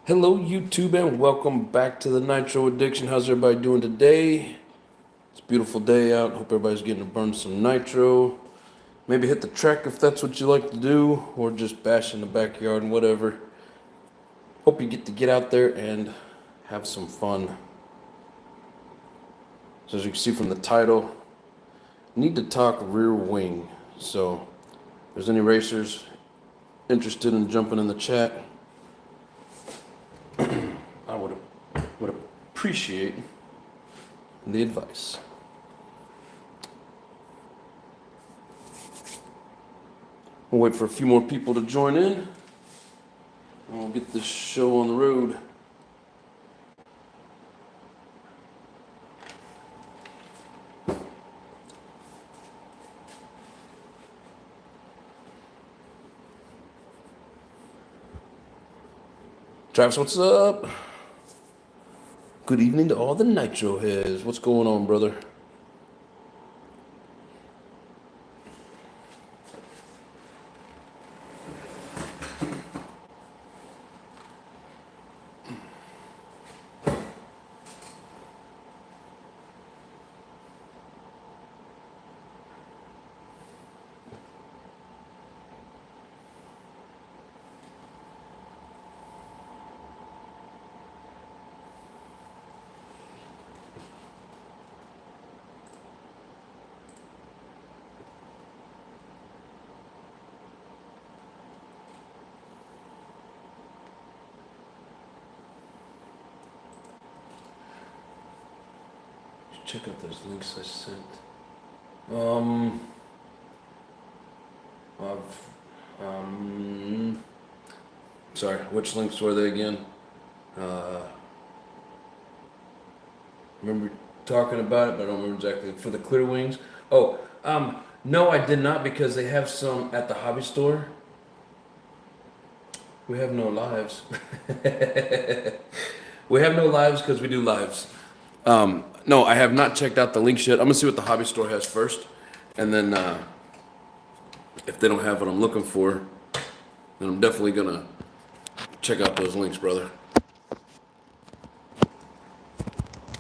Hello YouTube and welcome back to the Nitro Addiction. How's everybody doing today? It's a beautiful day out. Hope everybody's getting to burn some nitro. Maybe hit the track if that's what you like to do, or just bash in the backyard and whatever. Hope you get to get out there and have some fun. So as you can see from the title, need to talk rear wing. So if there's any racers interested in jumping in the chat, I would appreciate the advice. We'll wait for a few more people to join in, and we'll get this show on the road. Travis, what's up? Good evening to all the Nitro heads. What's going on, brother? Check out those links I sent. Sorry, which links were they again? Remember talking about it, but I don't remember exactly. For the clear wings? Oh, no, I did not, because they have some at the hobby store. We have no lives. We have no lives because we do lives. No, I have not checked out the links yet. I'm gonna see what the hobby store has first, and then if they don't have what I'm looking for, then I'm definitely gonna check out those links, brother.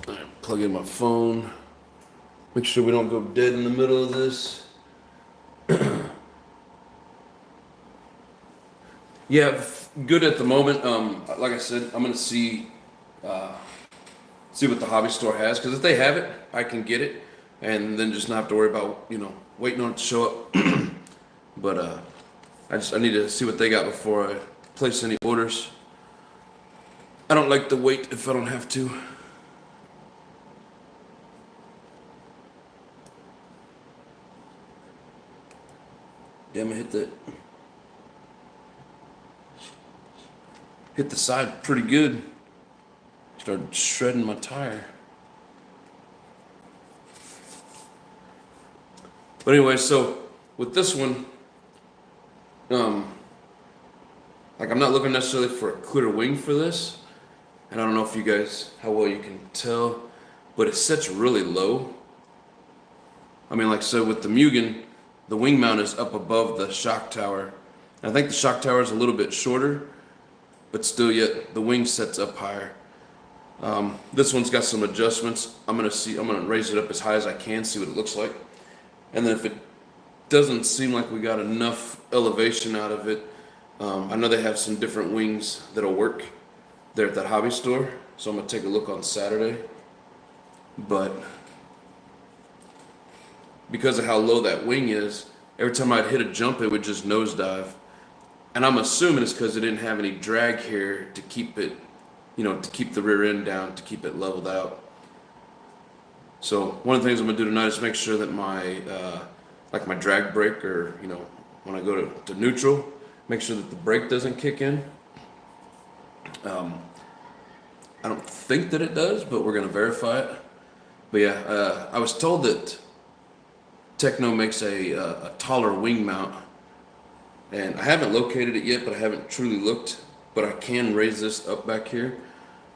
All right, plug in my phone. Make sure we don't go dead in the middle of this. Yeah, good at the moment. Like I said, I'm gonna see what the hobby store has, because if they have it, I can get it, and then just not have to worry about waiting on it to show up. But I need to see what they got before I place any orders. I don't like to wait if I don't have to. Damn, I hit the side pretty good. Started shredding my tire. But anyway, so with this one, like, I'm not looking necessarily for a clear wing for this, and I don't know if you guys, how well you can tell, but it sets really low. I mean, like, so with the Mugen, the wing mount is up above the shock tower. I think the shock tower is a little bit shorter, but still yet the wing sets up higher. This one's got some adjustments. I'm gonna raise it up as high as I can, see what it looks like. And then if it doesn't seem like we got enough elevation out of it, I know they have some different wings that'll work there at that hobby store. So I'm gonna take a look on Saturday. But because of how low that wing is, every time I'd hit a jump, it would just nosedive. And I'm assuming it's because it didn't have any drag here to keep it, to keep the rear end down, to keep it leveled out. So one of the things I'm gonna do tonight is make sure that my like my drag brake, or when I go to neutral, make sure that the brake doesn't kick in. I don't think that it does, but we're gonna verify it. But yeah, I was told that Techno makes a taller wing mount, and I haven't located it yet, but I haven't truly looked. But I can raise this up back here.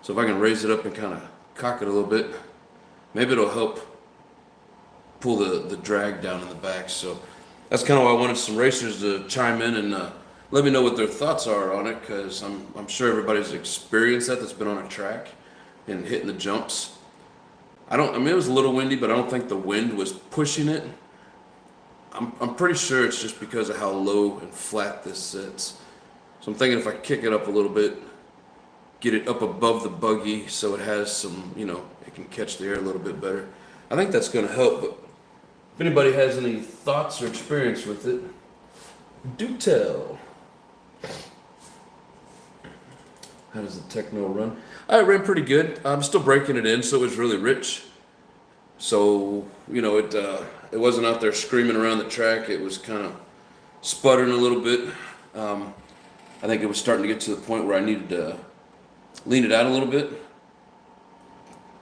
So if I can raise it up and kind of cock it a little bit, maybe it'll help pull the drag down in the back. So that's kind of why I wanted some racers to chime in and let me know what their thoughts are on it, because I'm sure everybody's experienced that's been on a track and hitting the jumps. I mean, it was a little windy, but I don't think the wind was pushing it. I'm pretty sure it's just because of how low and flat this sits. So I'm thinking if I kick it up a little bit, get it up above the buggy so it has some, it can catch the air a little bit better. I think that's going to help, but if anybody has any thoughts or experience with it, do tell. How does the techno run? It ran pretty good. I'm still breaking it in, so it was really rich. So, it wasn't out there screaming around the track. It was kind of sputtering a little bit. I think it was starting to get to the point where I needed to lean it out a little bit.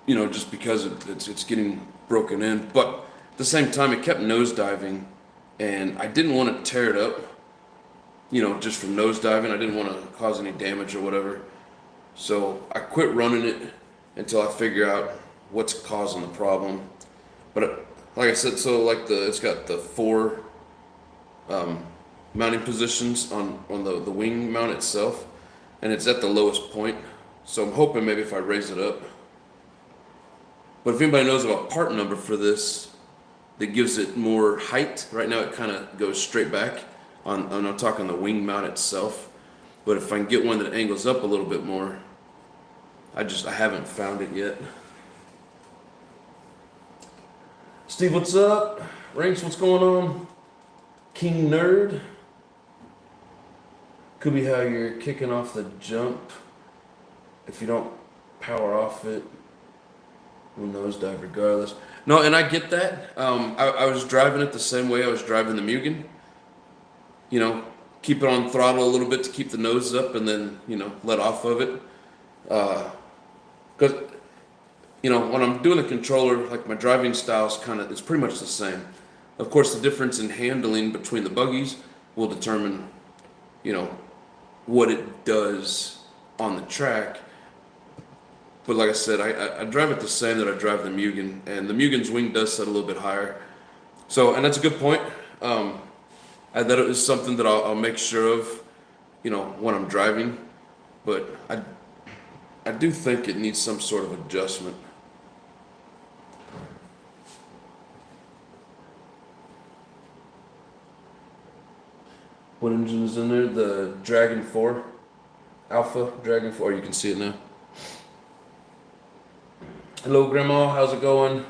Just because it's getting broken in. But at the same time, it kept nosediving, and I didn't want to tear it up. Just from nosediving, I didn't want to cause any damage or whatever. So I quit running it until I figure out what's causing the problem. But like I said, it's got the 4 mounting positions on the wing mount itself, and it's at the lowest point. So I'm hoping maybe if I raise it up. But if anybody knows about part number for this that gives it more height, right now it kind of goes straight back I'm talking the wing mount itself. But if I can get one that angles up a little bit more, I haven't found it yet. Steve, what's up? Ranks, what's going on? King Nerd. Could be how you're kicking off the jump. If you don't power off it, we'll nosedive regardless. No, and I get that. I was driving it the same way I was driving the Mugen. Keep it on throttle a little bit to keep the nose up, and then, let off of it. Because, when I'm doing the controller, like my driving style is it's pretty much the same. Of course, the difference in handling between the buggies will determine, what it does on the track. But like I said, I drive it the same that I drive the Mugen, and the Mugen's wing does set a little bit higher. So, and that's a good point. That is something that I'll make sure of, when I'm driving. But I do think it needs some sort of adjustment. What engine is in there? The Dragon 4, Alpha Dragon 4. You can see it now. Hello, Grandma. How's it going?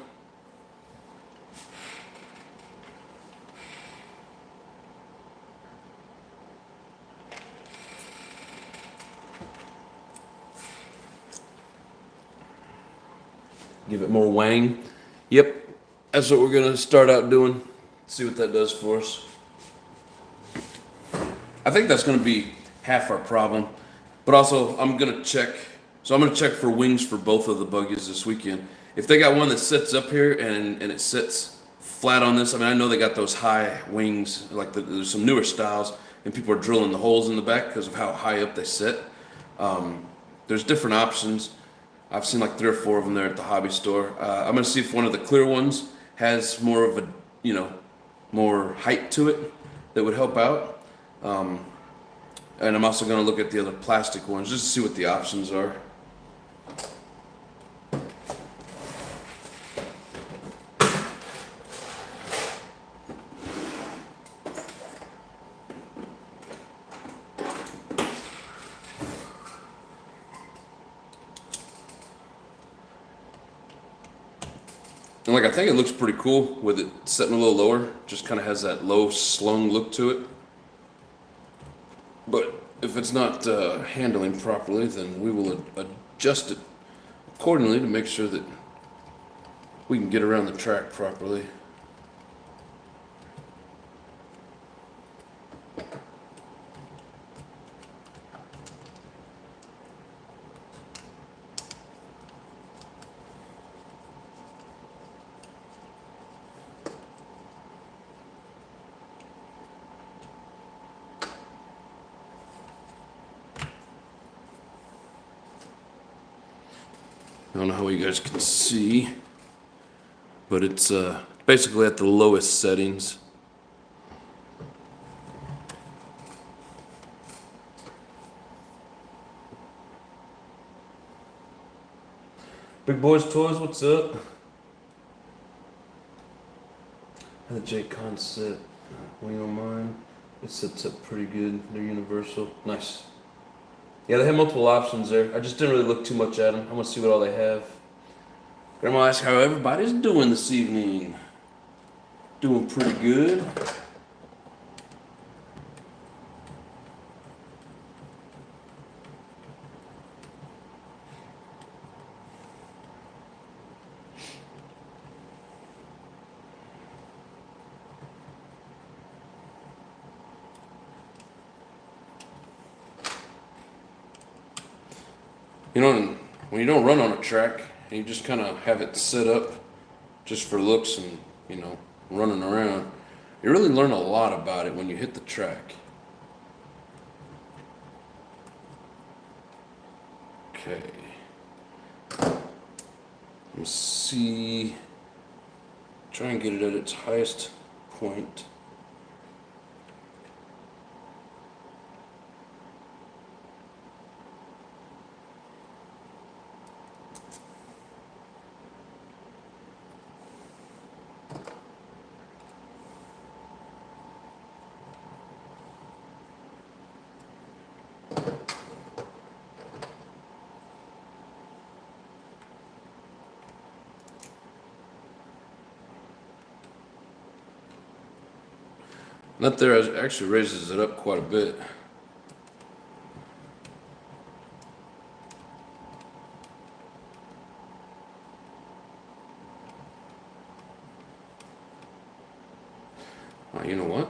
Give it more wang. Yep, that's what we're gonna start out doing. See what that does for us. I think that's gonna be half our problem. But also, I'm gonna check. So I'm gonna check for wings for both of the buggies this weekend. If they got one that sits up here and it sits flat on this, I know they got those high wings. There's some newer styles, and people are drilling the holes in the back because of how high up they sit. There's different options. I've seen like 3 or 4 of them there at the hobby store. I'm gonna see if one of the clear ones has more of a, more height to it that would help out. And I'm also gonna look at the other plastic ones just to see what the options are. And I think it looks pretty cool with it sitting a little lower. Just kind of has that low slung look to it. But if it's not handling properly, then we will adjust it accordingly to make sure that we can get around the track properly. I don't know how you guys can see, but it's basically at the lowest settings. Big Boys Toys, what's up? And the J Con set, wing on mine. It sets up pretty good. They're universal. Nice. Yeah, they have multiple options there. I just didn't really look too much at them. I want to see what all they have. Grandma asked how everybody's doing this evening. Doing pretty good. You know, when you don't run on a track, and you just kind of have it set up just for looks and, you know, running around, you really learn a lot about it when you hit the track. Okay. Let's see. Try and get it at its highest point. That there actually raises it up quite a bit. You know what?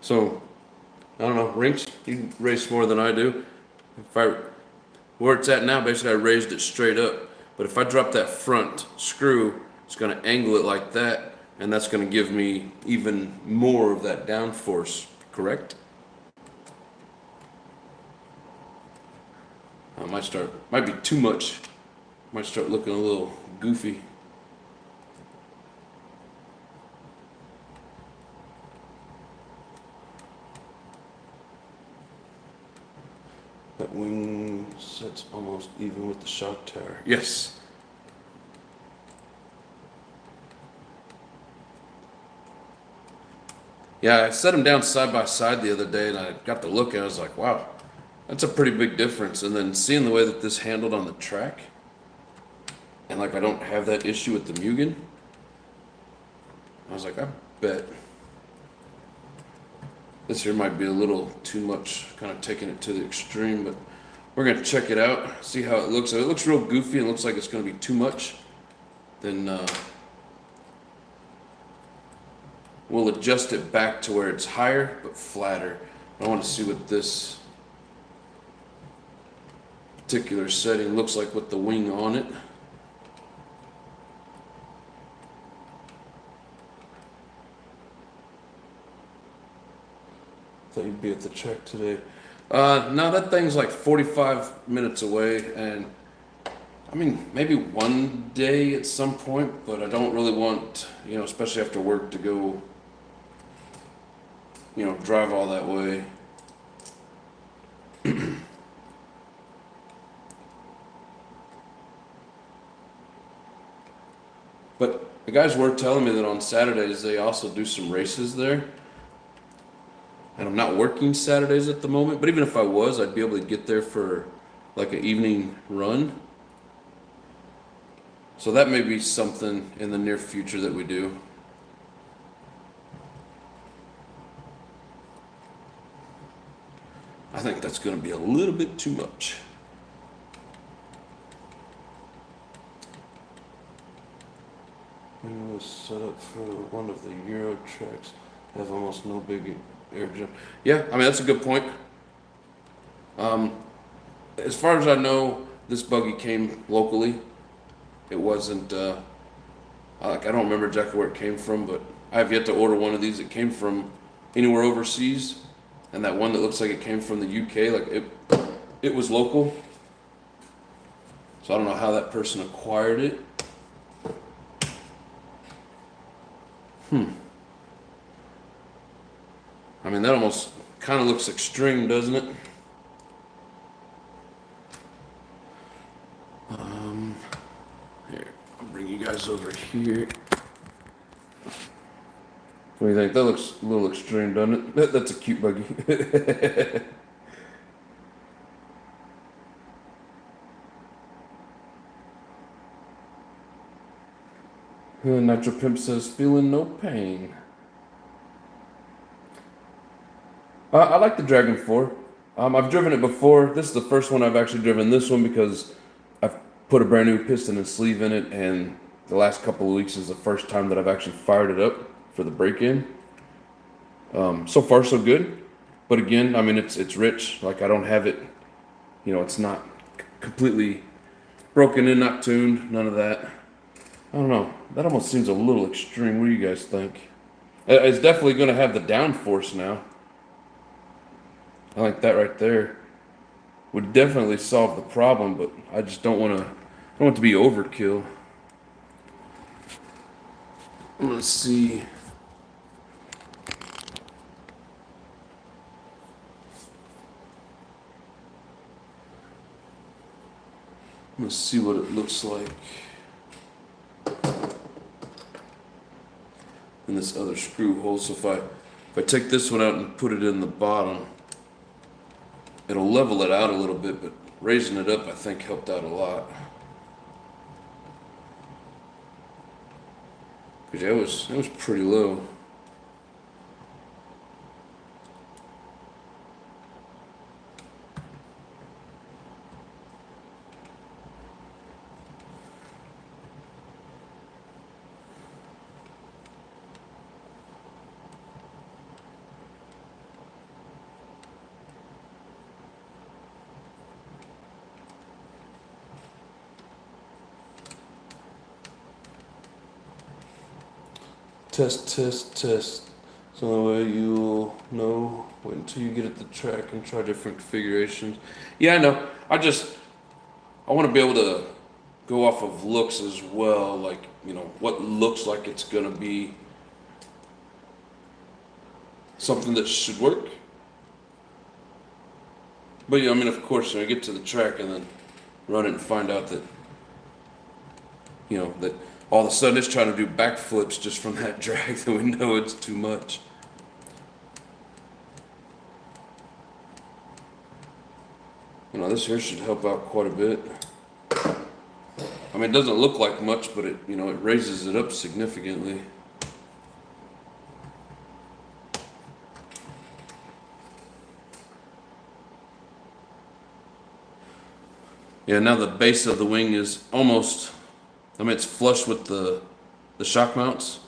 So, I don't know, Rinks, you race more than I do. Where it's at now, basically I raised it straight up. But if I drop that front screw, it's gonna angle it like that, and that's gonna give me even more of that downforce, correct? Might be too much. Might start looking a little goofy. That wing sets almost even with the shock tower. Yes. Yeah, I set them down side by side the other day, and I got to look, and I was like, wow, that's a pretty big difference. And then seeing the way that this handled on the track, and like I don't have that issue with the Mugen, I was like, I bet this here might be a little too much, kind of taking it to the extreme, but we're going to check it out, see how it looks. If it looks real goofy and looks like it's going to be too much, then we'll adjust it back to where it's higher but flatter. I want to see what this particular setting looks like with the wing on it. Thought you'd be at the track today. No, that thing's like 45 minutes away, and I mean, maybe one day at some point, but I don't really want, you know, especially after work, to go, you know, drive all that way. But the guys were telling me that on Saturdays they also do some races there. And I'm not working Saturdays at the moment, but even if I was, I'd be able to get there for like an evening run. So that may be something in the near future that we do. I think that's going to be a little bit too much. It was set up for one of the Euro tracks. Have almost no big air jump. Yeah, I mean, that's a good point. As far as I know, this buggy came locally. It wasn't, I don't remember exactly where it came from, but I have yet to order one of these that came from anywhere overseas. And that one that looks like it came from the UK, like it was local. So I don't know how that person acquired it. I mean, that almost kind of looks extreme, doesn't it? bring you guys over here. What do you think? That looks a little extreme, doesn't it? That's a cute buggy. Nitro Pimp says, feeling no pain. I like the Dragon 4. I've driven it before. This is the first one I've actually driven this one because I've put a brand new piston and sleeve in it, and the last couple of weeks is the first time that I've actually fired it up for the break-in. So far, so good. But again, I mean, it's rich. Like, I don't have it, you know, it's not completely broken in, not tuned, none of that. I don't know. That almost seems a little extreme. What do you guys think? It's definitely going to have the downforce now. I like that right there. Would definitely solve the problem, but I just don't want it to be overkill. Let's see. Let's see what it looks like in this other screw hole. So if I take this one out and put it in the bottom, it'll level it out a little bit, but raising it up I think helped out a lot. Because it was pretty low. Test, test, test. It's the only way you'll know. Wait until you get at the track and try different configurations. Yeah, I know. I want to be able to go off of looks as well. Like, you know, what looks like it's going to be something that should work. But yeah, I mean, of course, when I get to the track and then run it and find out that, you know, that all of a sudden it's trying to do backflips just from that drag, that we know it's too much. You know, this here should help out quite a bit. I mean, it doesn't look like much, but it, you know, it raises it up significantly. Yeah, now the base of the wing is almost, I mean, it's flush with the shock mounts.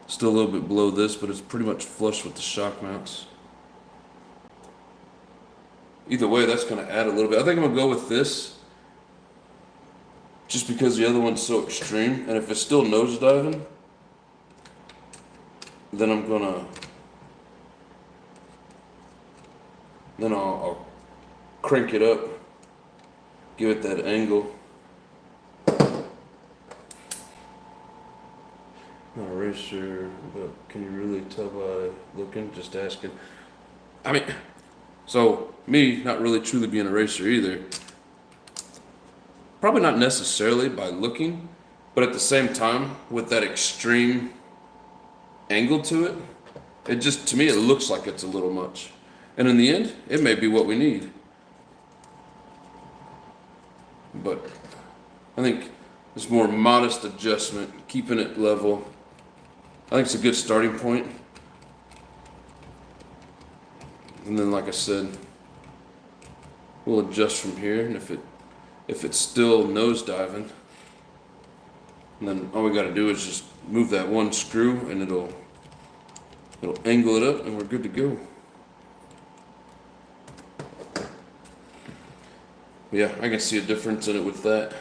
Still a little bit below this, but it's pretty much flush with the shock mounts. Either way, that's going to add a little bit. I think I'm going to go with this just because the other one's so extreme. And if it's still nosediving, then I'm going to, then I'll crank it up, give it that angle. Not a racer, but can you really tell by looking? Just asking. I mean, so me not really truly being a racer either. Probably not necessarily by looking, but at the same time, with that extreme angle to it, it just, to me, it looks like it's a little much. And in the end, it may be what we need. But I think this more modest adjustment, keeping it level, I think it's a good starting point. And then, like I said, we'll adjust from here. And if it's still nosediving, then all we got to do is just move that one screw, and it'll angle it up, and we're good to go. Yeah, I can see a difference in it with that.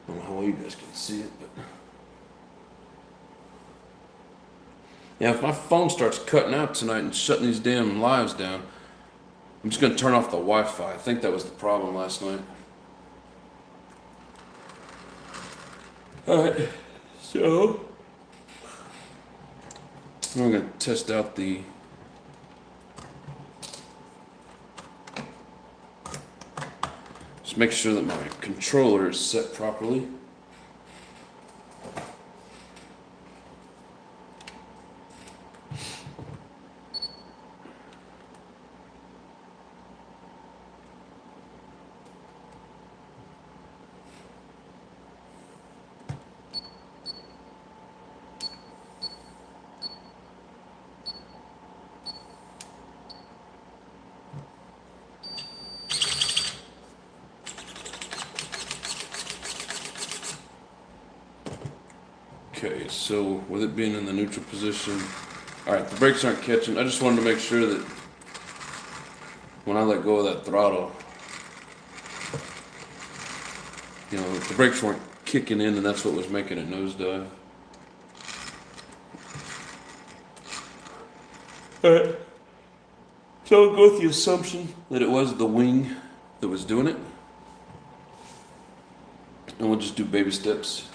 I don't know how well you guys can see it, but yeah, if my phone starts cutting out tonight and shutting these damn lives down, I'm just gonna turn off the Wi-Fi. I think that was the problem last night. Alright, so I'm gonna test out the Just make sure that my controller is set properly. Okay, so with it being in the neutral position, all right, the brakes aren't catching. I just wanted to make sure that when I let go of that throttle, you know, the brakes weren't kicking in, and that's what was making it nosedive. All right, so I'll go with the assumption that it was the wing that was doing it, and we'll just do baby steps.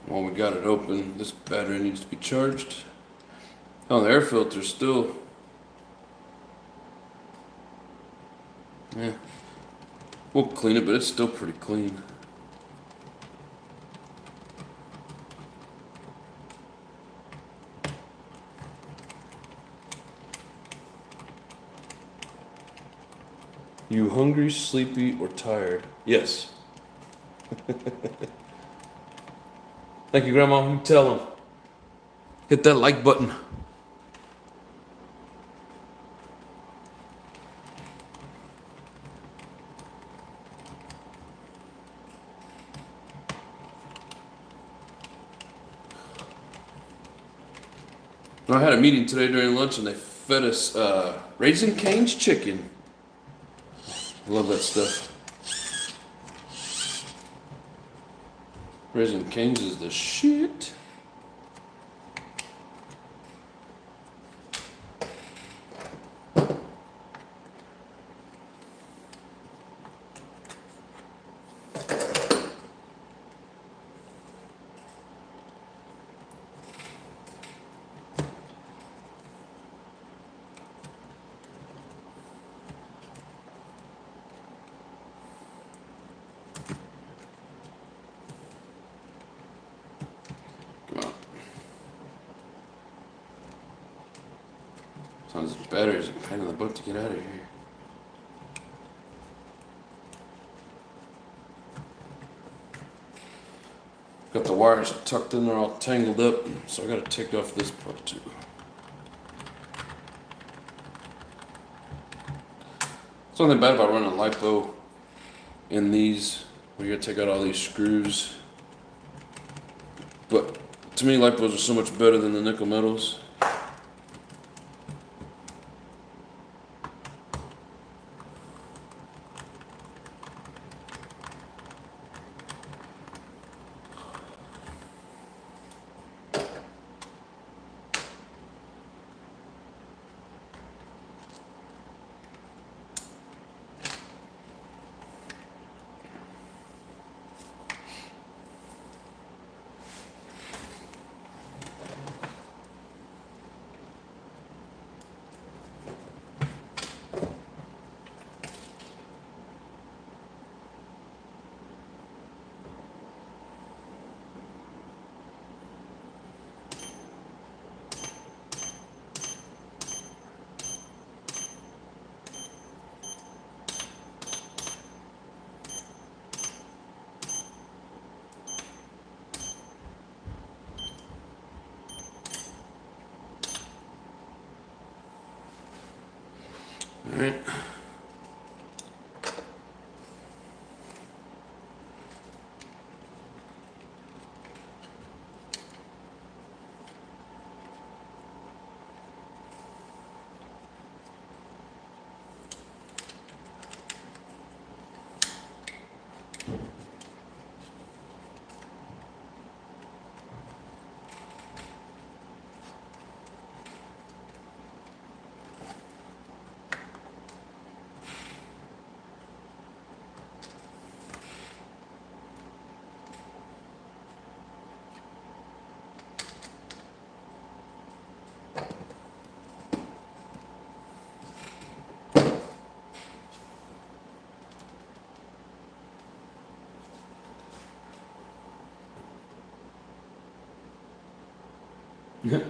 While we got it open, this battery needs to be charged. Oh, the air filter's still, yeah. We'll clean it, but it's still pretty clean. You hungry, sleepy, or tired? Yes. Thank you, Grandma. You tell them. Hit that like button. I had a meeting today during lunch, and they fed us Raising Cane's chicken. I love that stuff. Raising Cane's is the shit. Sounds batteries are pain in the butt to get out of here. Got the wires tucked in there all tangled up, so I gotta take off this part too. Something bad about running LiPo in these, where you gotta take out all these screws. But to me, LiPos are so much better than the nickel metals. All right.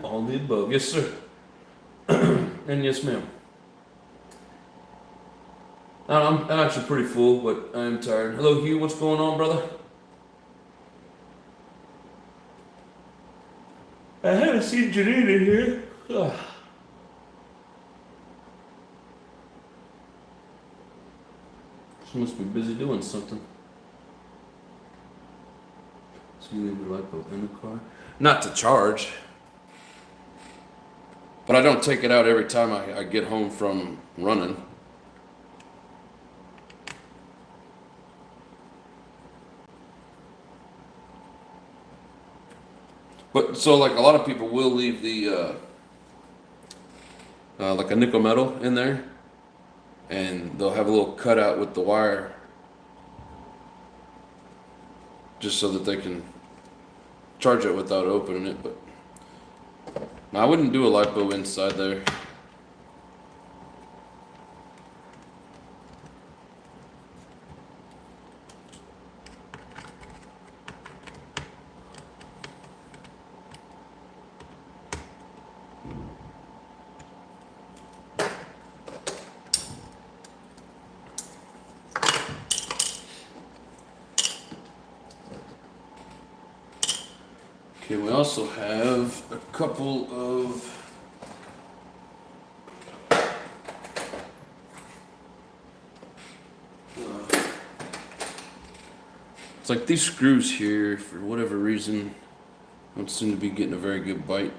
All the above. Yes, sir. And yes, ma'am. I'm actually pretty full, but I am tired. Hello, Hugh. What's going on, brother? I haven't seen Janine in here. Ugh. She must be busy doing something. So you leave your lipo in the car? Not to charge. But I don't take it out every time I get home from running. But so like a lot of people will leave the like a nickel metal in there, and they'll have a little cutout with the wire, just so that they can charge it without opening it. But no, I wouldn't do a lipo inside there. Okay, we also have a couple of it's like these screws here, for whatever reason, don't seem to be getting a very good bite.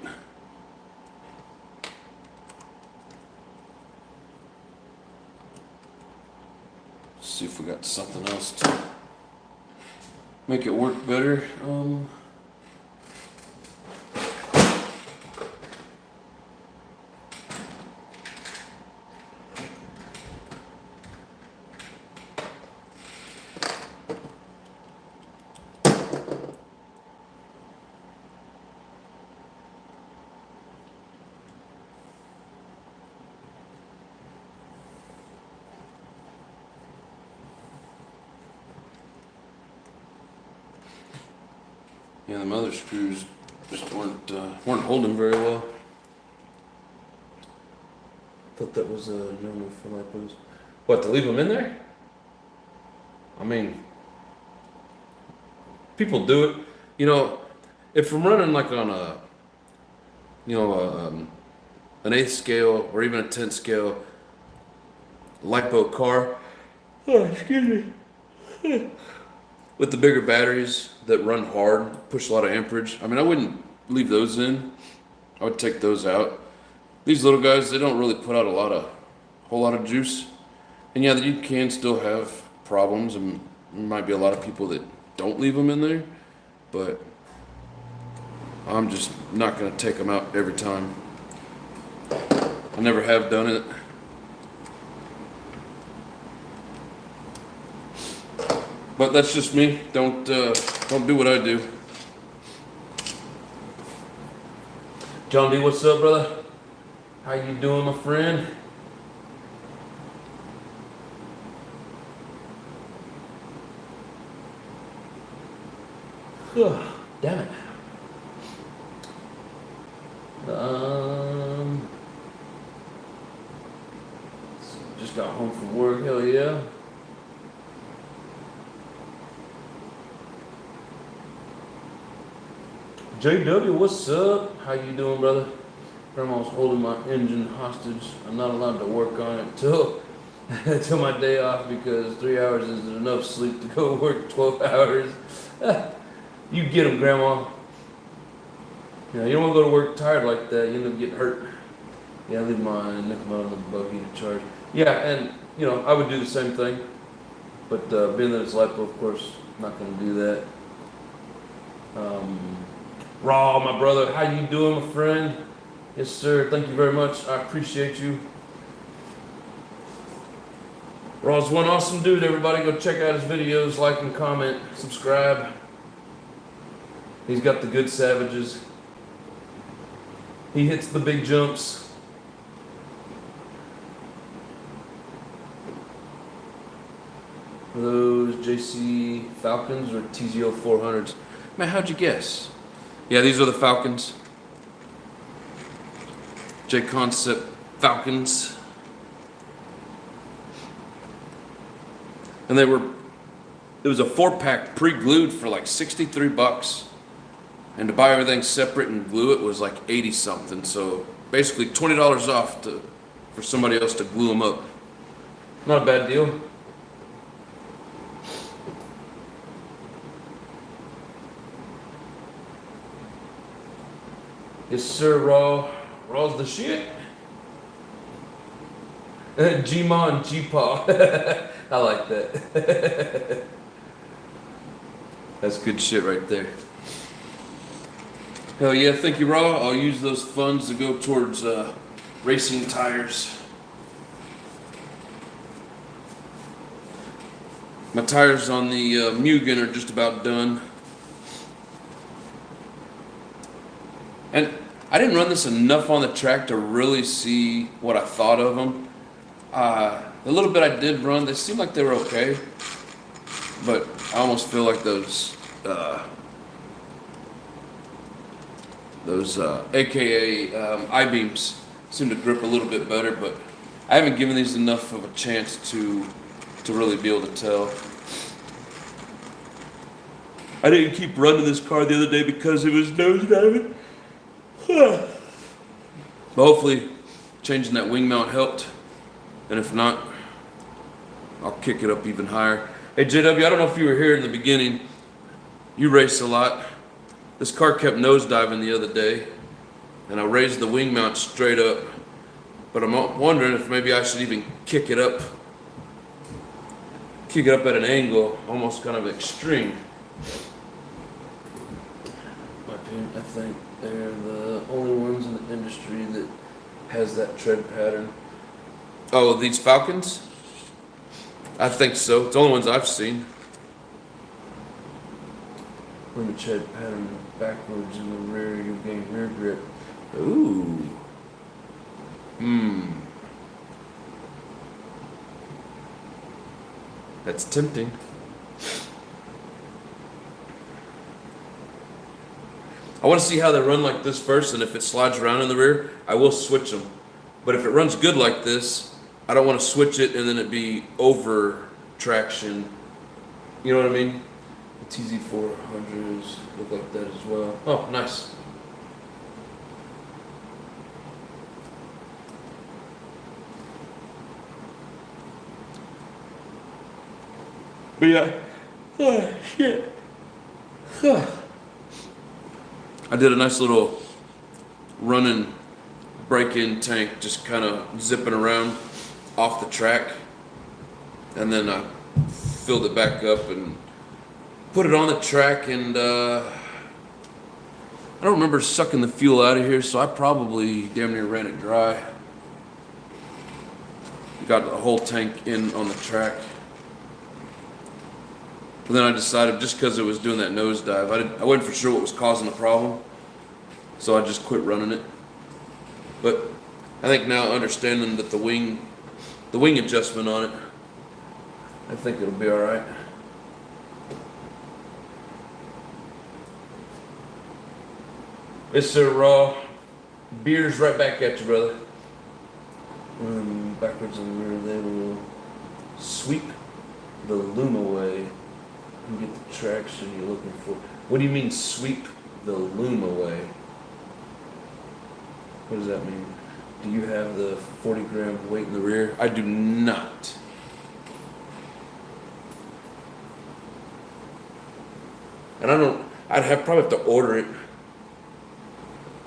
Let's see if we got something else to make it work better. Yeah, the other screws just weren't holding very well. Thought that was normal for lipos. What, to leave them in there? I mean, people do it. You know, if I'm running like on a, an 8th scale or even a 10th scale lipo car, oh, excuse me, with the bigger batteries that run hard, push a lot of amperage, I mean, I wouldn't leave those in. I would take those out. These little guys, they don't really put out a whole lot of juice. And yeah, you can still have problems, and there might be a lot of people that don't leave them in there, but I'm just not gonna take them out every time. I never have done it. But that's just me. Don't do what I do. John D, what's up, brother? How you doing, my friend? Damn it. Just got home from work. Hell yeah. JW, what's up? How you doing, brother? Grandma's holding my engine hostage. I'm not allowed to work on it till my day off because 3 hours isn't enough sleep to go work 12 hours. You get them, Grandma. You know, you don't want to go to work tired like that. You end up getting hurt. Yeah, I leave my nickel on the buggy to charge. Yeah, and you know, I would do the same thing. But being that it's lipo, of course, I'm not going to do that. Raw, my brother, how you doing, my friend? Yes, sir. Thank you very much. I appreciate you. Raw's one awesome dude, everybody. Go check out his videos, like and comment, subscribe. He's got the good savages. He hits the big jumps. Are those JC Falcons or TZO 400s? Man, how'd you guess? Yeah, these are the Falcons. J Concept Falcons. And it was a 4-pack pre-glued for like 63 bucks. And to buy everything separate and glue it was like 80 something. So basically $20 off for somebody else to glue them up. Not a bad deal. Yes, sir, Raw. Raw's the shit. G-Ma and G-Pa. I like that. That's good shit right there. Hell yeah, thank you, Raw. I'll use those funds to go towards racing tires. My tires on the Mugen are just about done. And I didn't run this enough on the track to really see what I thought of them. The little bit I did run, they seemed like they were okay. But I almost feel like those AKA I-beams seem to grip a little bit better, but I haven't given these enough of a chance to really be able to tell. I didn't keep running this car the other day because it was nosediving. But hopefully changing that wing mount helped, and if not, I'll kick it up even higher. Hey JW, I don't know if you were here in the beginning. You race a lot. This car kept nosediving the other day, and I raised the wing mount straight up, but I'm wondering if maybe I should even kick it up at an angle, almost kind of extreme. I think they're the only ones in the industry that has that tread pattern. Oh, these Falcons? I think so. It's the only ones I've seen. When the tread pattern backwards in the rear, you gain rear grip. Ooh. That's tempting. I want to see how they run like this first, and if it slides around in the rear, I will switch them. But if it runs good like this, I don't want to switch it and then it be over traction. You know what I mean? The TZ400s look like that as well. Oh, nice. But yeah, oh shit. I did a nice little running break-in tank, just kind of zipping around off the track, and then I filled it back up and put it on the track, and I don't remember sucking the fuel out of here, so I probably damn near ran it dry. Got the whole tank in on the track. But then I decided, just because it was doing that nosedive, I wasn't for sure what was causing the problem, so I just quit running it. But I think now, understanding that the wing adjustment on it, I think it'll be all right. It's a raw. Beer's right back at you, brother. Backwards in the rear, they will sweep the loom away and get the traction you're looking for. What do you mean, sweep the loom away? What does that mean? Do you have the 40 gram weight in the rear? I do not. And I'd probably have to order it.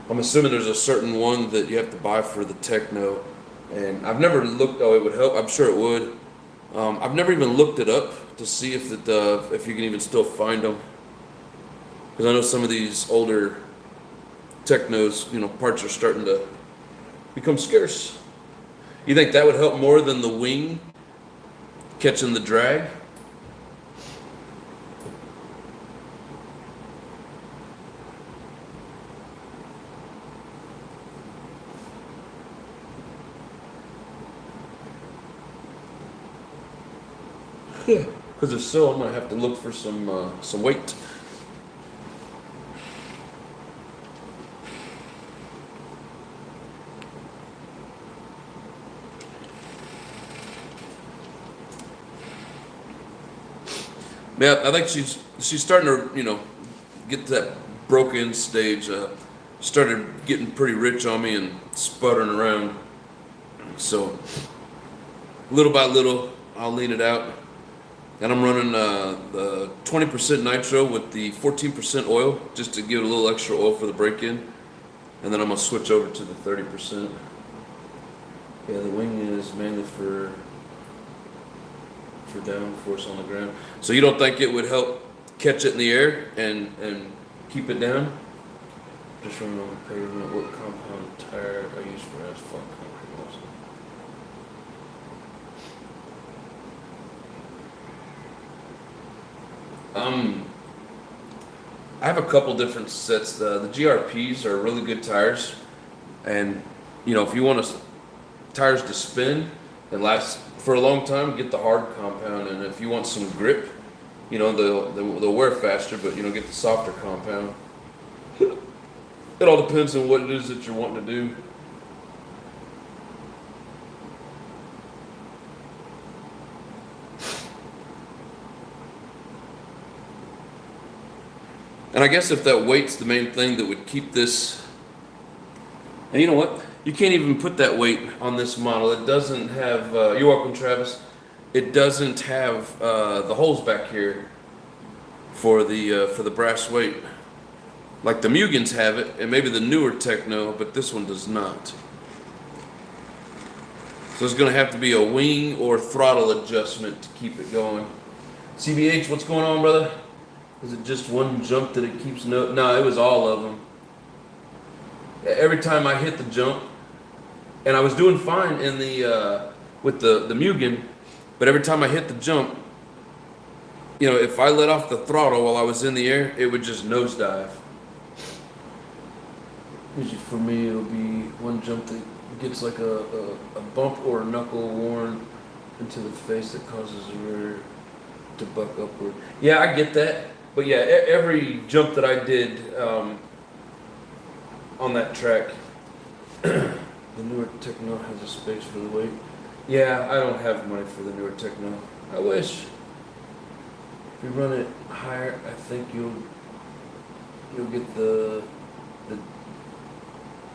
I'm assuming there's a certain one that you have to buy for the Techno. And I've never looked, it would help. I'm sure it would. I've never even looked it up to see if you can even still find them. Because I know some of these older Technos, parts are starting to become scarce. You think that would help more than the wing catching the drag? Because if so, I'm gonna have to look for some weight. Yeah, I think she's starting to, get to that broken stage. Started getting pretty rich on me and sputtering around. So little by little, I'll lean it out. And I'm running the 20% nitro with the 14% oil, just to give it a little extra oil for the break-in. And then I'm gonna switch over to the 30%. Yeah, the wing is mainly for downforce on the ground. So you don't think it would help catch it in the air and keep it down? Just running on the pavement. What compound tire I use for asphalt concrete also. I have a couple different sets. The GRPs are really good tires, and if you want tires to spin and last for a long time, get the hard compound. And if you want some grip, they'll wear faster, but get the softer compound. It all depends on what it is that you're wanting to do. And I guess if that weight's the main thing that would keep this, and you know what? You can't even put that weight on this model. It doesn't have, you're welcome, Travis. It doesn't have the holes back here for the brass weight. Like the Mugans have it, and maybe the newer Techno, but this one does not. So it's gonna have to be a wing or throttle adjustment to keep it going. CBH, what's going on, brother? Is it just one jump that it keeps No, it was all of them. Every time I hit the jump, and I was doing fine in the with the Mugen, but every time I hit the jump, if I let off the throttle while I was in the air, it would just nosedive. Usually for me, it'll be one jump that gets like a bump or a knuckle worn into the face that causes the rear to buck upward. Yeah, I get that. But yeah, every jump that I did on that track, the newer Techno has a space for the weight. Yeah, I don't have money for the newer Techno. I wish. If you run it higher, I think you'll get the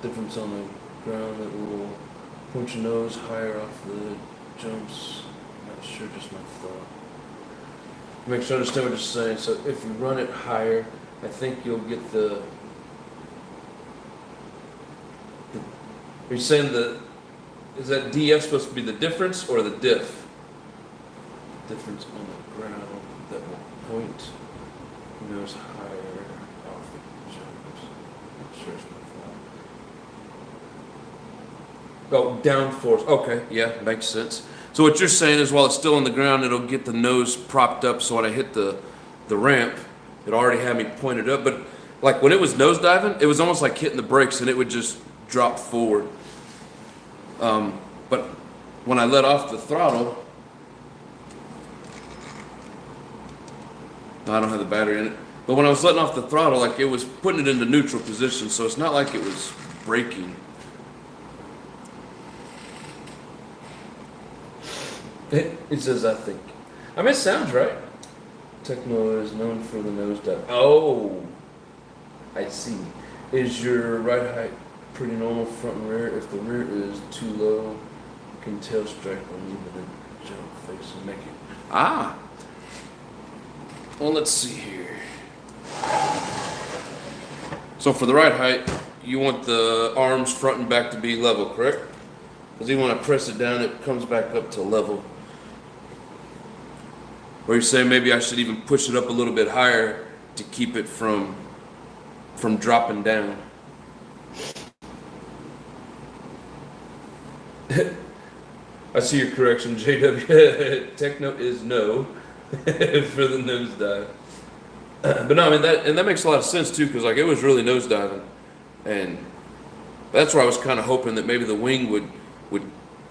difference on the ground. That little point your nose higher off the jumps. Not sure, just my thought. Make sure I understand what you're saying. So if you run it higher, I think you'll get are you saying is that DF supposed to be the difference or the diff? Difference on the ground that will point nose higher off the jumps. Not sure it's my fault. Oh, downforce. Okay, yeah, makes sense. So what you're saying is while it's still on the ground, it'll get the nose propped up, so when I hit the ramp, it already had me pointed up. But like when it was nosediving, it was almost like hitting the brakes and it would just drop forward. But when I let off the throttle, I don't have the battery in it, but when I was letting off the throttle, like it was putting it into neutral position, so it's not like it was braking. It says, I think. I mean, it sounds right. Techno is known for the nosedive. Oh, I see. Is your ride height pretty normal front and rear? If the rear is too low, you can tail strike on even the jump face and make it. Ah. Well, let's see here. So for the ride height, you want the arms front and back to be level, correct? Because even when I press it down, it comes back up to level. Or you're saying maybe I should even push it up a little bit higher to keep it from dropping down. I see your correction, JW. Techno is no for the nosedive. But no, I mean that makes a lot of sense too, because like it was really nosediving, and that's where I was kind of hoping that maybe the wing would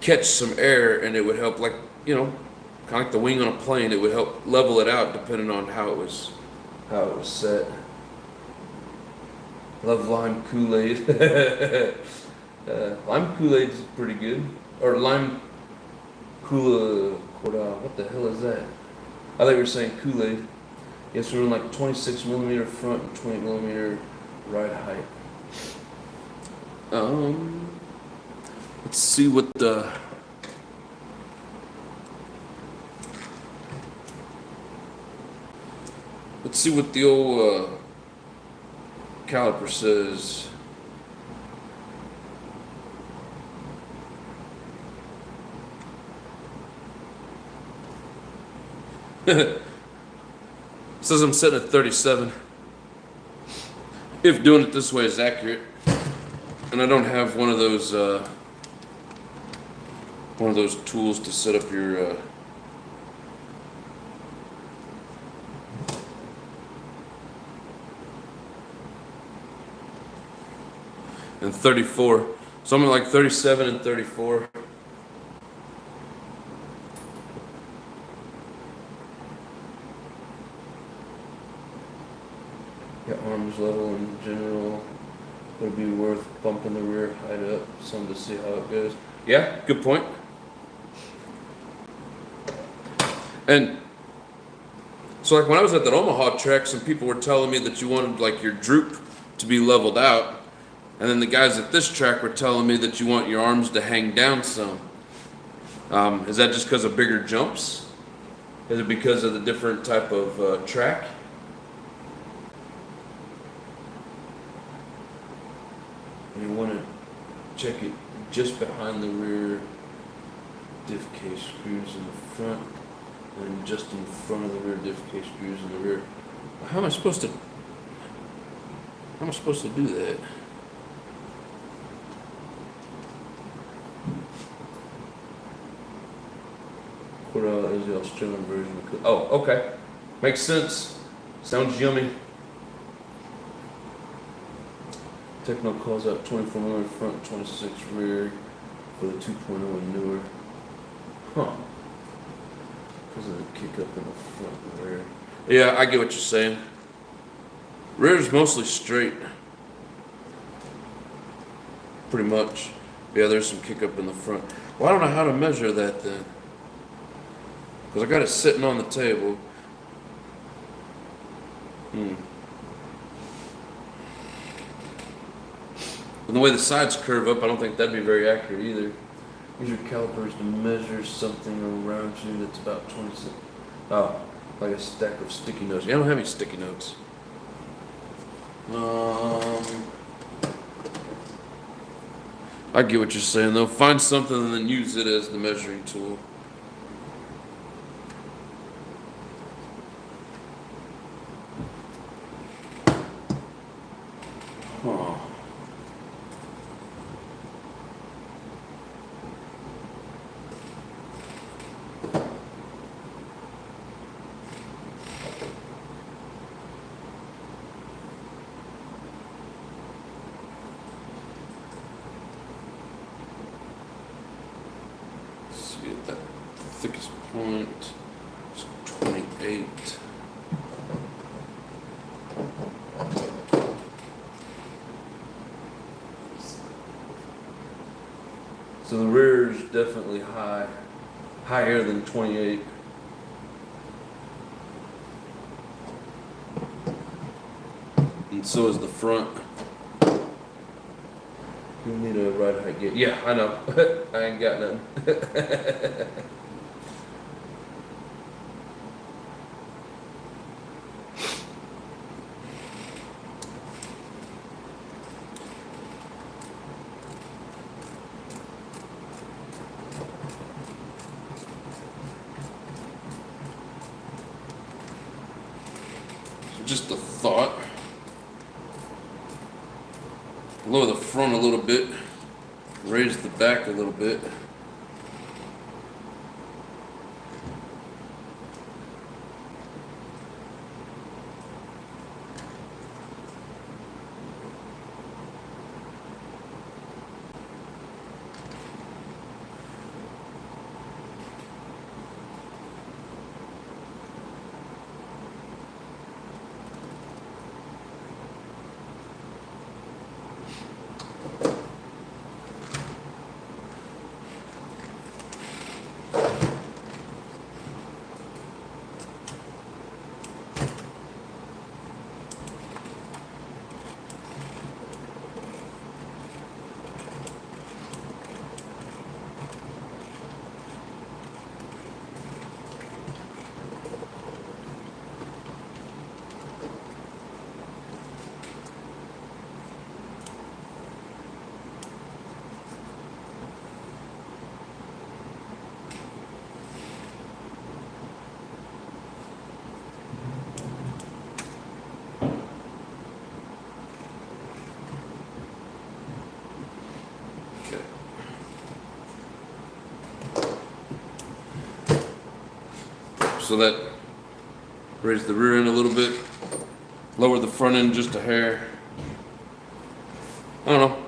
catch some air and it would help, like kind of like the wing on a plane. It would help level it out depending on how it was set. Love lime Kool-Aid. Lime Kool-Aid is pretty good. Or lime Kool-Aid. What the hell is that? I thought you were saying Kool-Aid. Yes, we're in like 26 millimeter front and 20 millimeter ride height. Let's see what the old caliper says. It says I'm setting at 37. If doing it this way is accurate, and I don't have one of those tools to set up your and 34. So I'm at like 37 and 34. Yeah, arms level in general. Would be worth bumping the rear height up some to see how it goes. Yeah, good point. And so like when I was at that Omaha track, some people were telling me that you wanted like your droop to be leveled out. And then the guys at this track were telling me that you want your arms to hang down some. Is that just because of bigger jumps? Is it because of the different type of track? And you want to check it just behind the rear diff case screws in the front and just in front of the rear diff case screws in the rear. How am I supposed to do that? Is the Australian version of oh, okay. Makes sense. Sounds yummy. Techno calls out 24 millimeter front, 26 rear for the 2.0 and newer. Huh. Because of the kick up in the front and rear. Yeah, I get what you're saying. Rear is mostly straight. Pretty much. Yeah, there's some kick up in the front. Well, I don't know how to measure that then. Because I got it sitting on the table. And the way the sides curve up, I don't think that'd be very accurate either. Use your calipers to measure something around you that's about 26. Oh, like a stack of sticky notes. Yeah, I don't have any sticky notes. I get what you're saying though. Find something and then use it as the measuring tool. That thickest point is 28. So the rear is definitely higher than 28. And so is the front. You need a ride height gauge. Yeah, I know. I ain't got none. Just a thought. Lower the front a little bit, raise the back a little bit. so that raised the rear end a little bit, lowered the front end just a hair. I don't know.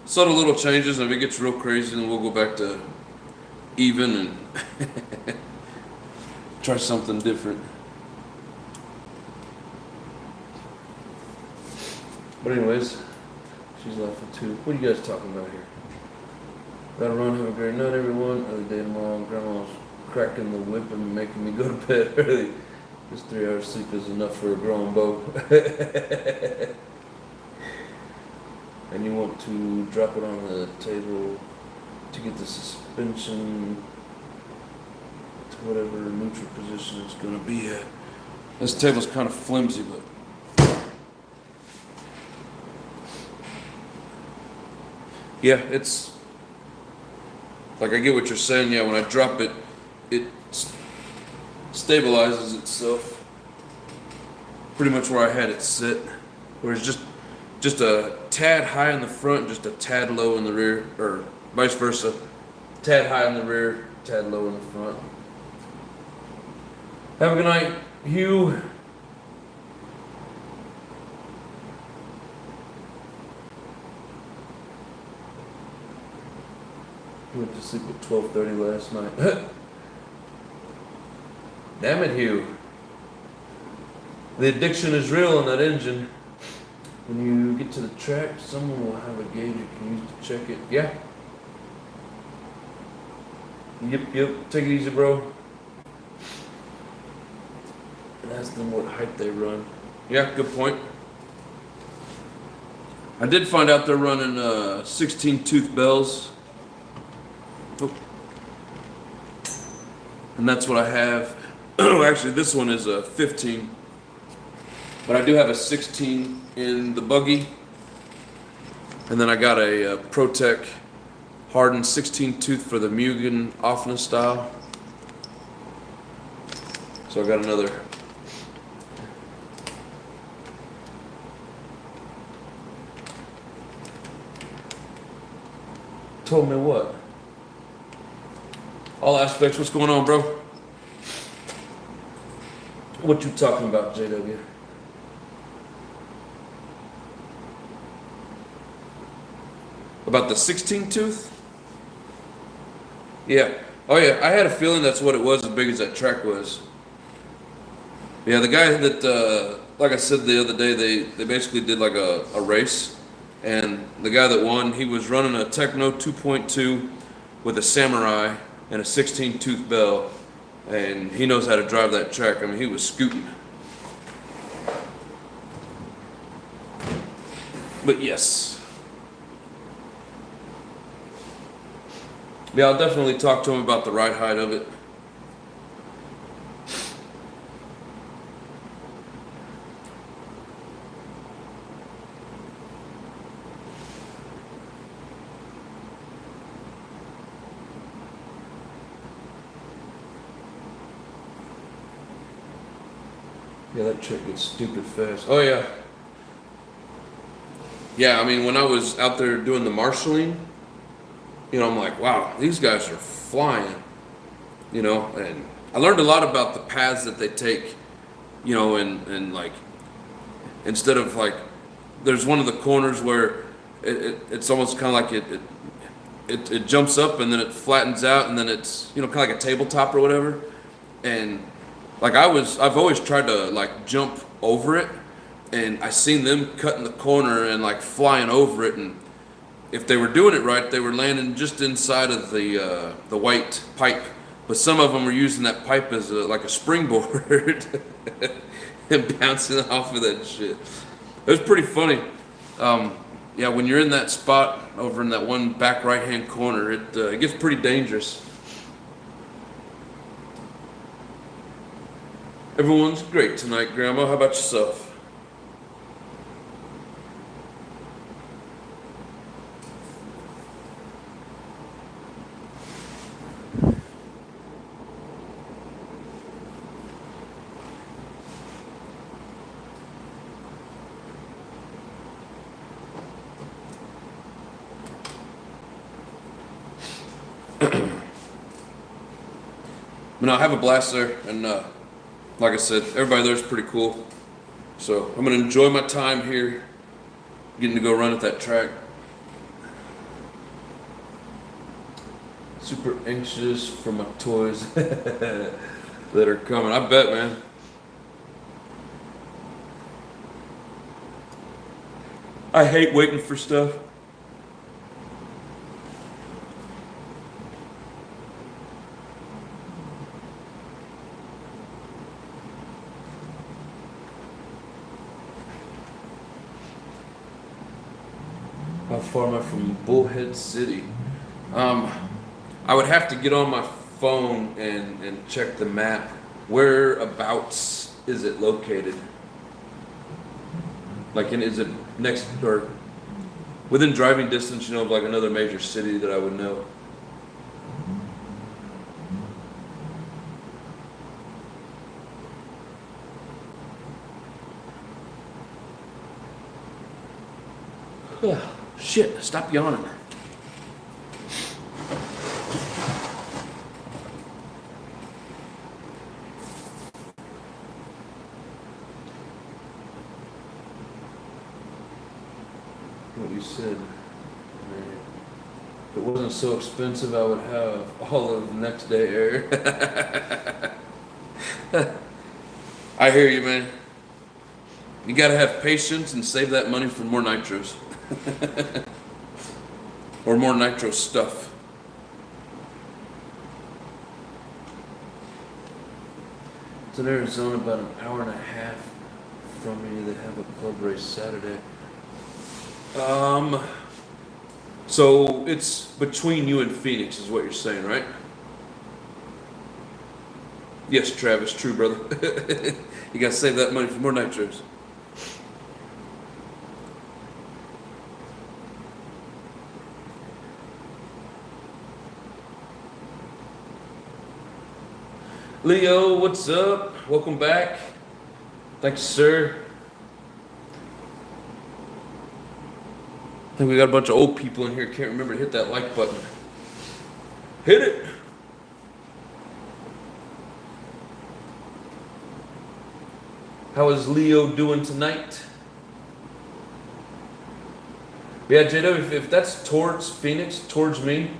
Subtle little changes, and if it gets real crazy, then we'll go back to even and try something different. But anyways, she's laughing too. What are you guys talking about here? Gotta run, have a great night, everyone. Other day tomorrow, Grandma's cracking the whip and making me go to bed early. This 3 hours sleep is enough for a grown beau. And you want to drop it on the table to get the suspension to whatever neutral position it's going to be at. This table's kind of flimsy, but yeah, it's like I get what you're saying. Yeah, when I drop it, it stabilizes itself pretty much where I had it sit, where it's just a tad high in the front, just a tad low in the rear, or vice versa. Tad high in the rear, tad low in the front. Have a good night, Hugh. He went to sleep at 12:30 last night. Damn it, Hugh. The addiction is real on that engine. When you get to the track, someone will have a gauge you can use to check it. Yeah. Yep. Take it easy, bro. And ask them what height they run. Yeah, good point. I did find out they're running 16-tooth bells. Oh. And that's what I have. Actually, this one is a 15. But I do have a 16 in the buggy. And then I got a ProTech hardened 16-tooth for the Mugen Offness style. So I got another. Told me what? All aspects. What's going on, bro? What you talking about, JW? About the 16-tooth? Yeah. Oh yeah, I had a feeling that's what it was, as big as that track was. Yeah, the guy that, like I said the other day, they basically did like a race. And the guy that won, he was running a Techno 2.2 with a Samurai and a 16-tooth bell. And he knows how to drive that track. I mean, he was scooting. But yes. Yeah, I'll definitely talk to him about the ride height of it. Yeah, that trick gets stupid fast. Oh yeah. Yeah, I mean, when I was out there doing the marshalling, you know, I'm like, wow, these guys are flying, you know, and I learned a lot about the paths that they take, you know, and like, instead of like, there's one of the corners where it's almost kind of like it jumps up and then it flattens out and then it's, you know, kind of like a tabletop or whatever. And like I've always tried to like jump over it, and I seen them cutting the corner and like flying over it, and if they were doing it right, they were landing just inside of the white pipe. But some of them were using that pipe as like a springboard and bouncing off of that shit. It was pretty funny. Yeah, when you're in that spot over in that one back right-hand corner, it gets pretty dangerous. Everyone's great tonight, Grandma. How about yourself? But no, I have a blast there, and like I said, everybody there's pretty cool. So I'm gonna enjoy my time here, getting to go run at that track. Super anxious for my toys that are coming. I bet, man. I hate waiting for stuff. How far am I from Bullhead City? I would have to get on my phone and check the map. Whereabouts is it located? Like, is it next or within driving distance, of like another major city that I would know? Shit, stop yawning. What you said. If it wasn't so expensive, I would have all of next day air. I hear you, man. You gotta have patience and save that money for more nitros. Or more nitro stuff. It's in Arizona, about an hour and a half from me. They have a club race Saturday. So it's between you and Phoenix, is what you're saying, right? Yes, Travis, true, brother. You gotta save that money for more nitros. Leo, what's up? Welcome back. Thanks, sir. I think we got a bunch of old people in here. Can't remember to hit that like button. Hit it. How is Leo doing tonight? Yeah, JW, if that's towards Phoenix, towards me,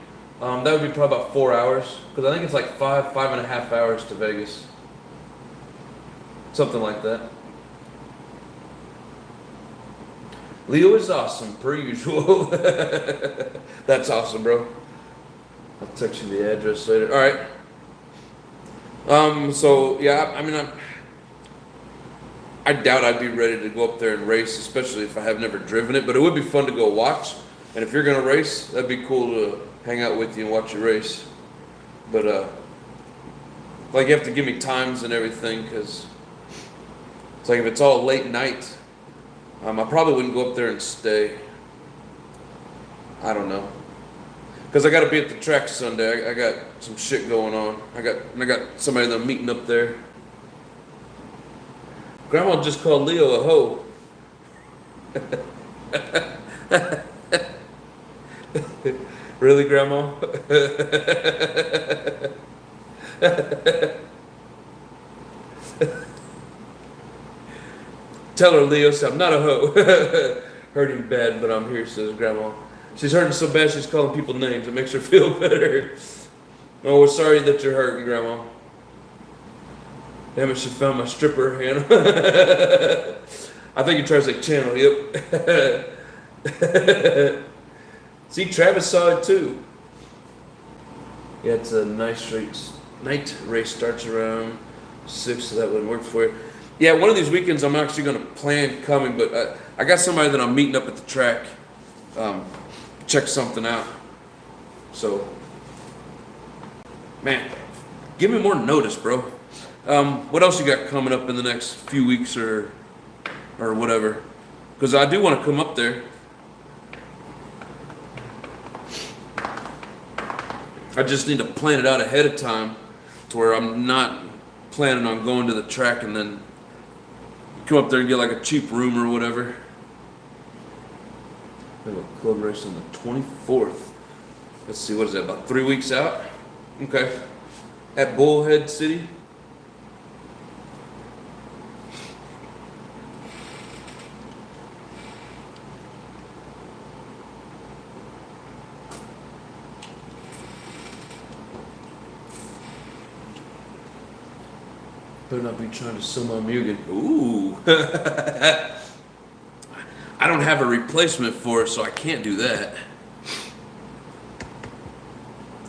that would be probably about 4 hours. Because I think it's like 5.5 hours to Vegas. Something like that. Leo is awesome, per usual. That's awesome, bro. I'll text you the address later. All right. So yeah, I mean, I doubt I'd be ready to go up there and race, especially if I have never driven it. But it would be fun to go watch. And if you're gonna race, that'd be cool to hang out with you and watch you race. But like, you have to give me times and everything, because it's like if it's all late night. I probably wouldn't go up there and stay. I don't know, because I got to be at the track Sunday. I got some shit going on. I got somebody that I'm meeting up there. Grandma just called Leo a hoe. Really, Grandma? Tell her, Leo, I'm not a hoe. Hurting bad, but I'm here, says Grandma. She's hurting so bad she's calling people names. It makes her feel better. Oh, we're sorry that you're hurting, Grandma. Damn it, she found my stripper, Hannah. I think you tried to say channel, yep. See, Travis saw it too. Yeah, it's a night race starts around 6, so that wouldn't work for you. Yeah, one of these weekends I'm actually going to plan coming, but I got somebody that I'm meeting up at the track. Check something out. So, man, give me more notice, bro. What else you got coming up in the next few weeks or whatever? Because I do want to come up there. I just need to plan it out ahead of time to where I'm not planning on going to the track and then come up there and get like a cheap room or whatever. We have a club race on the 24th. Let's see, what is that, about 3 weeks out? Okay. at Bullhead City. Better not be trying to sell my Mugen. Ooh. I don't have a replacement for it, so I can't do that.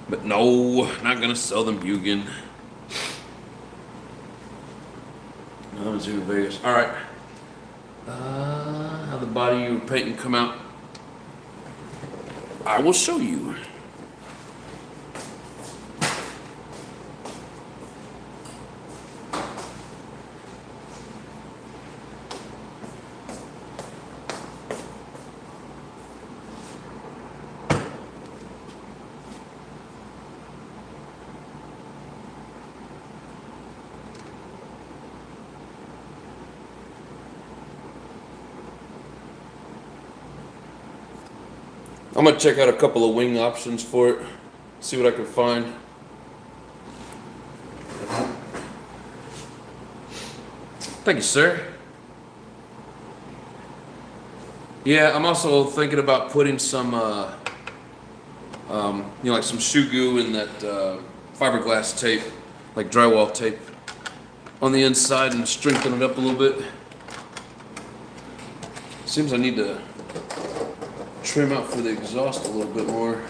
But no, not gonna sell the Mugen. No, I'm Zoo Vegas. All right. How the body you were painting come out? I will show you. I'm gonna check out a couple of wing options for it, see what I can find. Thank you, sir. Yeah, I'm also thinking about putting some, like some shoe goo in that fiberglass tape, like drywall tape, on the inside and strengthen it up a little bit. Seems I need to trim out for the exhaust a little bit more.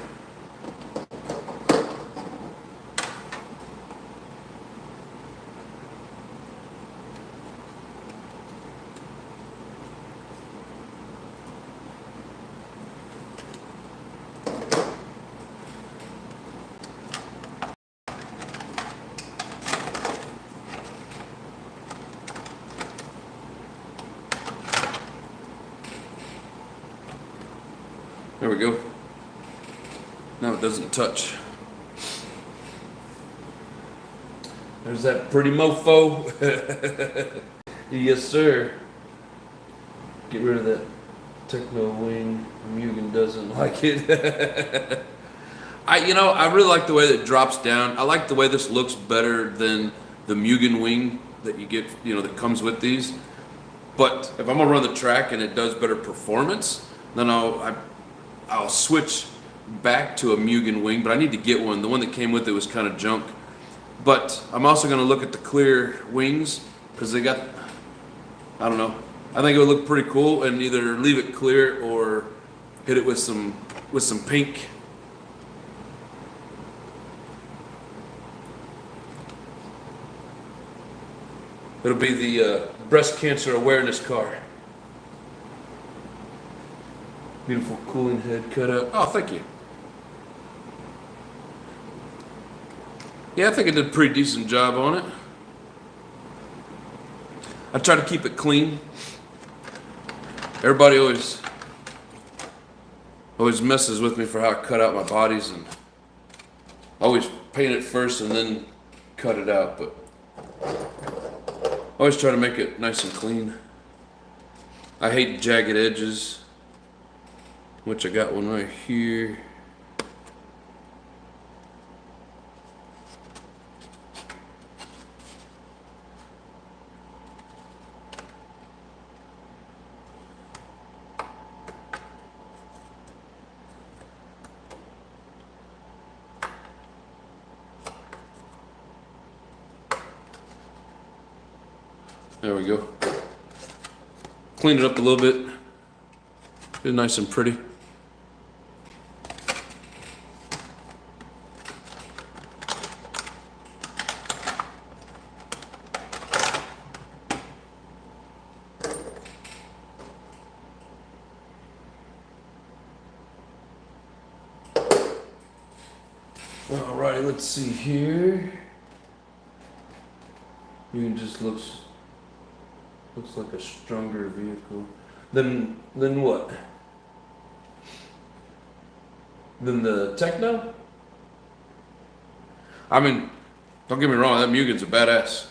There we go. Now it doesn't touch. There's that pretty mofo. Yes, sir. Get rid of that techno wing. Mugen doesn't like it. I really like the way that it drops down. I like the way this looks better than the Mugen wing that you get, that comes with these. But if I'm gonna run the track and it does better performance, then I'll switch back to a Mugen wing, but I need to get one. The one that came with it was kind of junk. But I'm also going to look at the clear wings because they got, I don't know. I think it would look pretty cool, and either leave it clear or hit it with some pink. It'll be the breast cancer awareness car. Beautiful cooling head cutout. Oh, thank you. Yeah, I think I did a pretty decent job on it. I try to keep it clean. Everybody always messes with me for how I cut out my bodies, and I always paint it first and then cut it out, but I always try to make it nice and clean. I hate jagged edges, which I got one right here. There we go. Clean it up a little bit. Get it nice and pretty. Alrighty, let's see here. It just looks like a stronger vehicle. Than what? Than the Techno? I mean, don't get me wrong, that Mugen's a badass.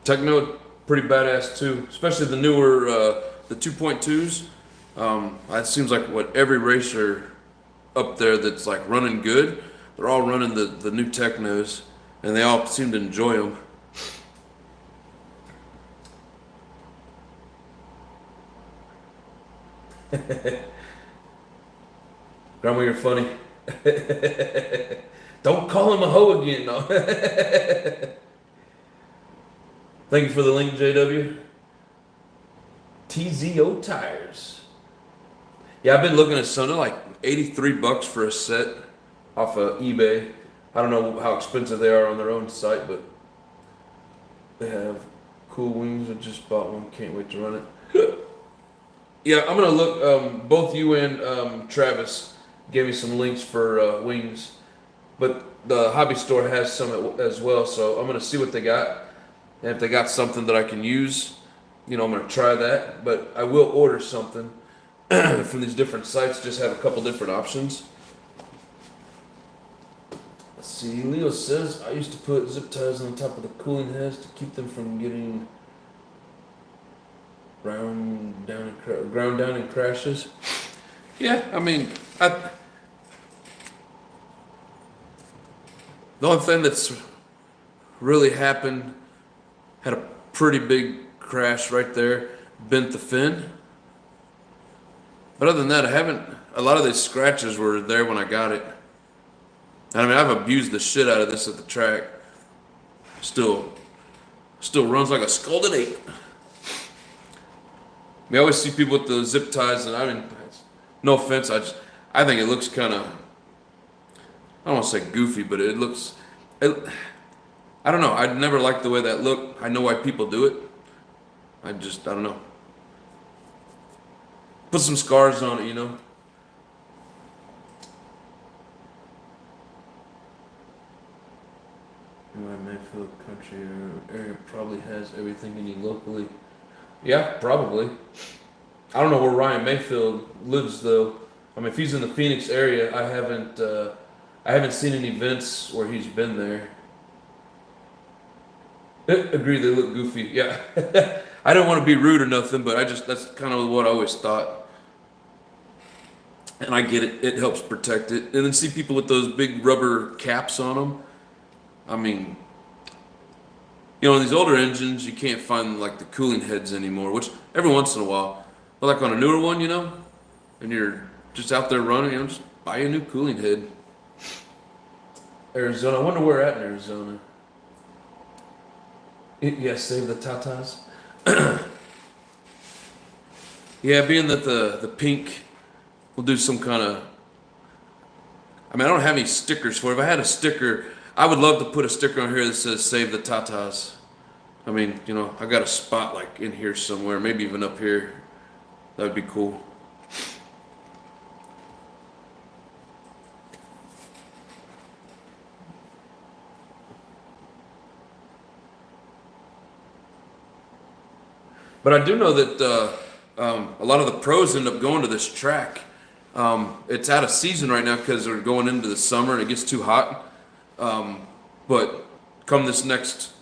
Techno, pretty badass too, especially the newer, the 2.2s. That seems like what every racer up there that's like running good, they're all running the new Technos. and they all seem to enjoy them. Grandma, you're funny. Don't call him a hoe again, no. Thank you for the link, JW. TZO tires. Yeah, I've been looking at some. They're like $83 for a set off of eBay. I don't know how expensive they are on their own site, but they have cool wings. I just bought one. Can't wait to run it. Yeah, I'm gonna look. Both you and Travis gave me some links for wings, but the hobby store has some as well. So I'm gonna see what they got, and if they got something that I can use, I'm gonna try that. But I will order something from these different sites. Just have a couple different options. Let's see. Leo says I used to put zip ties on top of the cooling heads to keep them from getting ground down in crashes. Yeah, I mean, the only thing that's really happened, had a pretty big crash right there, bent the fin. But other than that, a lot of these scratches were there when I got it. I mean, I've abused the shit out of this at the track. Still runs like a scalded ape. I always see people with the zip ties, and I mean, no offense, I think it looks kind of, I don't want to say goofy, but I don't know. I never liked the way that looked. I know why people do it. I don't know. Put some scars on it, My Mayfield country area probably has everything you need locally. Yeah, probably. I don't know where Ryan Mayfield lives though. I mean, if he's in the Phoenix area, I haven't seen any events where he's been there. Agree, they look goofy. Yeah. I don't want to be rude or nothing, but that's kind of what I always thought. And I get it. It helps protect it. And then see people with those big rubber caps on them. I mean, in these older engines, you can't find like the cooling heads anymore, which every once in a while. But like on a newer one, and you're just out there running, just buy a new cooling head. Arizona. I wonder where we're at in Arizona. Yeah, save the tatas. Yeah, being that the pink will do some kind of. I mean, I don't have any stickers for it. If I had a sticker, I would love to put a sticker on here that says "Save the Tatas." I mean, I got a spot like in here somewhere, maybe even up here. That would be cool. But I do know that a lot of the pros end up going to this track. It's out of season right now because they're going into the summer and it gets too hot. But come this next,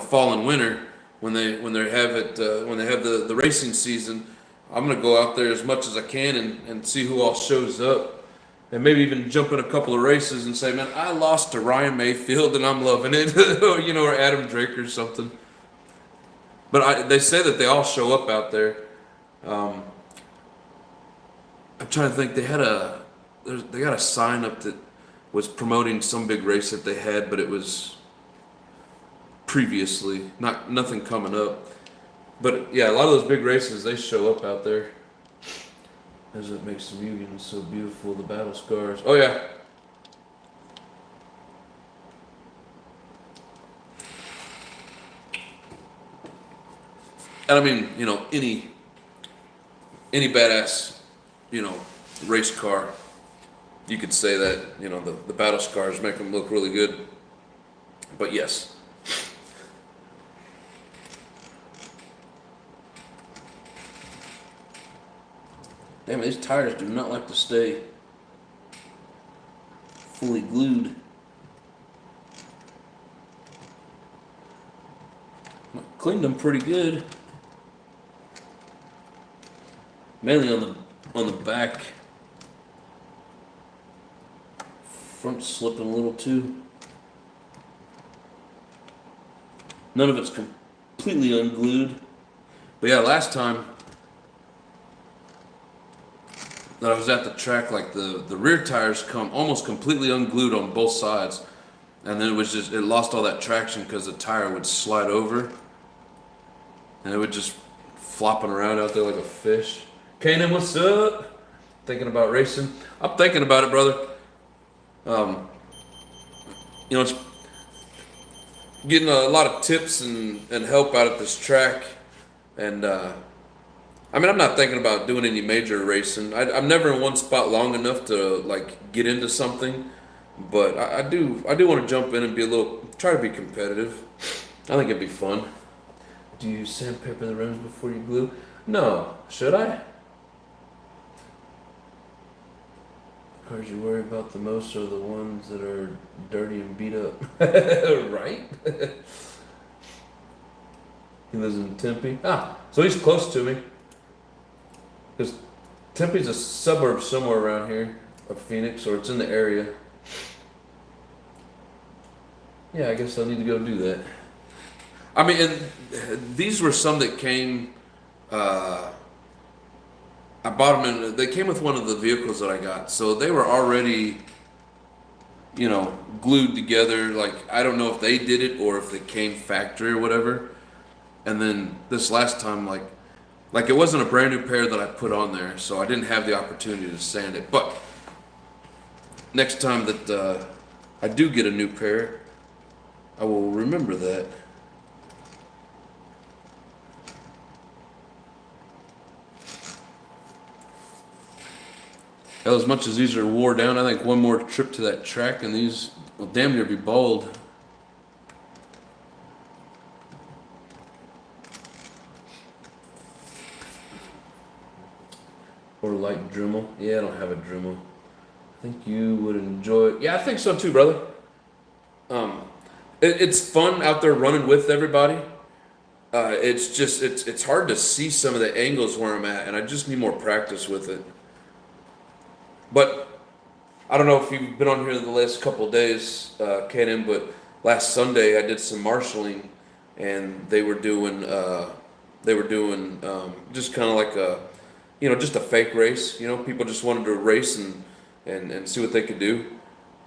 fall and winter, when they have the racing season, I'm gonna go out there as much as I can and see who all shows up, and maybe even jump in a couple of races and say, man, I lost to Ryan Mayfield and I'm loving it, or Adam Drake or something. But they say that they all show up out there. I'm trying to think. They got a sign up that was promoting some big race that they had, but it was previously, nothing coming up. But yeah, a lot of those big races, they show up out there. As it makes the Mugen so beautiful, the battle scars. Oh yeah. And I mean, any badass, race car, you could say that, the battle scars make them look really good. But yes. Damn, these tires do not like to stay fully glued. I cleaned them pretty good. Mainly on the back. Front slipping a little too. None of it's completely unglued. But yeah, last time that I was at the track, like the rear tires come almost completely unglued on both sides. And then it lost all that traction because the tire would slide over. And it would just flopping around out there like a fish. Kanan, what's up? Thinking about racing? I'm thinking about it, brother. It's getting a lot of tips and help out at this track. And I'm not thinking about doing any major racing. I'm never in one spot long enough to like get into something. But I do want to jump in and try to be competitive. I think it'd be fun. Do you sandpaper the rims before you glue? No. Should I? The cars you worry about the most are the ones that are dirty and beat up. Right? He lives in Tempe. So he's close to me. Because Tempe's a suburb somewhere around here of Phoenix, or it's in the area. Yeah, I guess I need to go do that. And these were some that came. I bought them they came with one of the vehicles that I got, so they were already, glued together. Like I don't know if they did it or if they came factory or whatever. And then this last time, like it wasn't a brand new pair that I put on there, so I didn't have the opportunity to sand it. But next time that I do get a new pair, I will remember that. Hell, as much as these are wore down, I think one more trip to that track and these will damn near be bald. Or light Dremel. Yeah, I don't have a Dremel. I think you would enjoy it. Yeah, I think so too, brother. It's fun out there running with everybody. It's hard to see some of the angles where I'm at, and I just need more practice with it. But I don't know if you've been on here the last couple of days, Kanan, but last Sunday I did some marshalling, and they were doing just kind of like just a fake race. People just wanted to race and see what they could do.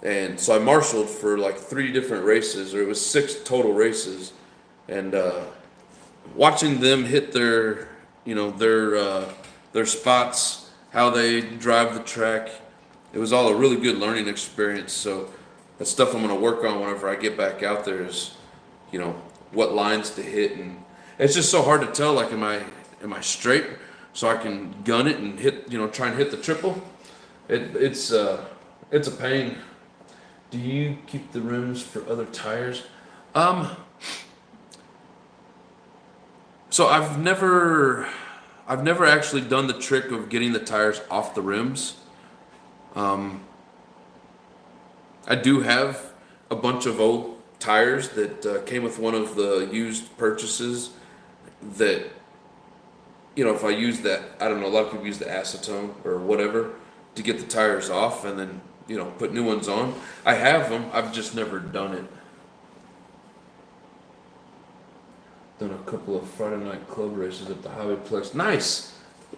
And so I marshaled for like 3 different races, or it was 6 total races, and watching them hit their spots, how they drive the track, it was all a really good learning experience. So that's stuff I'm going to work on whenever I get back out there is, what lines to hit, and it's just so hard to tell. Like, am I straight, so I can gun it and hit, try and hit the triple. It's a pain. Do you keep the rims for other tires? So I've never actually done the trick of getting the tires off the rims. I do have a bunch of old tires that came with one of the used purchases that, if I use that, I don't know, a lot of people use the acetone or whatever to get the tires off and then, put new ones on. I have them, I've just never done it. Done a couple of Friday night club races at the Highwayplex. Nice!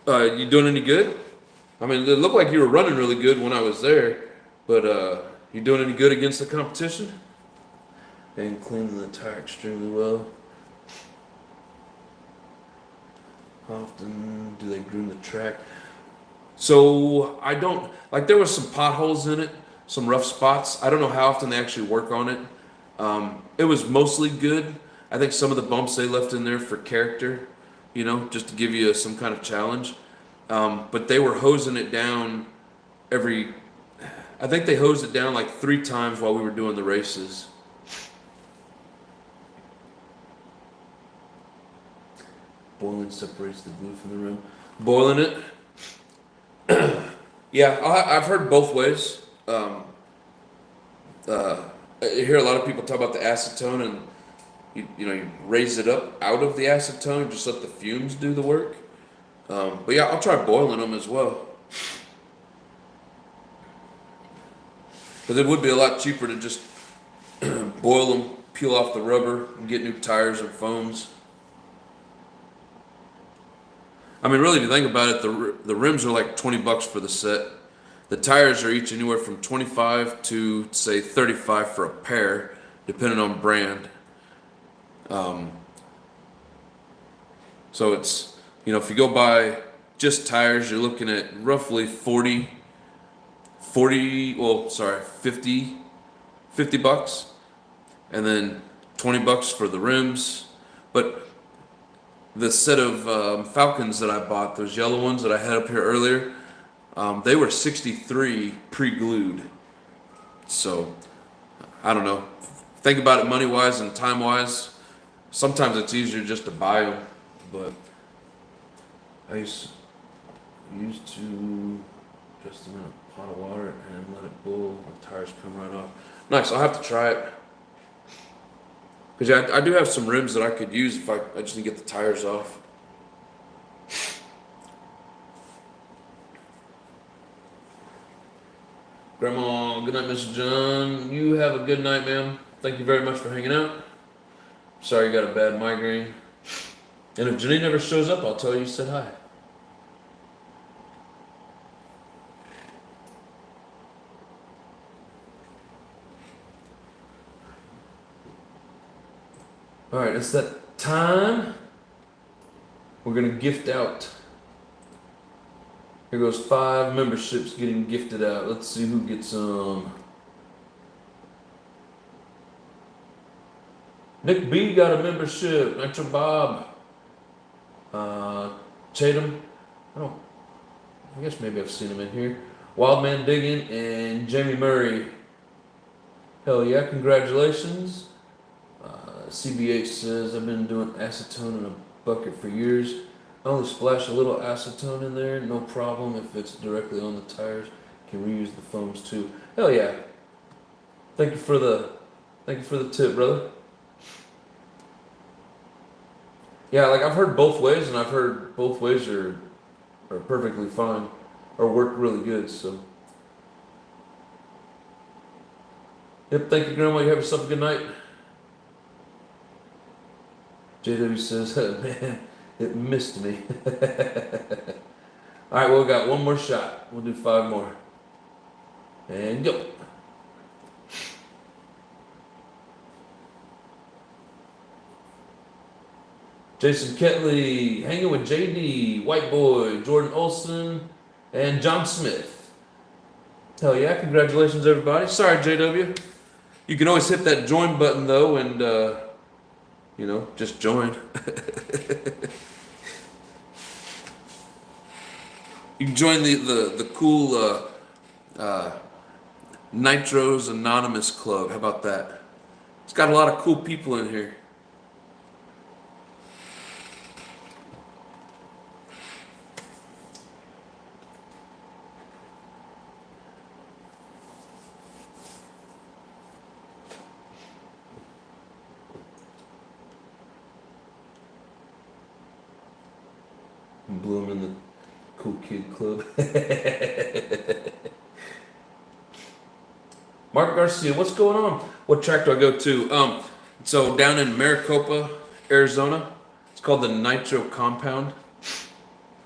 You doing any good? It looked like you were running really good when I was there, but you doing any good against the competition? And cleaning the tire extremely well. How often do they groom the track? So I don't, there was some potholes in it, some rough spots. I don't know how often they actually work on it. It was mostly good. I think some of the bumps they left in there for character, just to give you some kind of challenge. But they were hosing it down I think they hosed it down like 3 times while we were doing the races. Boiling separates the glue from the rim. Boiling it? Yeah, I've heard both ways. I hear a lot of people talk about the acetone, and you raise it up out of the acetone, just let the fumes do the work. But yeah, I'll try boiling them as well. Because it would be a lot cheaper to just boil them peel off the rubber and get new tires and foams. I mean, really, if you think about it, the rims are like $20 for the set. The tires are each anywhere from 25 to say 35 for a pair, depending on brand. So it's, you know, if you go buy just tires, you're looking at roughly 50 bucks, and then $20 for the rims. But the set of Falcons that I bought, those yellow ones that I had up here earlier, they were 63 pre-glued. So I don't know. Think about it money-wise and time-wise. Sometimes it's easier just to buy them, but I used to just them in a pot of water and let it boil. The tires come right off. Nice. I'll have to try it. Because I do have some rims that I could use if I just need to get the tires off. Grandma, good night, Mr. John. You have a good night, ma'am. Thank you very much for hanging out. Sorry you got a bad migraine. And if Janine ever shows up, I'll tell her you said hi. All right, it's that time. We're gonna gift out. Here goes 5 memberships getting gifted out. Let's see who gets some. Nick B got a membership. Nitro Bob. Chatham. I guess maybe I've seen him in here. Wildman Diggin and Jamie Murray. Hell yeah, congratulations. CBH says, I've been doing acetone in a bucket for years. I only splash a little acetone in there, no problem if it's directly on the tires. Can reuse the foams too. Hell yeah. Thank you for the tip, brother. Yeah, like I've heard both ways, and I've heard both ways are perfectly fine or work really good, so. Yep, thank you, Grandma. You have yourself a good night. JW says, man, it missed me. All right, well, we got one more shot. We'll do 5 more. And go. Jason Ketley, hanging with JD, White Boy, Jordan Olson, and John Smith. Hell yeah, congratulations, everybody. Sorry, JW. You can always hit that join button, though, and, you know, just join. You can join the cool Nitro's Anonymous Club. How about that? It's got a lot of cool people in here. Blew him in the cool kid club. Mark Garcia, what's going on? What track do I go to? So down in Maricopa, Arizona, it's called the Nitro Compound.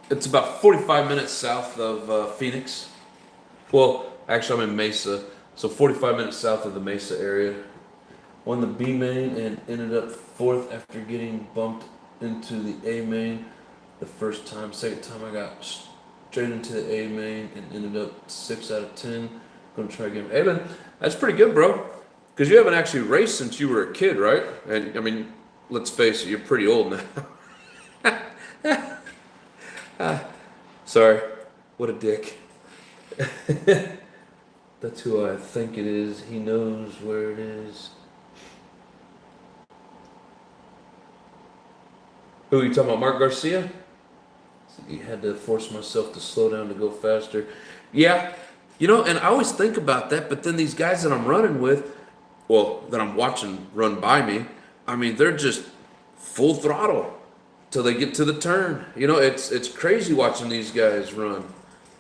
It's about 45 minutes south of Phoenix. Well, actually I'm in Mesa, so 45 minutes south of the Mesa area. Won the B main and ended up 4th after getting bumped into the A main. The first time, second time I got straight into the A main and ended up 6 out of 10. Gonna try again. Hey man, that's pretty good, bro. Because you haven't actually raced since you were a kid, right? And I mean, let's face it, you're pretty old now. Sorry, what a dick. That's who I think it is. He knows where it is. Who are you talking about, Mark Garcia? You had to force myself to slow down to go faster. Yeah, you know, and I always think about that, but then these guys that I'm running with, well, that I'm watching run by me, I mean, they're just full throttle till they get to the turn. You know, it's crazy watching these guys run.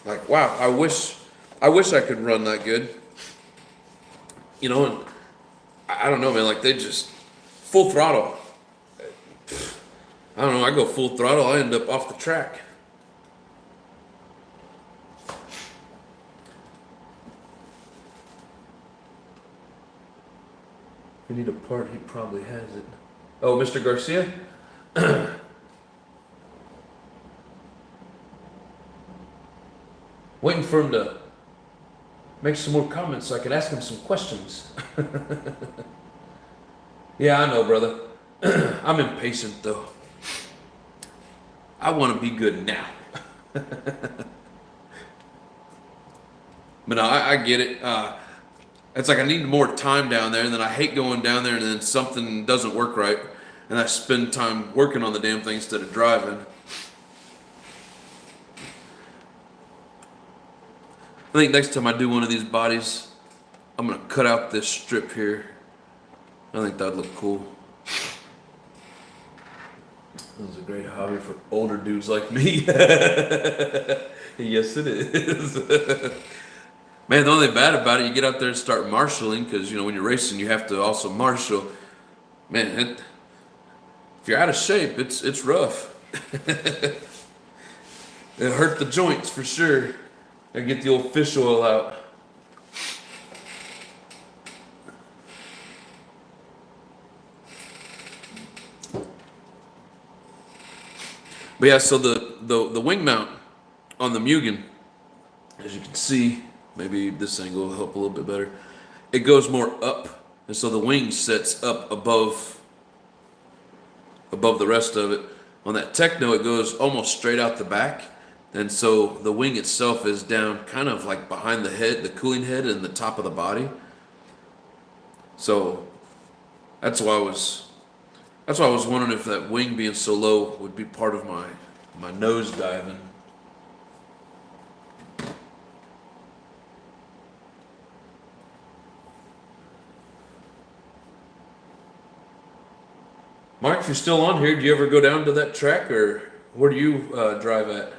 Like, wow, I wish I could run that good. You know, and I don't know, man, like they just full throttle. I don't know, I go full throttle, I end up off the track. If you need a part, he probably has it. Oh, Mr. Garcia? Waiting for him to make some more comments so I can ask him some questions. Yeah, I know, brother. I'm impatient, though. I want to be good now. But no, I get it. It's like I need more time down there, and then I hate going down there and then something doesn't work right, and I spend time working on the damn thing instead of driving. I think next time I do one of these bodies, I'm going to cut out this strip here. I think that'd look cool. This is a great hobby for older dudes like me. Yes, it is. Man, the only bad about it, you get out there and start marshalling, because, you know, when you're racing, you have to also marshal. Man, if you're out of shape, it's rough. It hurt the joints for sure. I get the old fish oil out. But yeah, so the wing mount on the Mugen, as you can see, maybe this angle will help a little bit better. It goes more up, and so the wing sits up above the rest of it. On that Techno, it goes almost straight out the back, and so the wing itself is down kind of like behind the head, the cooling head, and the top of the body. So that's why I was wondering if that wing being so low would be part of my nose diving. Mark, if you're still on here, do you ever go down to that track, or where do you drive at?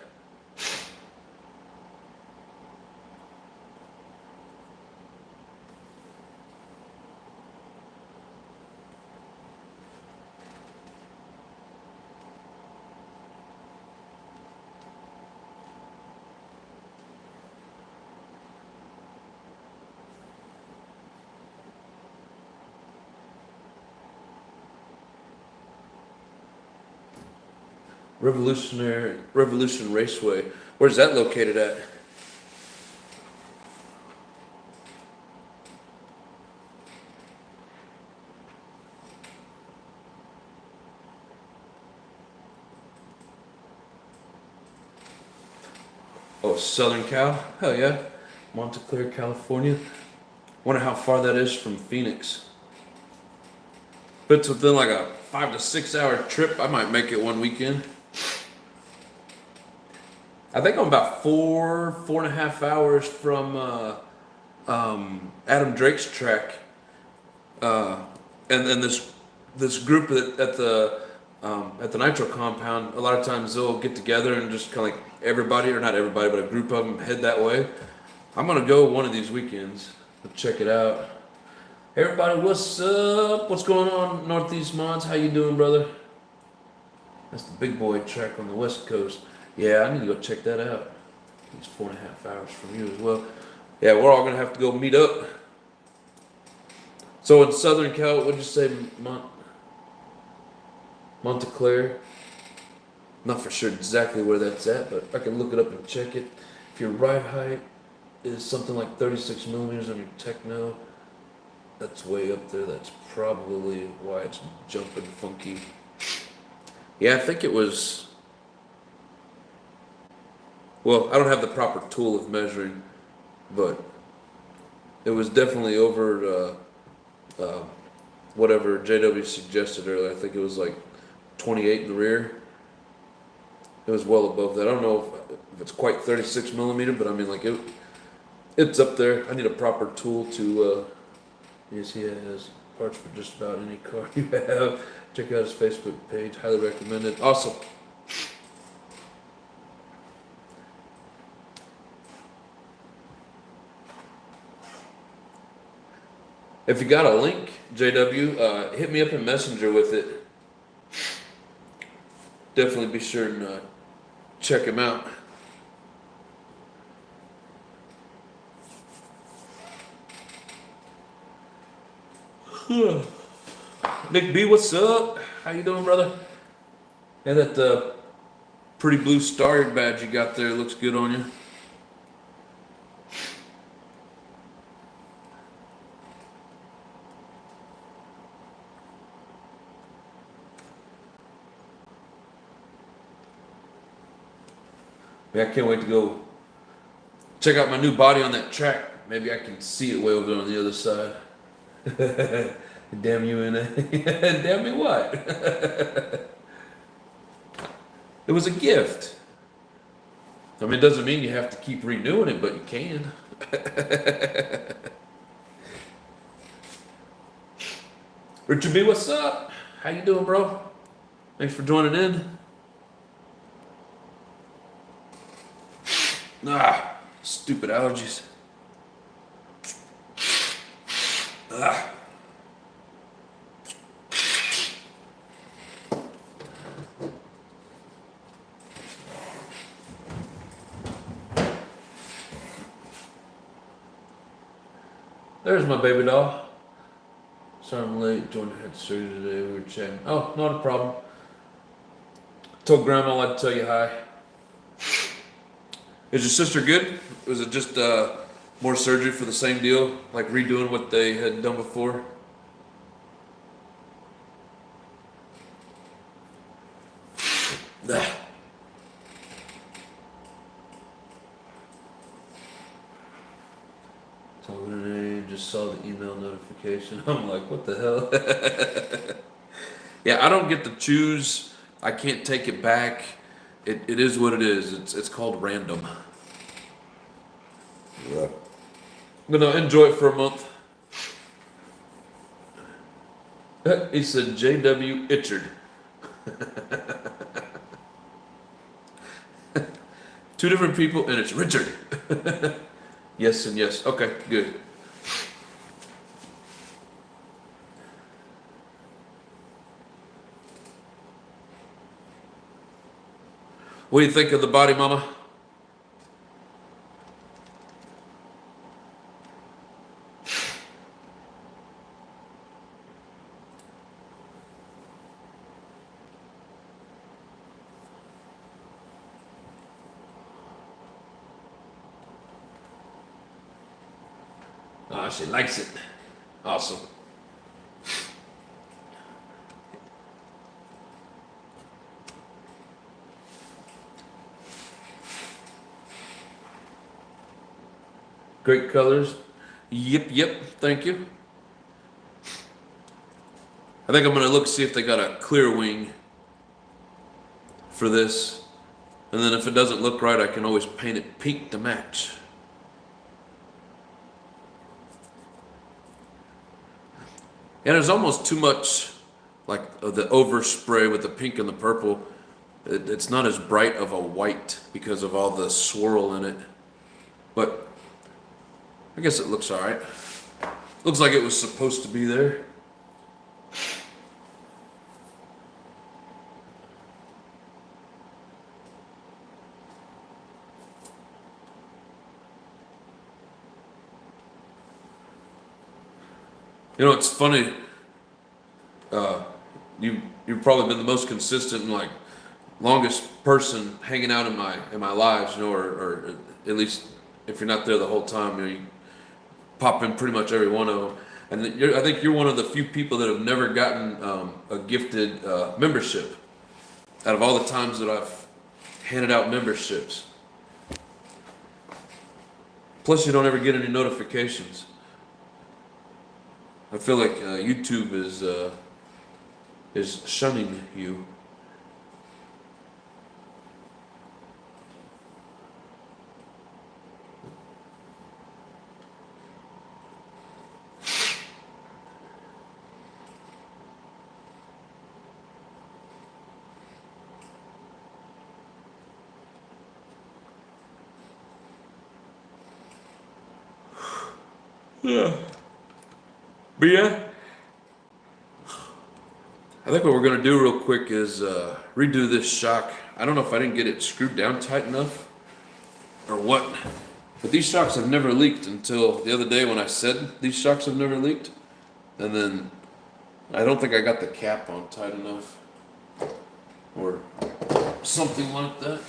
Revolution Raceway. Where's that located at? Oh, Southern Cal? Hell yeah. Montclair, California. Wonder how far that is from Phoenix. If it's within like a 5 to 6 hour trip, I might make it one weekend. I think I'm about 4.5 hours from Adam Drake's track, and then this group at the Nitro compound. A lot of times they'll get together and just kind of like everybody, or not everybody, but a group of them head that way. I'm gonna go one of these weekends. Check it out. Hey everybody, what's up? What's going on, Northeast Mods? How you doing, brother? That's the big boy track on the West Coast. Yeah, I need to go check that out. It's 4.5 hours from you as well. Yeah, we're all gonna have to go meet up. So in Southern Cal, what'd you say, Montclair? Not for sure exactly where that's at, but I can look it up and check it. If your ride height is something like 36 millimeters on your Techno, that's way up there. That's probably why it's jumping funky. Yeah, I think it was. Well, I don't have the proper tool of measuring, but it was definitely over whatever JW suggested earlier. I think it was like 28 in the rear. It was well above that. I don't know if it's quite 36 millimeter, but I mean, like it's up there. I need a proper tool to. Yes, he has parts for just about any car you have. Check out his Facebook page. Highly recommend it. Awesome. If you got a link, JW. Hit me up in Messenger with it. Definitely be sure and check him out. Nick B, what's up? How you doing, brother? And that pretty blue star badge you got there looks good on you. Yeah, I can't wait to go check out my new body on that track. Maybe I can see it way over there on the other side. Damn you in it. Damn me what? It was a gift. I mean, it doesn't mean you have to keep renewing it, but you can. Richard B, what's up? How you doing, bro? Thanks for joining in. Stupid allergies. There's my baby doll. Sorry I'm late. Joined the head surgery today. We were chatting. Oh, not a problem. Told Grandma I'd tell you hi. Is your sister good? Was it just more surgery for the same deal? Like redoing what they had done before? Just saw the email notification. I'm like, what the hell? Yeah, I don't get to choose. I can't take it back. It is what it is. It's called random. Yeah. I'm gonna enjoy it for a month. He said J.W. Itchard. Two different people, and it's Richard. Yes and yes. Okay, good. What do you think of the body, Mama? Oh, she likes it. Awesome. Great colors. Yep, thank you. I think I'm gonna look see if they got a clear wing for this. And then if it doesn't look right, I can always paint it pink to match. And there's almost too much, like the overspray with the pink and the purple. It's not as bright of a white because of all the swirl in it. But I guess it looks all right. Looks like it was supposed to be there. You know, it's funny. You've probably been the most consistent and like longest person hanging out in my lives. You know, or at least if you're not there the whole time, you pop in pretty much every one of them. And I think you're one of the few people that have never gotten a gifted membership out of all the times that I've handed out memberships. Plus, you don't ever get any notifications. I feel like YouTube is shunning you. Yeah. But yeah, I think what we're gonna do real quick is redo this shock. I don't know if I didn't get it screwed down tight enough or what, but these shocks have never leaked until the other day when I said these shocks have never leaked. And then I don't think I got the cap on tight enough or something like that.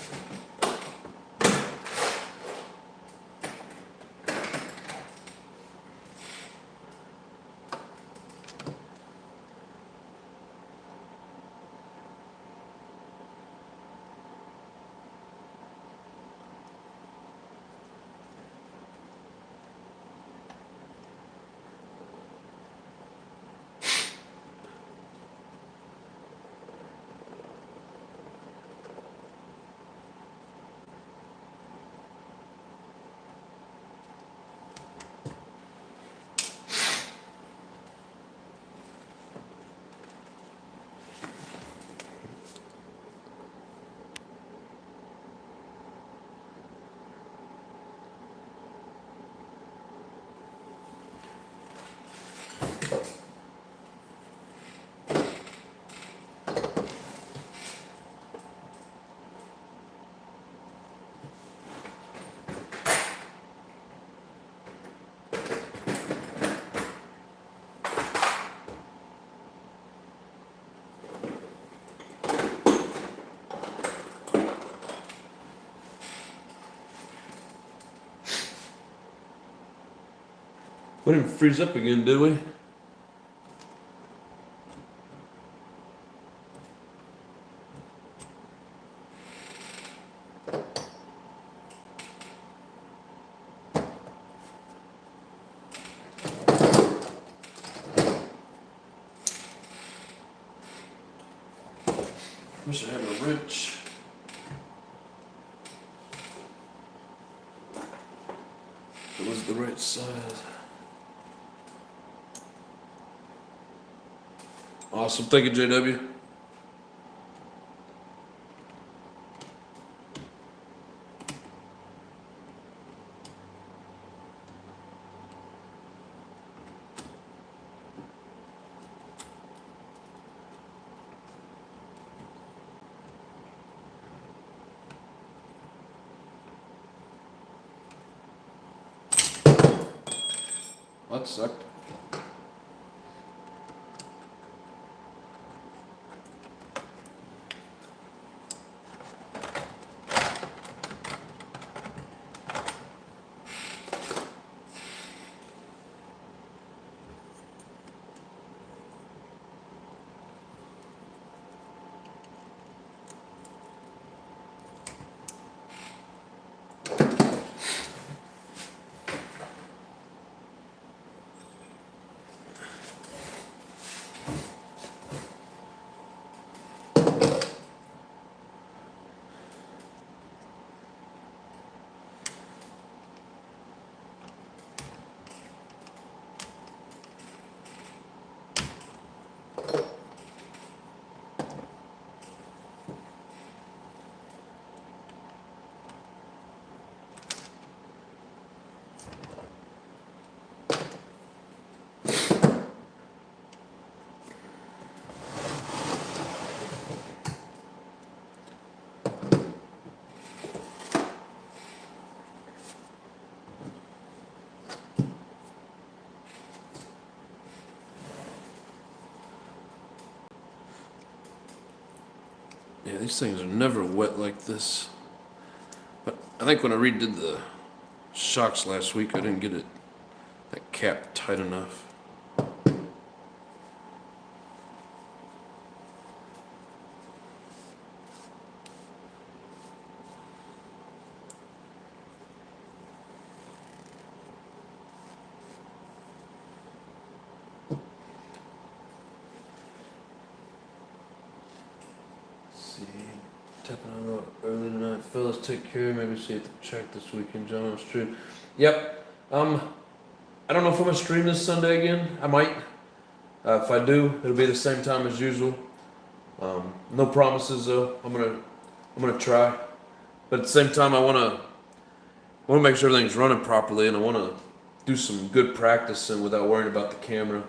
We didn't freeze up again, did we? Wish I had a wrench. It was the right size. Awesome. Thank you, JW. That sucked. Yeah, these things are never wet like this. But I think when I redid the shocks last week, I didn't get that cap tight enough. Tapping on early tonight. Fellas, take care. Maybe see you at the track this weekend. John on stream. Yep. I don't know if I'm gonna stream this Sunday again. I might. If I do, it'll be the same time as usual. No promises though. I'm gonna try. But at the same time, I wanna make sure everything's running properly, and I wanna do some good practicing without worrying about the camera.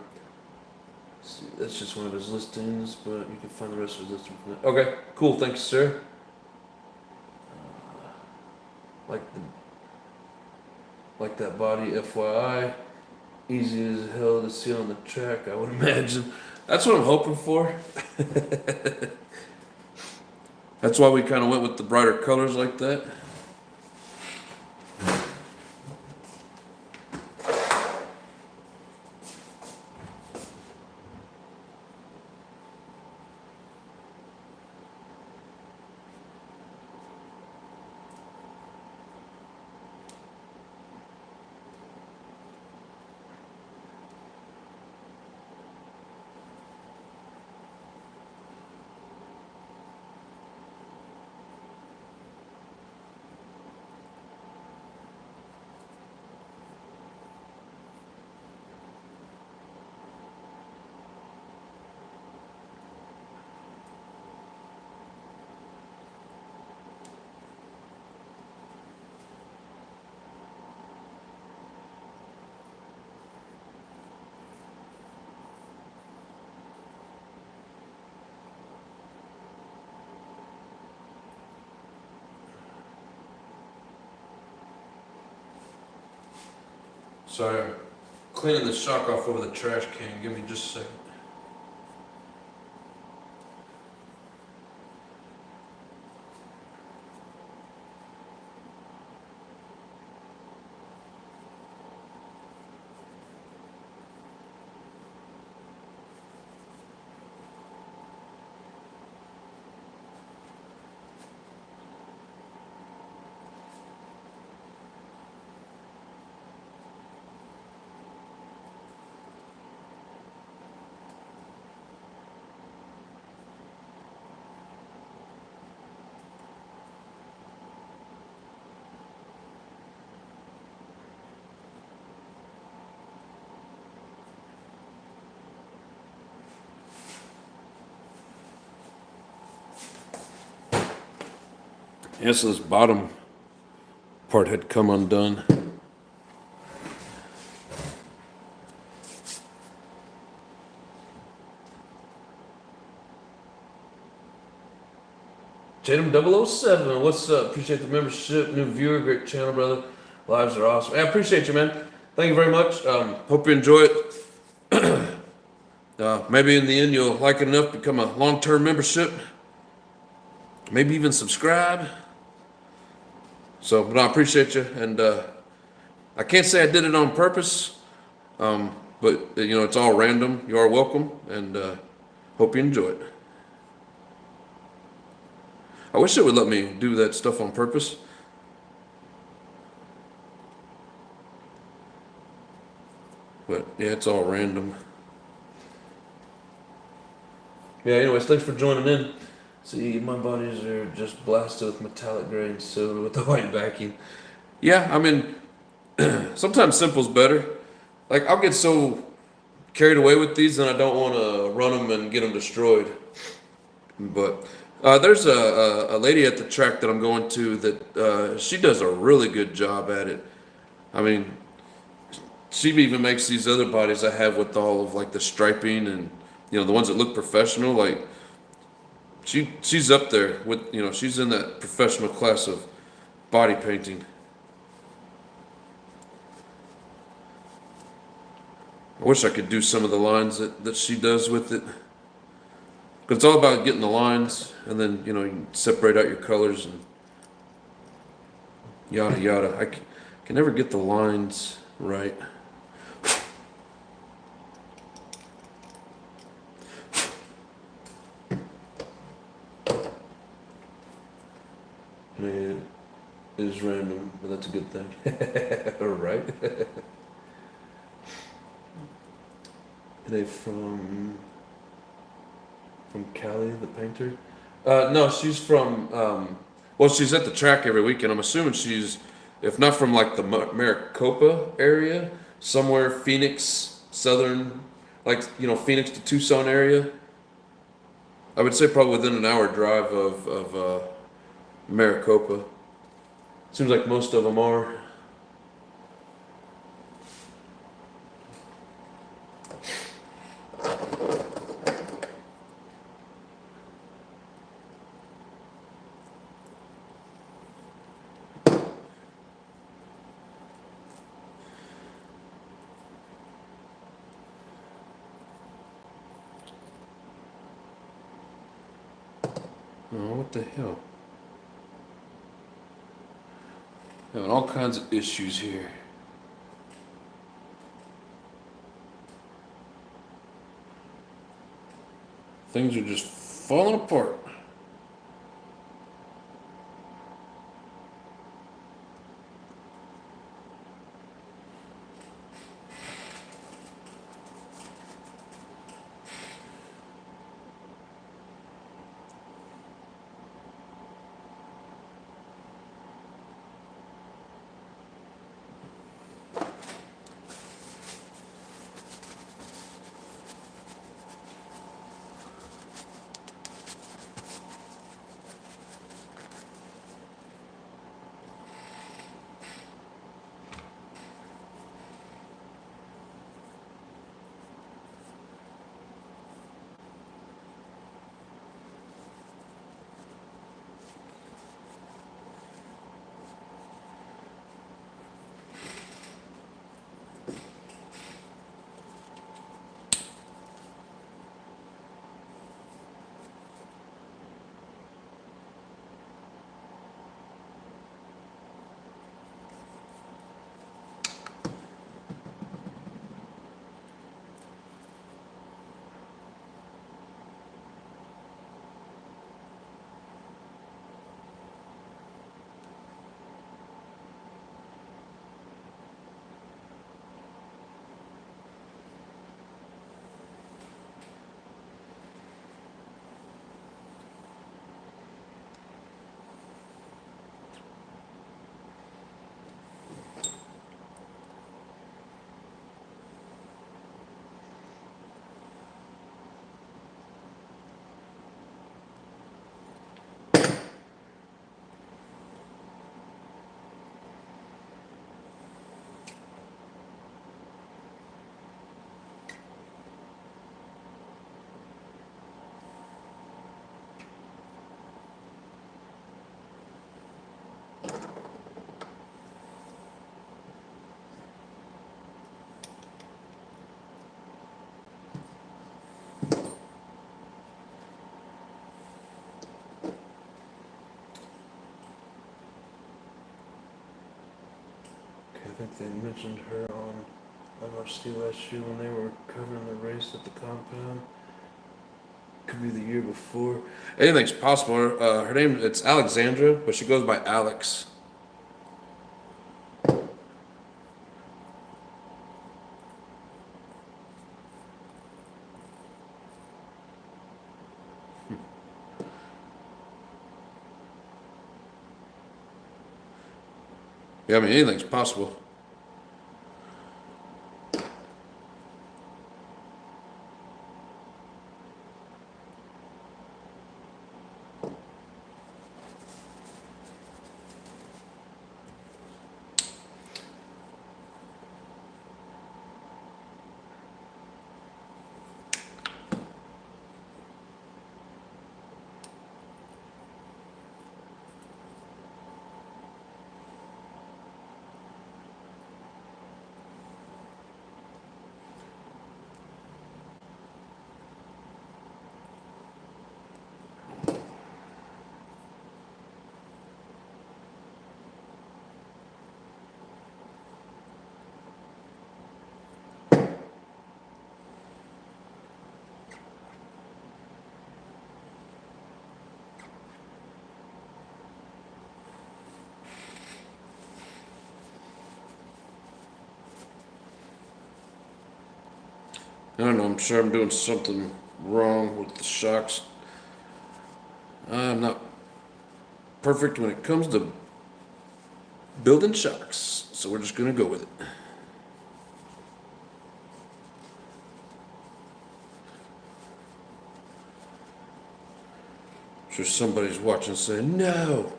See, that's just one of his listings, but you can find the rest of his listing from there. Okay, cool. Thanks, sir. Like the like that body, FYI. Easy as hell to see on the track, I would imagine. That's what I'm hoping for. That's why we kind of went with the brighter colors like that. Sorry, I'm cleaning the shock off over the trash can. Give me just a second. Yeah, so this bottom part had come undone. Tatum007, what's up? Appreciate the membership, new viewer, great channel, brother. Lives are awesome. I appreciate you, man. Thank you very much. Hope you enjoy it. Maybe in the end you'll like it enough to become a long-term membership. Maybe even subscribe. So, but I appreciate you, and I can't say I did it on purpose, but you know, it's all random. You are welcome, and hope you enjoy it. I wish it would let me do that stuff on purpose. But yeah, it's all random. Yeah, anyways, thanks for joining in. See, my bodies are just blasted with metallic gray and silver with the white backing. Yeah, I mean, sometimes simple's better. Like, I'll get so carried away with these and I don't want to run them and get them destroyed. But there's a lady at the track that I'm going to that she does a really good job at it. I mean, she even makes these other bodies I have with all of like the striping and, you know, the ones that look professional. Like, she's up there with, you know, she's in that professional class of body painting. I wish I could do some of the lines that she does with it. But it's all about getting the lines, and then, you know, you separate out your colors and yada yada. I can never get the lines right. Man, it is random, but that's a good thing. All right. Are they from Cali, the painter? No, she's from. Well, she's at the track every weekend. I'm assuming she's, if not from like the Maricopa area, somewhere Phoenix, southern, like, you know, Phoenix to Tucson area. I would say probably within an hour drive of Maricopa. Seems like most of them are. Oh, what the hell? Having all kinds of issues here. Things are just falling apart. I think they mentioned her on MRC last year when they were covering the race at the compound. Could be the year before. Anything's possible. Her name, it's Alexandra, but she goes by Alex. Yeah, I mean, anything's possible. I don't know, I'm sure I'm doing something wrong with the shocks. I'm not perfect when it comes to building shocks, so we're just gonna go with it. I'm sure somebody's watching saying, no,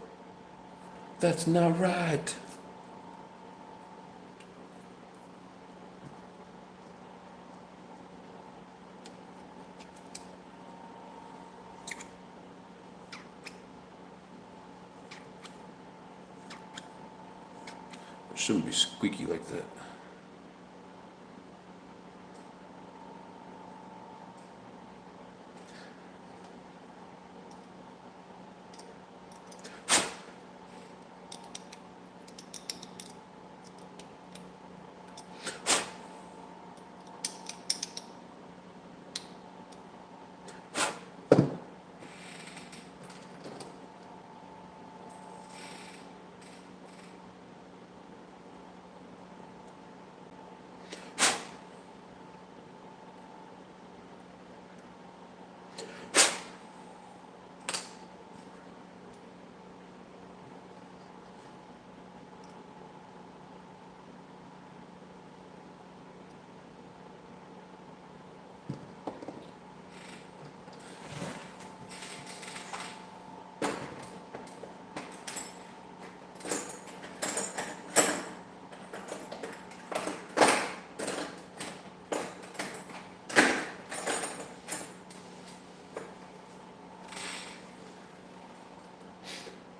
that's not right. It shouldn't be squeaky like that.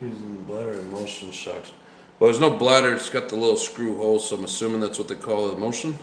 Using bladder emulsion shocks. Well, there's no bladder. It's got the little screw hole, so I'm assuming that's what they call emulsion.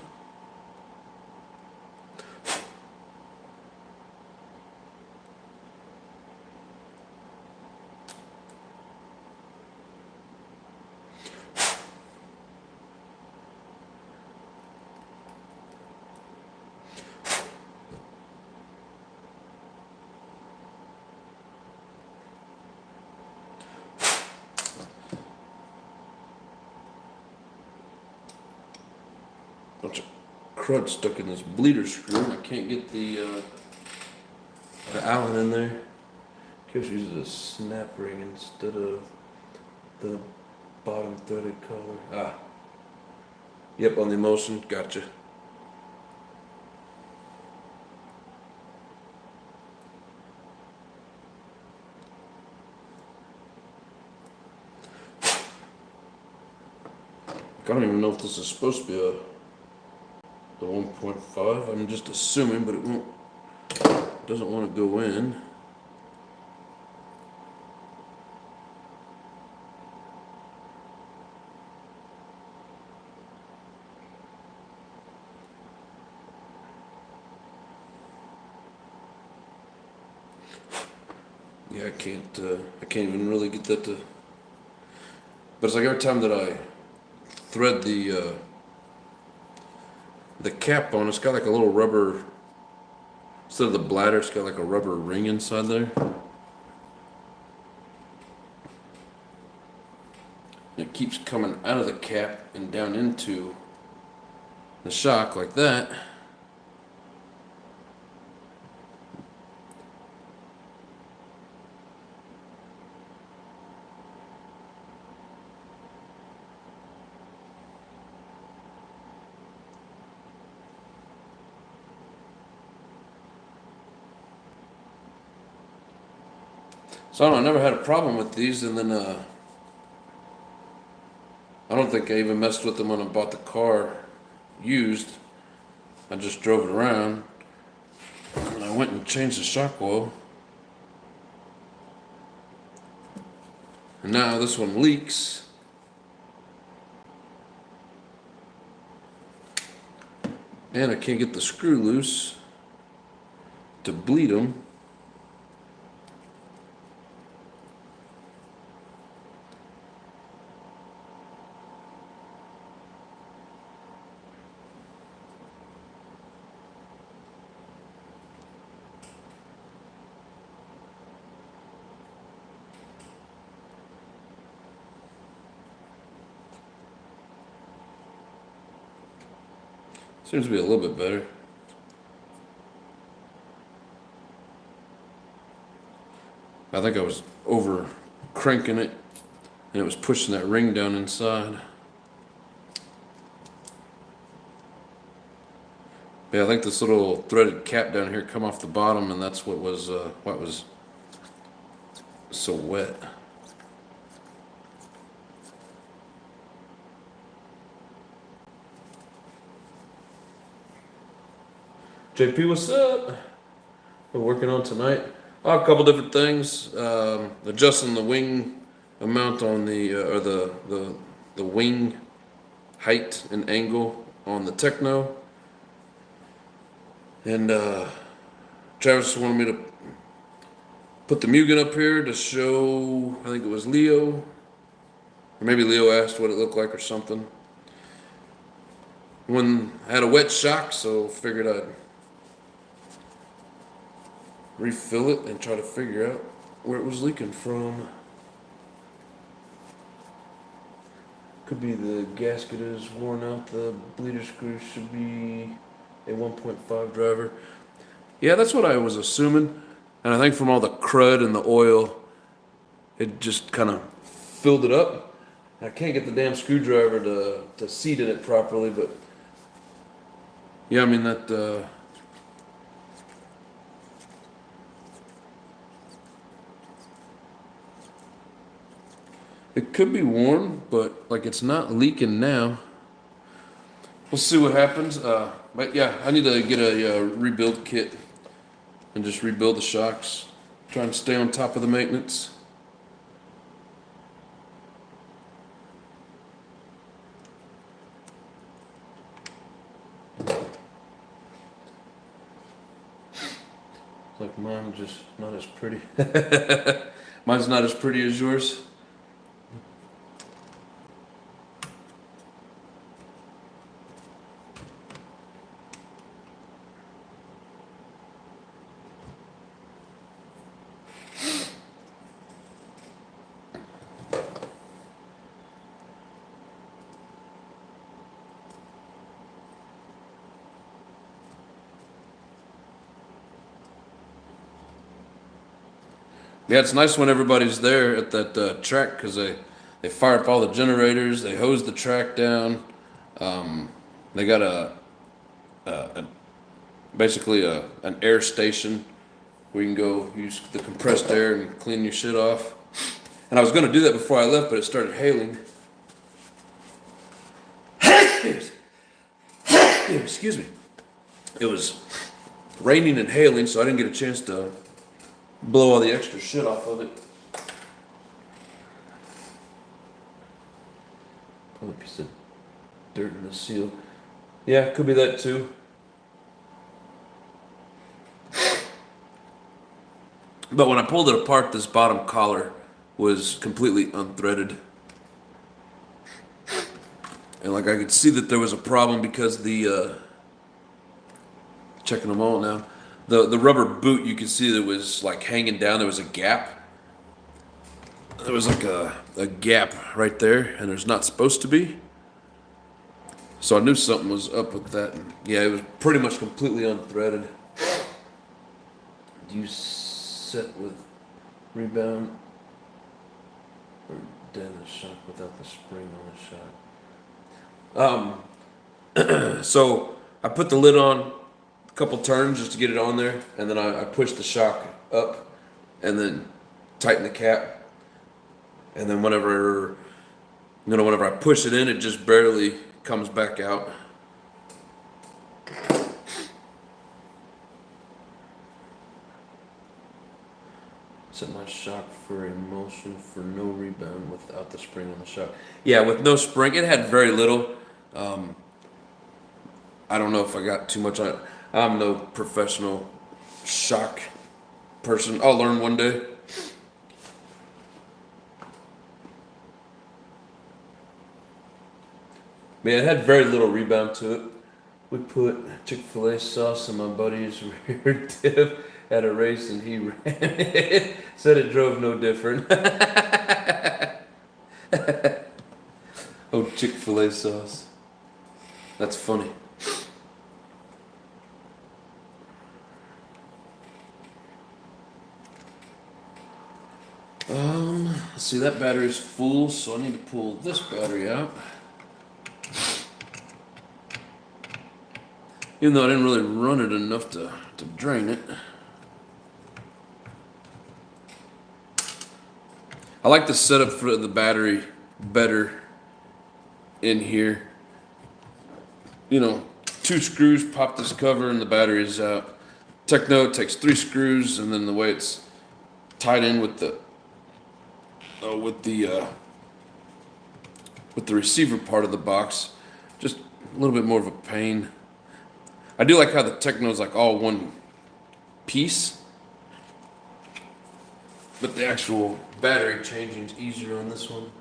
Bunch of crud stuck in this bleeder screw. I can't get the Allen in there. Gives uses a snap ring instead of the bottom threaded collar. Ah. Yep, on the emulsion. Gotcha. I don't even know if this is supposed to be the 1.5. I'm just assuming, but it doesn't want to go in. Yeah, I can't even really get that to. But it's like every time that I thread the cap on, it's got like a little rubber, instead of the bladder, it's got like a rubber ring inside there. It keeps coming out of the cap and down into the shock like that. So I don't know, I never had a problem with these, and then I don't think I even messed with them when I bought the car used. I just drove it around, and I went and changed the shock oil. And now this one leaks. And I can't get the screw loose to bleed them. Seems to be a little bit better. I think I was over cranking it and it was pushing that ring down inside. Yeah, I think this little threaded cap down here come off the bottom, and that's what was so wet. JP, what's up? We're working on tonight. A couple different things. Adjusting the wing amount on the or the wing height and angle on the Techno. And Travis wanted me to put the Mugen up here to show. I think it was Leo, or maybe Leo asked what it looked like or something. When I had a wet shock, so figured I'd refill it and try to figure out where it was leaking from. Could be the gasket is worn out. The bleeder screw should be a 1.5 driver. Yeah, that's what I was assuming. And I think from all the crud and the oil, it just kind of filled it up. I can't get the damn screwdriver to seat in it properly, but yeah, I mean that. It could be worn, but like it's not leaking now. We'll see what happens. But yeah, I need to get a rebuild kit and just rebuild the shocks. Try and stay on top of the maintenance. Mine just not as pretty. Mine's not as pretty as yours. Yeah, it's nice when everybody's there at that track because they fire up all the generators, they hose the track down. They got a basically an air station where you can go use the compressed air and clean your shit off. And I was going to do that before I left, but it started hailing. Excuse me. It was raining and hailing, so I didn't get a chance to blow all the extra shit off of it. Pull a piece of dirt in the seal. Yeah, could be that too. But when I pulled it apart, this bottom collar was completely unthreaded. And like I could see that there was a problem because checking them all now. The rubber boot, you could see that it was like hanging down. There was a gap. There was like a gap right there, and there's not supposed to be. So I knew something was up with that. And yeah, it was pretty much completely unthreaded. Do you set with rebound or dead in the shock without the spring on the shock? So I put the lid on a couple turns just to get it on there, and then I pushed the shock up and then tighten the cap. And then whenever I push it in, it just barely comes back out. Set my shock for a motion for no rebound without the spring on the shock. Yeah, with no spring, it had very little. I don't know if I got too much on it. I'm no professional shock person. I'll learn one day. Man, it had very little rebound to it. We put Chick-fil-A sauce in my buddy's rear diff at a race, and he ran it. Said it drove no different. Oh, Chick-fil-A sauce. That's funny. Let's see, that battery's full, so I need to pull this battery out. Even though I didn't really run it enough to drain it. I like the setup for the battery better in here. You know, 2 screws, pop this cover, and the battery's out. Techno takes 3 screws, and then the way it's tied in with the receiver part of the box, just a little bit more of a pain. I do like how the Techno's like all one piece, but the actual battery changing is easier on this one.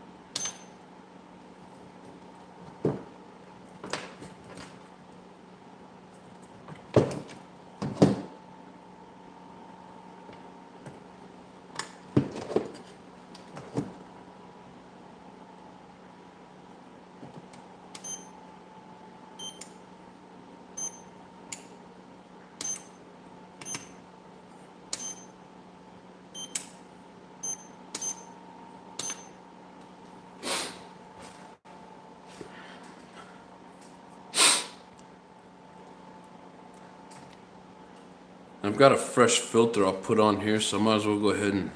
I've got a fresh filter I'll put on here, so I might as well go ahead and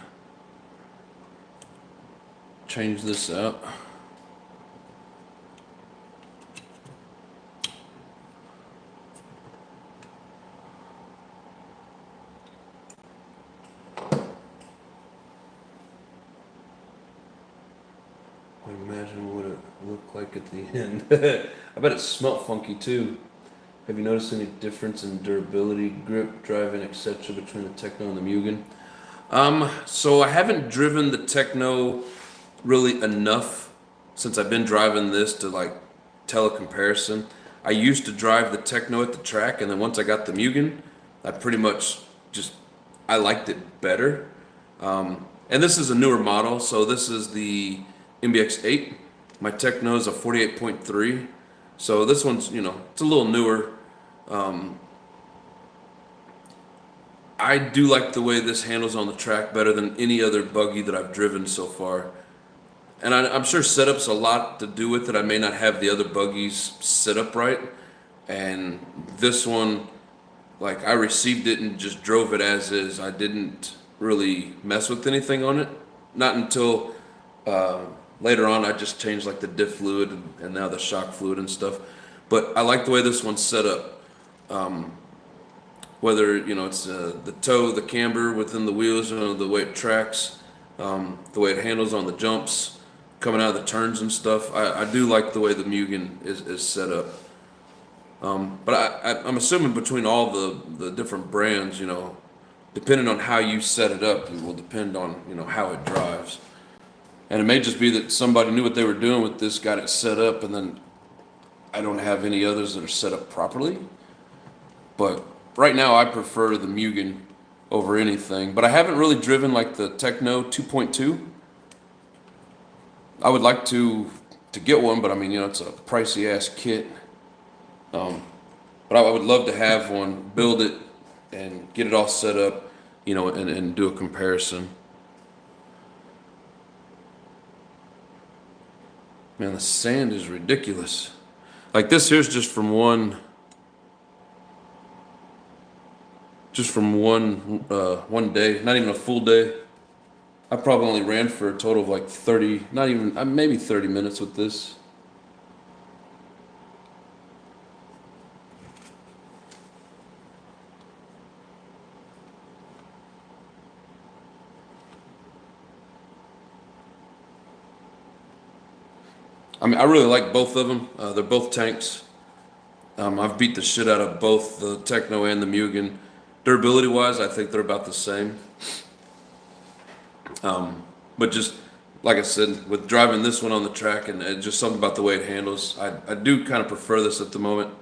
change this out. Imagine what it looked like at the end. I bet it smelled funky too. Have you noticed any difference in durability, grip, driving, etc. between the Techno and the Mugen? So I haven't driven the Techno really enough since I've been driving this to like tell a comparison. I used to drive the Techno at the track, and then once I got the Mugen, I pretty much just I liked it better. And this is a newer model, so this is the MBX8. My Techno is a 48.3, so this one's, it's a little newer. I do like the way this handles on the track better than any other buggy that I've driven so far. And I'm sure setup's a lot to do with it. I may not have the other buggies set up right. And this one, like, I received it and just drove it as is. I didn't really mess with anything on it. Not until later on, I just changed like the diff fluid and now the shock fluid and stuff. But I like the way this one's set up. Whether it's the toe, the camber within the wheels, the way it tracks, the way it handles on the jumps, coming out of the turns and stuff. I do like the way the Mugen is set up. But I'm assuming between all the different brands, depending on how you set it up, it will depend on how it drives. And it may just be that somebody knew what they were doing with this, got it set up, and then I don't have any others that are set up properly. But right now, I prefer the Mugen over anything. But I haven't really driven like the Techno 2.2. I would like to get one, but I mean, it's a pricey ass kit. But I would love to have one, build it, and get it all set up, and do a comparison. Man, the sand is ridiculous. Like this here's just from one one day, not even a full day. I probably only ran for a total of like 30, not even, maybe 30 minutes with this. I mean, I really like both of them. They're both tanks. I've beat the shit out of both the Techno and the Mugen. Durability-wise, I think they're about the same. But just like I said, with driving this one on the track and just something about the way it handles, I do kind of prefer this at the moment.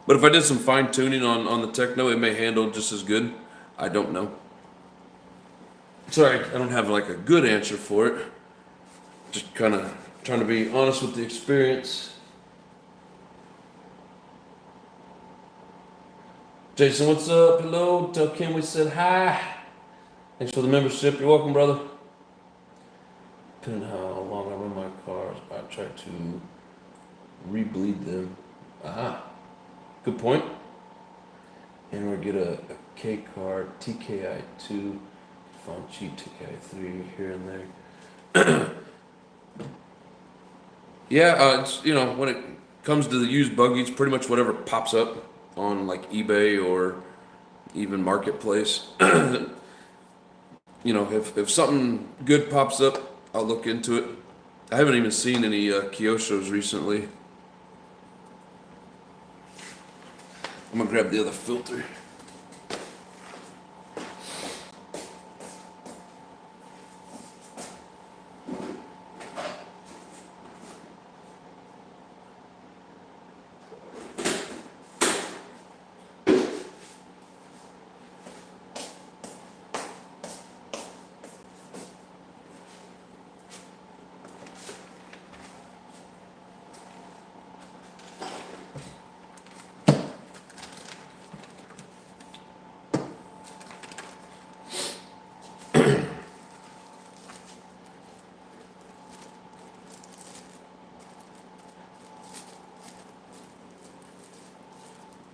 But if I did some fine tuning on the Techno, it may handle just as good. I don't know. Sorry, I don't have like a good answer for it. Just kind of trying to be honest with the experience. Jason, what's up? Hello. Tell Kim we said hi. Thanks for the membership. You're welcome, brother. Depending on how long I run my cars, I try to rebleed them. Aha. Good point. And we'll get a K card, TKI2, find cheap TKI3 here and there. Yeah, it's, when it comes to the used buggies, pretty much whatever pops up on like eBay or even Marketplace. If something good pops up, I'll look into it. I haven't even seen any Kyoshos recently. I'm gonna grab the other filter.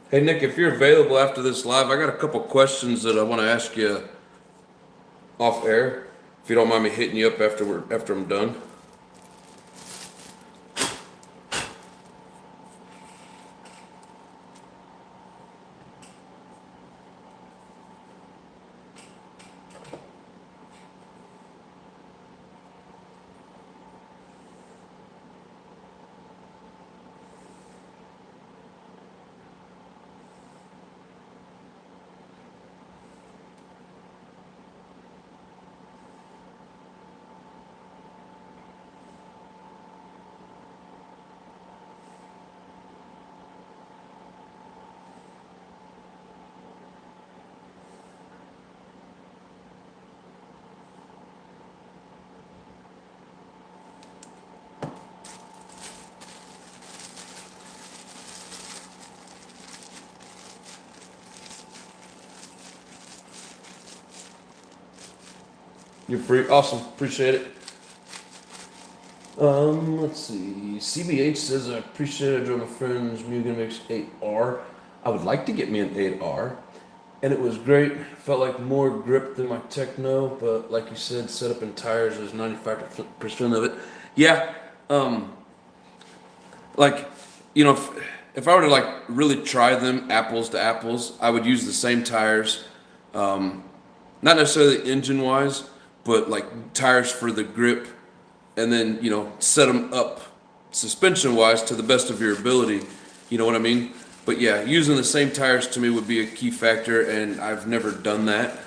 Hey Nick, if you're available after this live, I got a couple questions that I want to ask you off air. If you don't mind me hitting you up after I'm done. You're free. Awesome. Appreciate it. Let's see. CBH says, I appreciate it. I drove my friend's Mugen Mix 8R. I would like to get me an 8R. And it was great. Felt like more grip than my Techno, but like you said, setup and tires is 95% of it. Yeah. Like, you know, if I were to like really try them apples to apples, I would use the same tires. Not necessarily engine wise, but like tires for the grip, and then, you know, set them up suspension wise to the best of your ability. You know what I mean? But yeah, using the same tires to me would be a key factor, and I've never done that.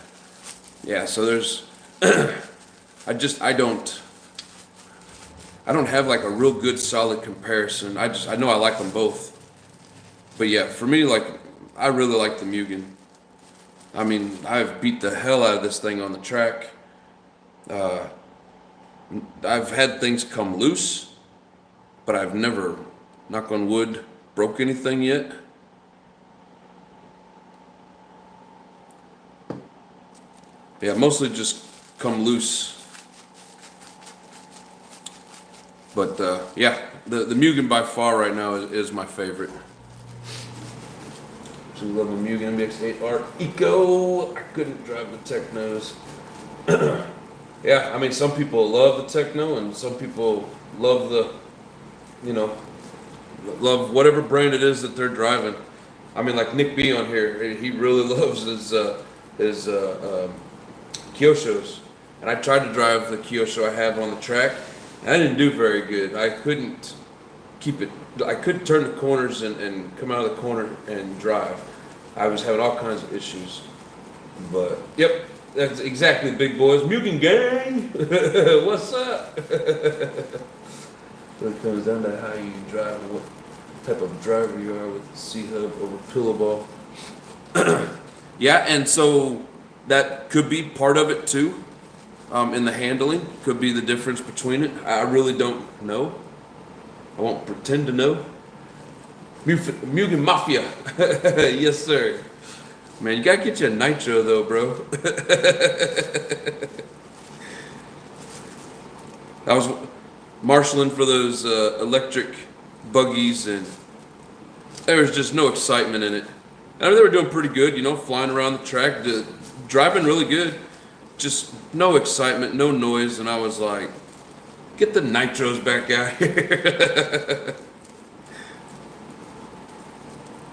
Yeah, so there's, I don't have like a real good solid comparison. I know I like them both. But yeah, for me, like, I really like the Mugen. I mean, I've beat the hell out of this thing on the track. I've had things come loose, but I've never, knock on wood, broke anything yet. Yeah, mostly just come loose. But yeah, the Mugen by far right now is my favorite. So we love the Mugen MX-8R Eco. I couldn't drive the Technos. Yeah, I mean, some people love the Techno, and some people love the, you know, love whatever brand it is that they're driving. I mean, like Nick B on here, he really loves his Kyoshos. And I tried to drive the Kyosho I have on the track, and I didn't do very good. I couldn't keep it, I couldn't turn the corners and come out of the corner and drive. I was having all kinds of issues. But, yep, that's exactly, big boys. Mugen gang! What's up? So it comes down to how you drive and what type of driver you are with the C-Hub over pillow ball. Yeah, and so that could be part of it too. In the handling, could be the difference between it. I really don't know. I won't pretend to know. Mugen Mafia. Yes, sir. Man, you gotta get you a nitro though, bro. I was marshaling for those electric buggies, and there was just no excitement in it. I mean, they were doing pretty good, you know, flying around the track, driving really good. Just no excitement, no noise, and I was like, get the nitros back out here.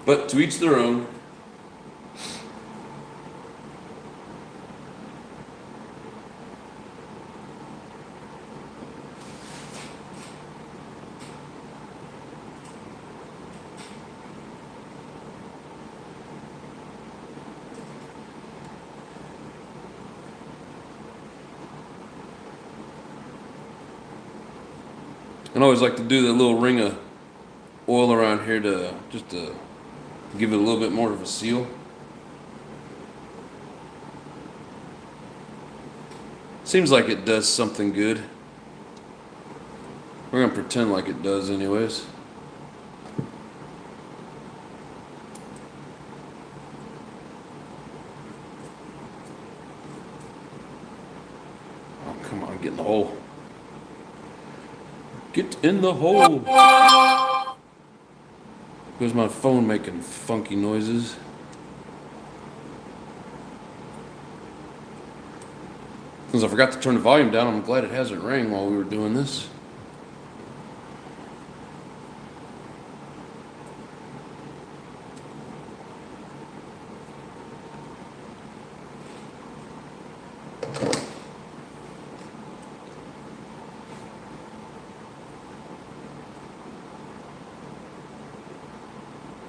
But to each their own. And I always like to do the little ring of oil around here to just to give it a little bit more of a seal. Seems like it does something good. We're gonna pretend like it does anyways. Oh, come on, get in the hole. Get in the hole. There's my phone making funky noises. Since I forgot to turn the volume down, I'm glad it hasn't rang while we were doing this.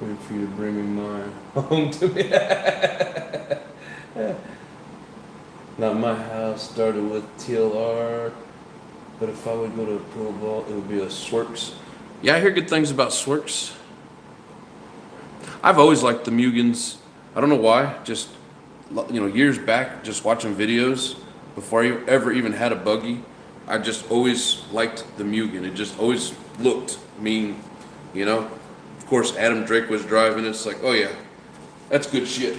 Waiting for you to bring me mine home to me. Not my house, started with TLR, but if I would go to a pro ball, it would be a Swerks. Yeah, I hear good things about Swerks. I've always liked the Mugens. I don't know why, just, you know, years back, just watching videos before I ever even had a buggy, I just always liked the Mugen. It just always looked mean, you know? Of course, Adam Drake was driving. It's like, oh yeah, that's good shit.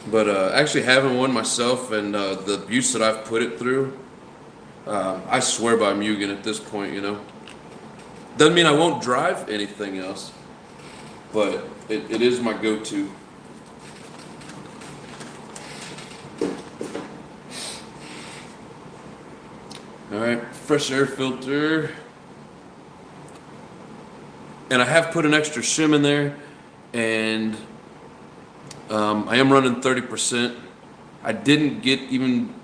But actually having one myself and the abuse that I've put it through, I swear by Mugen at this point, you know. Doesn't mean I won't drive anything else, but it is my go-to. All right, fresh air filter. And I have put an extra shim in there, and I am running 30%. I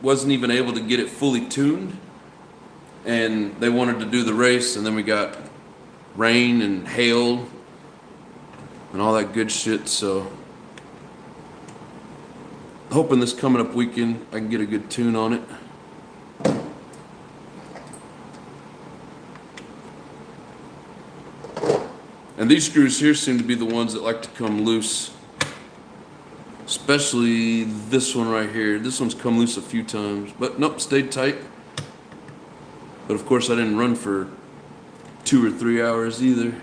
wasn't even able to get it fully tuned, and they wanted to do the race, and then we got rain and hail and all that good shit, so hoping this coming up weekend I can get a good tune on it. And these screws here seem to be the ones that like to come loose. Especially this one right here. This one's come loose a few times, but nope, stayed tight. But of course I didn't run for 2 or 3 hours either.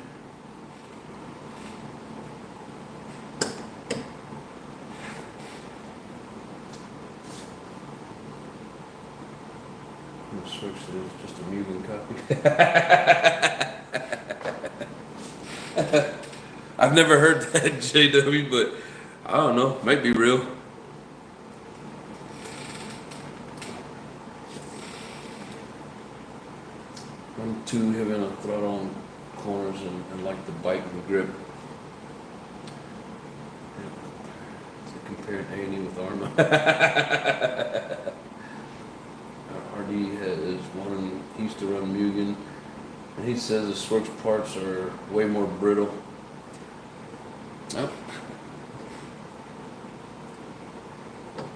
I'm switch to just a Mugen copy. I've never heard that, JW, but I don't know, might be real. I'm too heavy on the throttle on corners and like the bite and grip. Comparing A&E with Arma. RD is one, he used to run Mugen, and he says the Swerk's parts are way more brittle. Oh.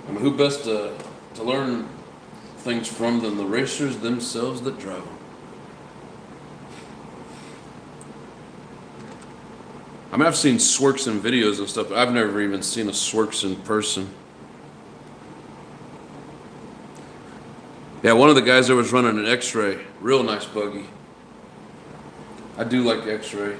I mean, who best to learn things from than the racers themselves that drive them? I mean, I've seen Swerks in videos and stuff, but I've never even seen a Swerks in person. Yeah, one of the guys there was running an X-Ray. Real nice buggy. I do like X-Ray.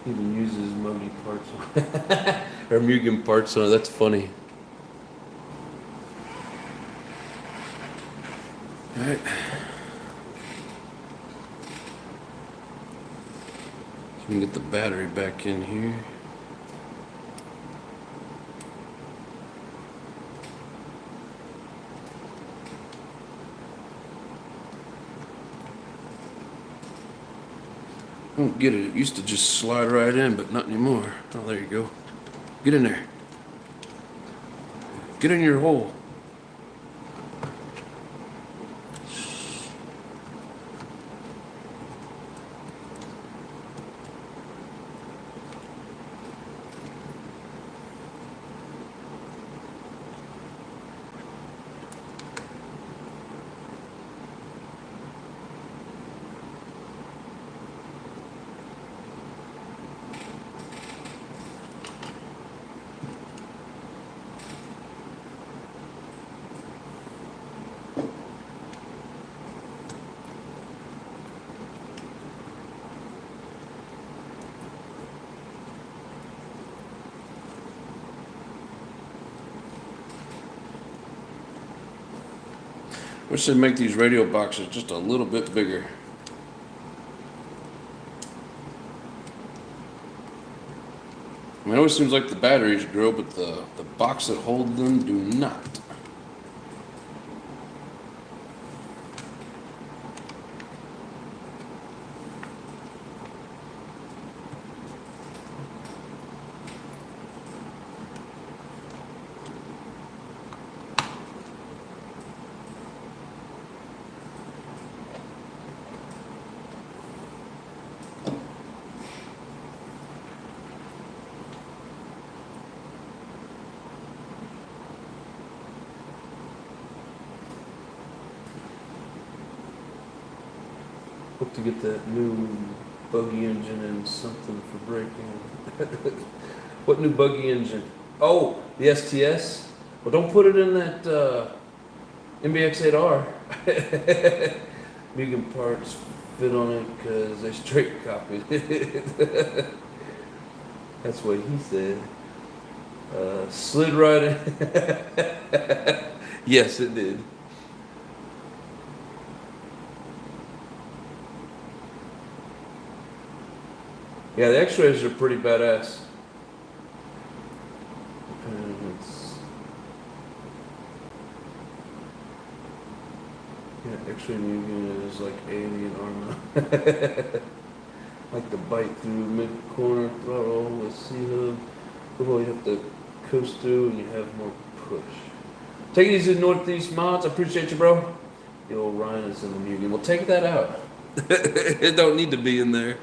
Even uses Mugen parts on or Mugen parts on it. That's funny. All right. So we can get the battery back in here. I don't get it. It used to just slide right in, but not anymore. Oh, there you go. Get in there. Get in your hole. Wish they'd make these radio boxes just a little bit bigger. I mean, it always seems like the batteries grow, but the box that holds them do not. to get that new buggy engine and something for braking. What new buggy engine? Oh, the STS? Well, don't put it in that MBX8R. Mugen parts fit on it because they straight copied it. That's what he said. Slid right in. Yes, it did. Yeah, the X-rays are pretty badass. Yeah, X-ray Mugen is like alien armor. Like the bite through mid-corner throttle with C-hub. Before you have to coast through and you have more push. Take it easy, Northeast Mods. I appreciate you, bro. The old Ryan is in the Mugen. Well, take that out. It don't need to be in there.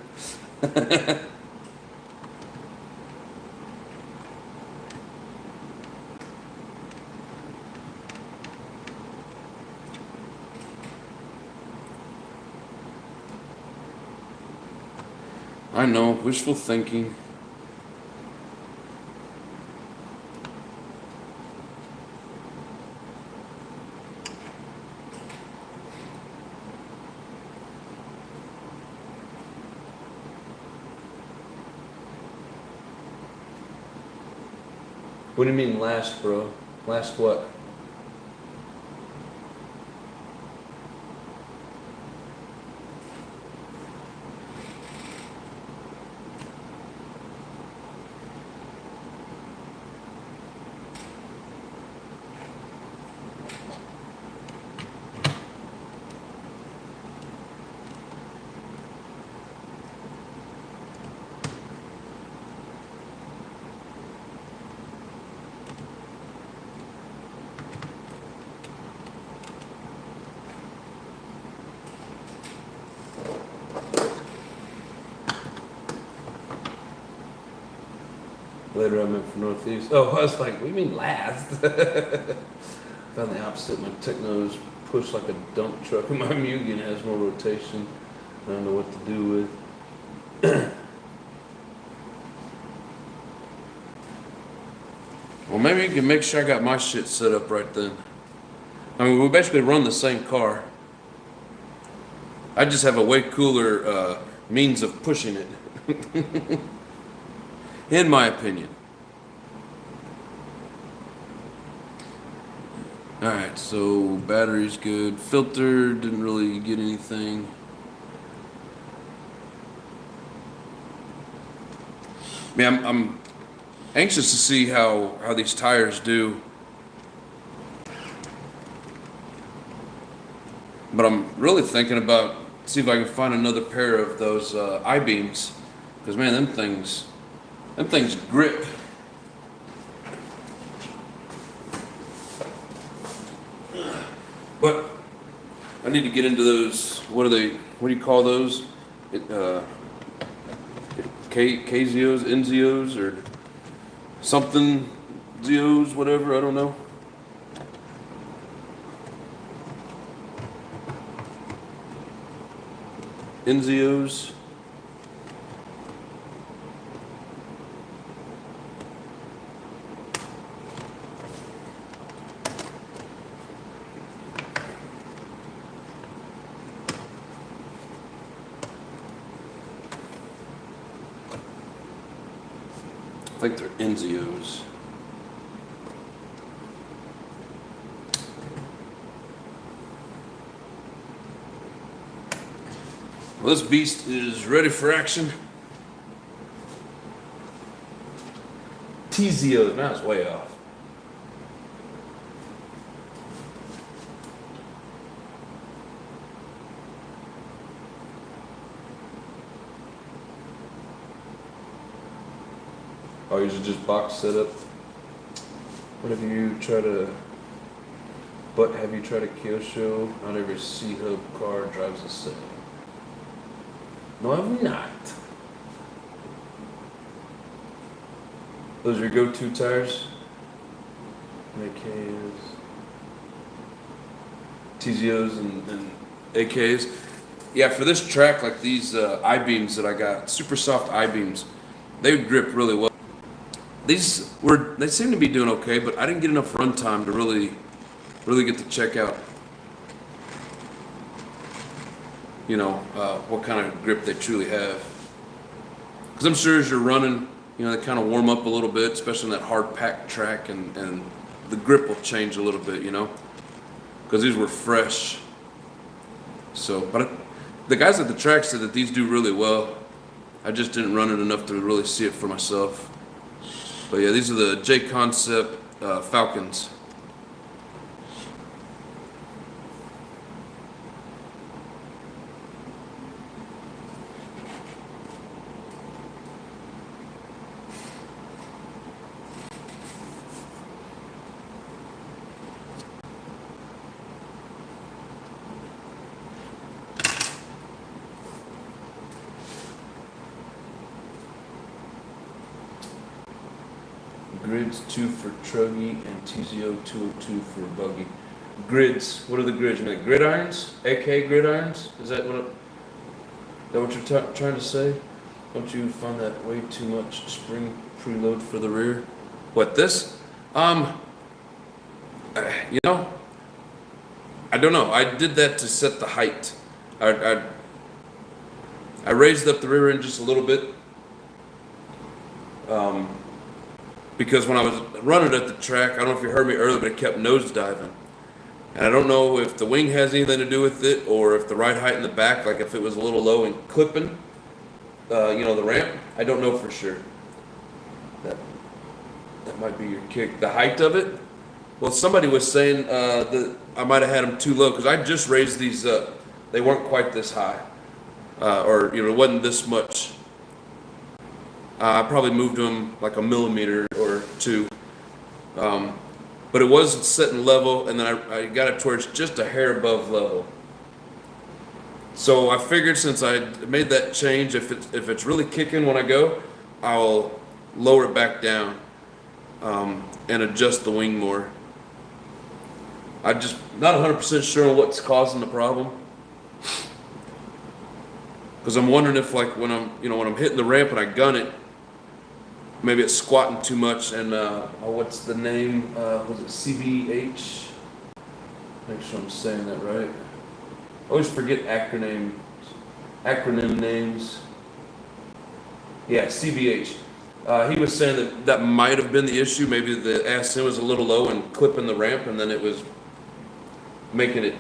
I know, wishful thinking. What do you mean last, bro? Last what? Later I meant for Northeast. Oh, I was like, what do you mean last? Found the opposite. My Techno's pushed like a dump truck, and my Mugen has more rotation. I don't know what to do with. Well, maybe you can make sure I got my shit set up right then. I mean, we basically run the same car. I just have a way cooler means of pushing it. In my opinion. Alright, so battery's good. Filter, didn't really get anything. Man, I'm anxious to see how these tires do. But I'm really thinking about see if I can find another pair of those I-beams. Because man, them things grip. But I need to get into those. What do you call those? KZOs, NZOs, or something ZOs, whatever. I don't know. NZOs. I think they're NZOs. Well, this beast is ready for action. TZOs, man, it's way off. Oh, yours is just box setup. What have you tried a Kyosho? Not every C-Hub car drives the same. No, I've not. Those are your go-to tires? AKs, TZOs and AKs. Yeah, for this track, like these I-beams that I got, super soft I-beams, they grip really well. They seem to be doing okay, but I didn't get enough run time to really get to check out, what kind of grip they truly have. Because I'm sure as you're running, they kind of warm up a little bit, especially on that hard packed track, and the grip will change a little bit, because these were fresh. So, but the guys at the track said that these do really well. I just didn't run it enough to really see it for myself. But yeah, these are the J Concept Falcons. Grids 2 for Truggy and TZO 202 for Buggy. Grids. What are the grids? You mean gridirons? AK gridirons? Is that what you're trying to say? Don't you find that way too much spring preload for the rear? What, this? I don't know. I did that to set the height. I raised up the rear end just a little bit. Because when I was running at the track, I don't know if you heard me earlier, but it kept nosediving. And I don't know if the wing has anything to do with it, or if the ride height in the back, like if it was a little low and clipping, the ramp. I don't know for sure. That might be your kick. The height of it? Well, somebody was saying that I might have had them too low, because I just raised these up. They weren't quite this high. It wasn't this much. I probably moved them like a millimeter or two. But it was sitting level, and then I got it towards just a hair above level. So I figured since I made that change, if it's really kicking when I go, I'll lower it back down and adjust the wing more. I'm just not 100% sure what's causing the problem. Because I'm wondering if, like, when I'm hitting the ramp and I gun it, maybe it's squatting too much, and what's the name? Was it CBH? Make sure I'm saying that right. I always forget acronym names. Yeah, CBH. He was saying that might have been the issue. Maybe the ASM was a little low and clipping the ramp, and then it was making it,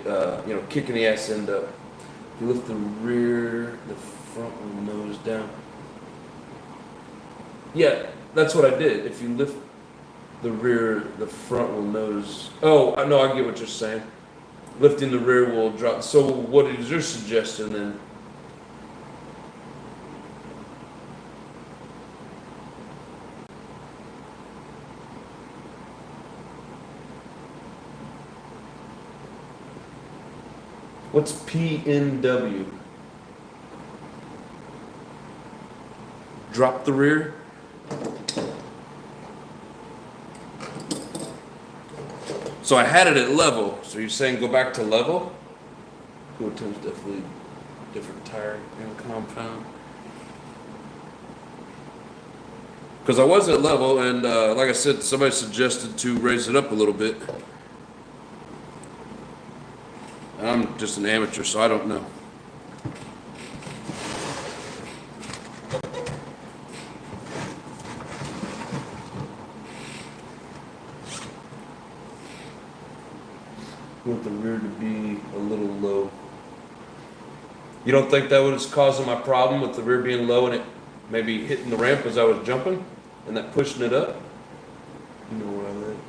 kicking the ass end up. If you lift the rear, the front will nose down. Yeah, that's what I did. If you lift the rear, the front will nose. Oh, no, I get what you're saying. Lifting the rear will drop. So what is your suggestion then? What's PNW? Drop the rear? So I had it at level. So you're saying go back to level? Cool Tim's definitely different tire and compound. Because I was at level, and like I said, somebody suggested to raise it up a little bit. And I'm just an amateur, so I don't know. Want the rear to be a little low. You don't think that was causing my problem with the rear being low and it maybe hitting the ramp as I was jumping and that pushing it up? You know where I live.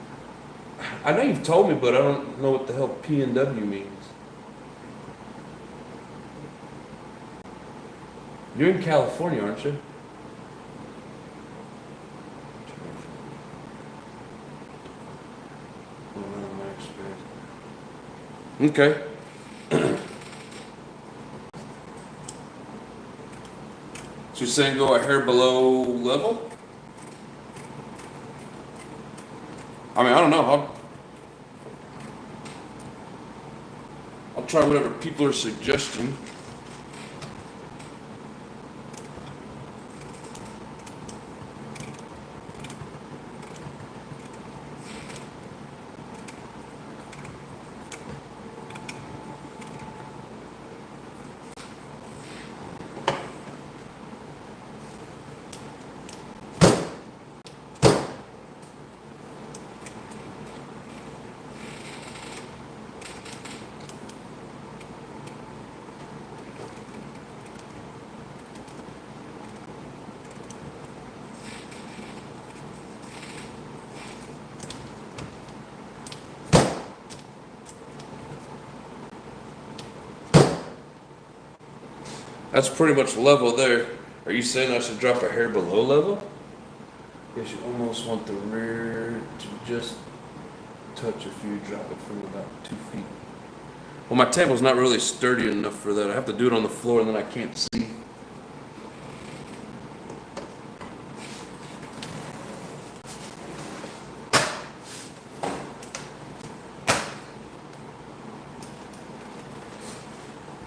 I know you've told me, but I don't know what the hell P and W means. You're in California, aren't you? Okay. So you're saying go a hair below level? I mean, I don't know. I'll try whatever people are suggesting. That's pretty much level there. Are you saying I should drop a hair below level? Yes, you almost want the rear to just touch if you drop it from about 2 feet. Well, my table's not really sturdy enough for that. I have to do it on the floor and then I can't see.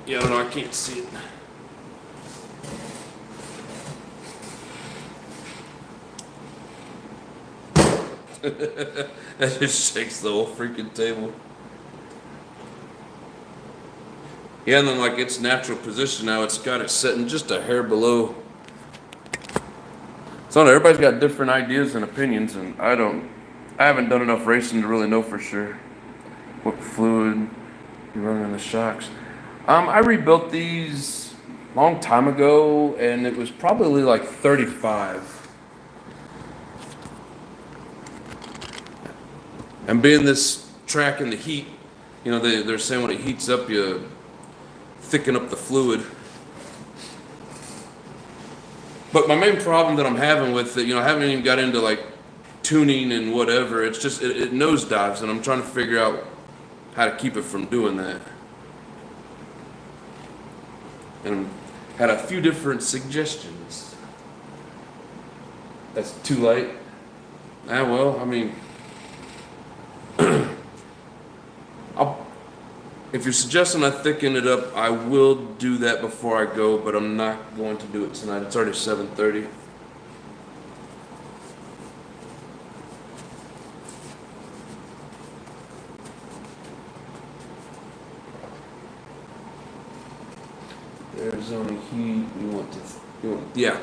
Yeah, no, I can't see it. That just shakes the whole freaking table. Yeah, and then like its natural position now, it's got it sitting just a hair below. So everybody's got different ideas and opinions, and I haven't done enough racing to really know for sure what fluid you run in the shocks. I rebuilt these a long time ago, and it was probably like 35. And being this track in the heat, you know, they're saying when it heats up, you thicken up the fluid. But my main problem that I'm having with it, you know, I haven't even got into like tuning and whatever. It's just, it nosedives, and I'm trying to figure out how to keep it from doing that. And had a few different suggestions. That's too light. Well, I mean, if you're suggesting I thicken it up, I will do that before I go, but I'm not going to do it tonight. It's already 7:30. There's only heat. Yeah.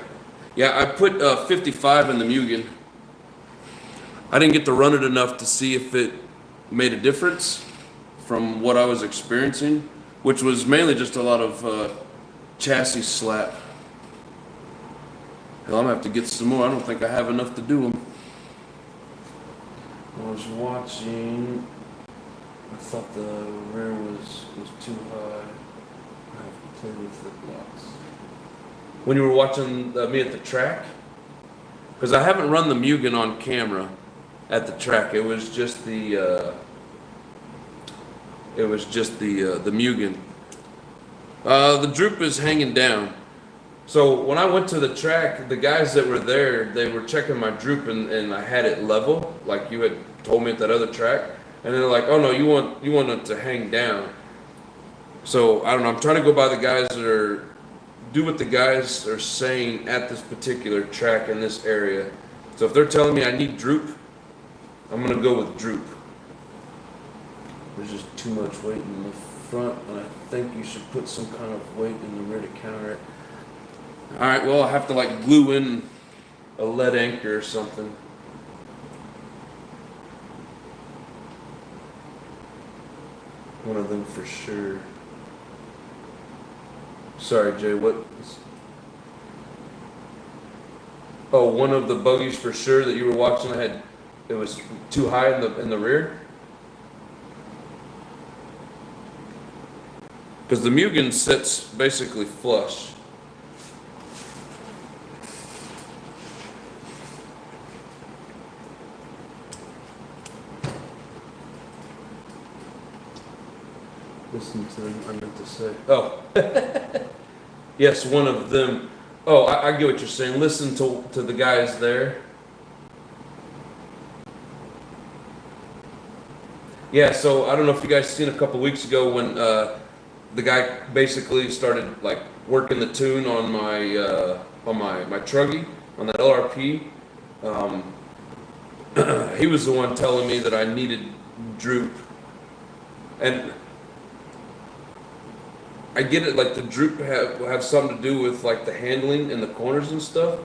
I put 55 in the Mugen. I didn't get to run it enough to see if it made a difference from what I was experiencing, which was mainly just a lot of chassis slap. Hell, I'm gonna have to get some more. I don't think I have enough to do them. I was watching. I thought the rear was too high. I have to play with the blocks. When you were watching me at the track, because I haven't run the Mugen on camera at the track. It was just the Mugen. The droop is hanging down. So when I went to the track, the guys that were there, they were checking my droop, and I had it level, like you had told me at that other track. And they're like, "Oh no, you want it to hang down." So I don't know. I'm trying to go by the guys that do what the guys are saying at this particular track in this area. So if they're telling me I need droop, I'm gonna go with droop. There's just too much weight in the front, and I think you should put some kind of weight in the rear to counter it. All right, well, I'll have to like glue in a lead anchor or something. One of them for sure. Sorry, Jay, what? Oh, one of the buggies for sure that you were watching, it was too high in the rear? Because the Mugen sits basically flush. Listen to them, I meant to say. Oh. Yes, one of them. Oh, I get what you're saying. Listen to the guys there. Yeah, so I don't know if you guys seen a couple weeks ago when the guy basically started like working the tune on my truggy, on that LRP. He was the one telling me that I needed droop, and I get it. Like the droop have something to do with like the handling in the corners and stuff,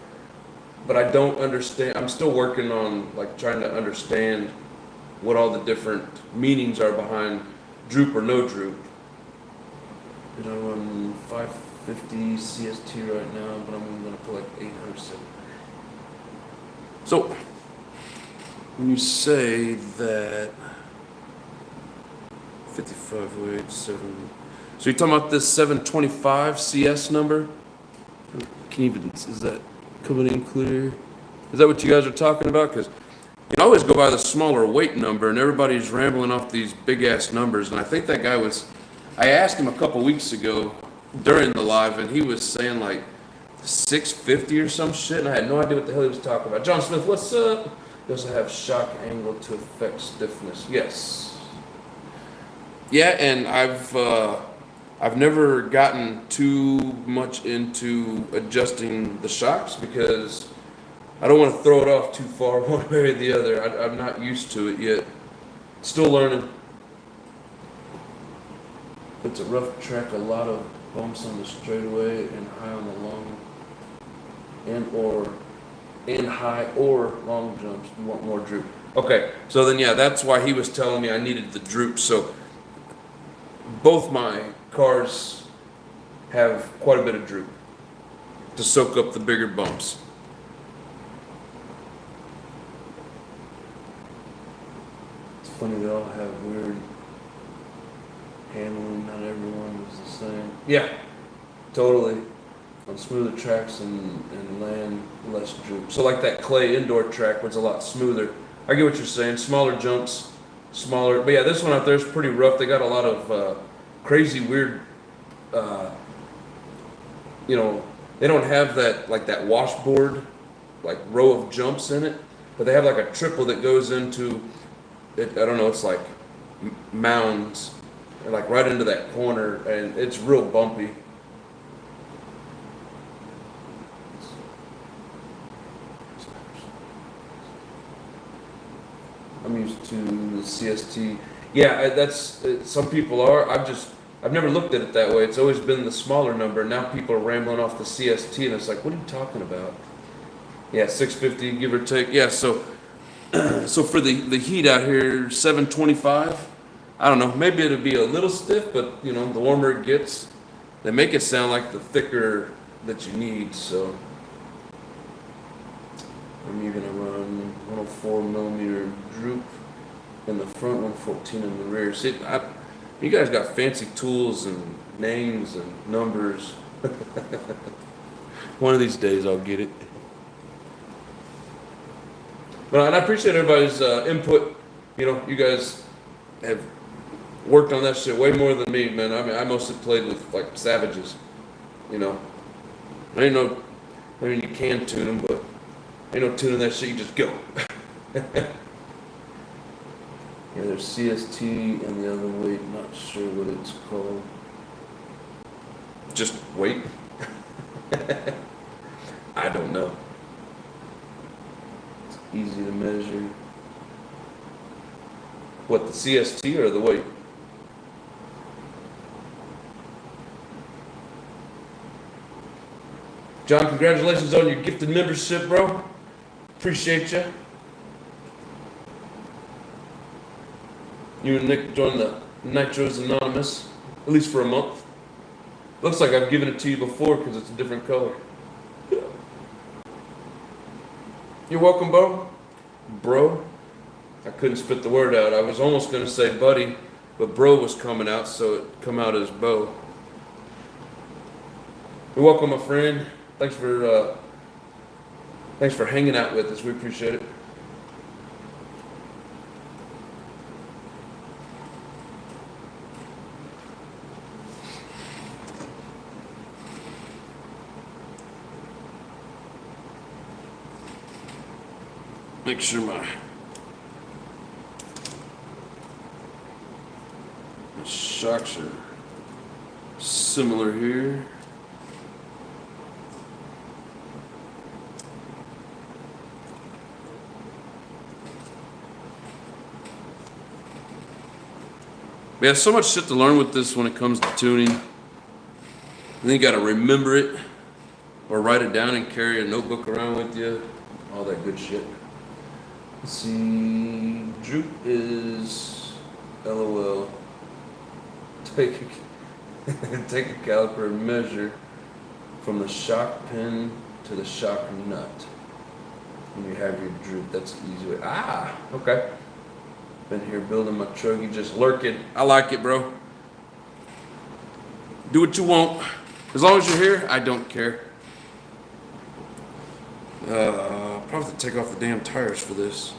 but I don't understand. I'm still working on like trying to understand what all the different meanings are behind droop or no droop. You know, I'm 550 CST right now, but I'm gonna put like 800. So when you say that 55 weight, 7, So you're talking about this 725 CS number? Can you even, is that coming in clear? Is that what you guys are talking about? Because you always go by the smaller weight number, and everybody's rambling off these big ass numbers. And I think that guy was, I asked him a couple weeks ago during the live, and he was saying like 650 or some shit, and I had no idea what the hell he was talking about. John Smith, what's up? You also have shock angle to affect stiffness. Yes. Yeah, and I've never gotten too much into adjusting the shocks because I don't want to throw it off too far one way or the other. I'm not used to it yet. Still learning. It's a rough track, a lot of bumps on the straightaway and high on the long and high or long jumps. You want more droop. Okay, so then yeah, that's why he was telling me I needed the droop. So both my cars have quite a bit of droop to soak up the bigger bumps. It's funny, they all have weird handling. Not everyone is the same. Yeah, totally. On smoother tracks and land, less droop. So like that clay indoor track was a lot smoother. I get what you're saying. Smaller jumps, smaller. But yeah, this one out there is pretty rough. They got a lot of crazy, weird, they don't have that, like that washboard, like row of jumps in it, but they have like a triple that goes into it. I don't know, it's like mounds, like right into that corner, and it's real bumpy. I'm used to the CST. Yeah, that's some people are. I've never looked at it that way. It's always been the smaller number. Now people are rambling off the CST, and it's like, what are you talking about? Yeah, 650 give or take. Yeah, so for the heat out here, 725. I don't know. Maybe it'll be a little stiff, but the warmer it gets, they make it sound like the thicker that you need. So I'm even gonna run 104 millimeter droop in the front, 114 in the rear. See, you guys got fancy tools and names and numbers. One of these days I'll get it. But I appreciate everybody's input. You guys have worked on that shit way more than me, man. I mean, I mostly played with like savages. I mean, you can tune them, but ain't no tuning that shit. You just go. Yeah, there's CST and the other weight, not sure what it's called. Just weight? I don't know. It's easy to measure. What, the CST or the weight? John, congratulations on your gifted membership, bro. Appreciate you. You and Nick joined the Nitros Anonymous, at least for a month. Looks like I've given it to you before because it's a different color. You're welcome, bro. Bro. I couldn't spit the word out. I was almost going to say buddy, but bro was coming out, so it come out as bo. You're welcome, my friend. Thanks for hanging out with us. We appreciate it. Make sure my shocks are similar here. We have so much shit to learn with this when it comes to tuning. And then you gotta remember it or write it down and carry a notebook around with you. All that good shit. Let's see, droop is LOL. Take a caliper and measure from the shock pin to the shock nut. When you have your droop, that's the easy way. Okay. Been here building my truck, you just lurking. I like it, bro. Do what you want. As long as you're here, I don't care. Probably have to take off the damn tires for this.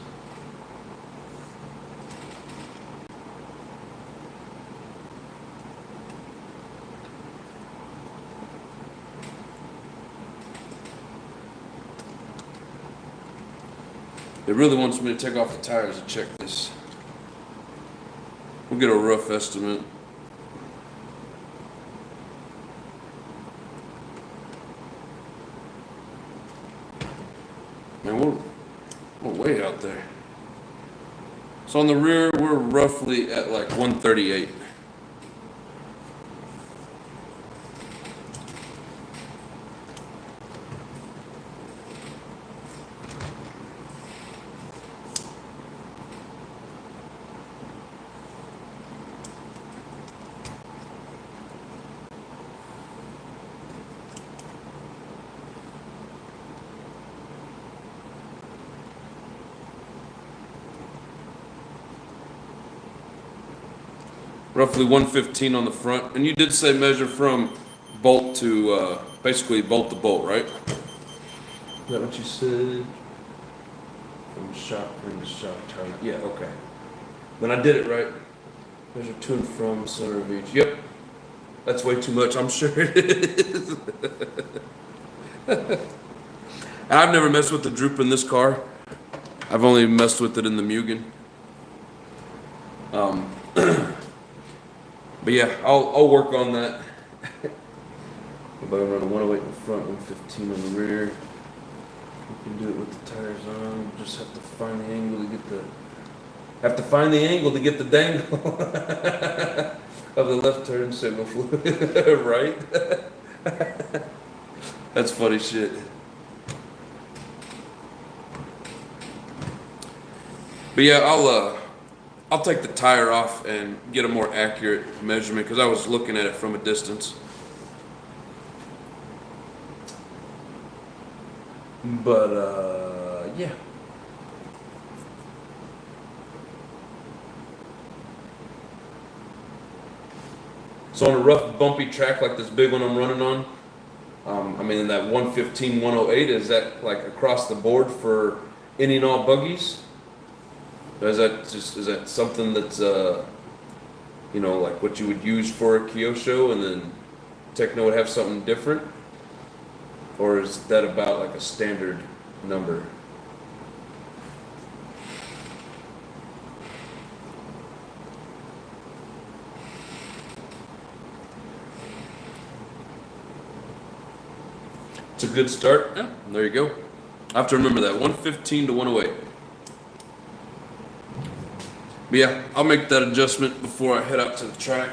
It really wants me to take off the tires to check this. We'll get a rough estimate. Man, we're way out there. So on the rear, we're roughly at like 138. Roughly 115 on the front. And you did say measure from bolt to, basically bolt to bolt, right? Is that what you said? From shock ring to shock target. Yeah, okay. Then I did it right. Measure to and from center of each. Yep. That's way too much, I'm sure it is. And I've never messed with the droop in this car. I've only messed with it in the Mugen. But yeah, I'll work on that. If I run a 108 in the front, 115 on the rear. We can do it with the tires on. Just have to find the angle to get the dangle of the left turn signal fluid, right? That's funny shit. But yeah, I'll take the tire off and get a more accurate measurement because I was looking at it from a distance. But yeah. So on a rough bumpy track like this big one I'm running on, I mean that 115, 108, is that like across the board for any and all buggies? Is that something that's you know, like what you would use for a Kyosho and then Techno would have something different? Or is that about like a standard number? It's a good start. Yeah, there you go. I have to remember that 115 to 108. But yeah, I'll make that adjustment before I head out to the track.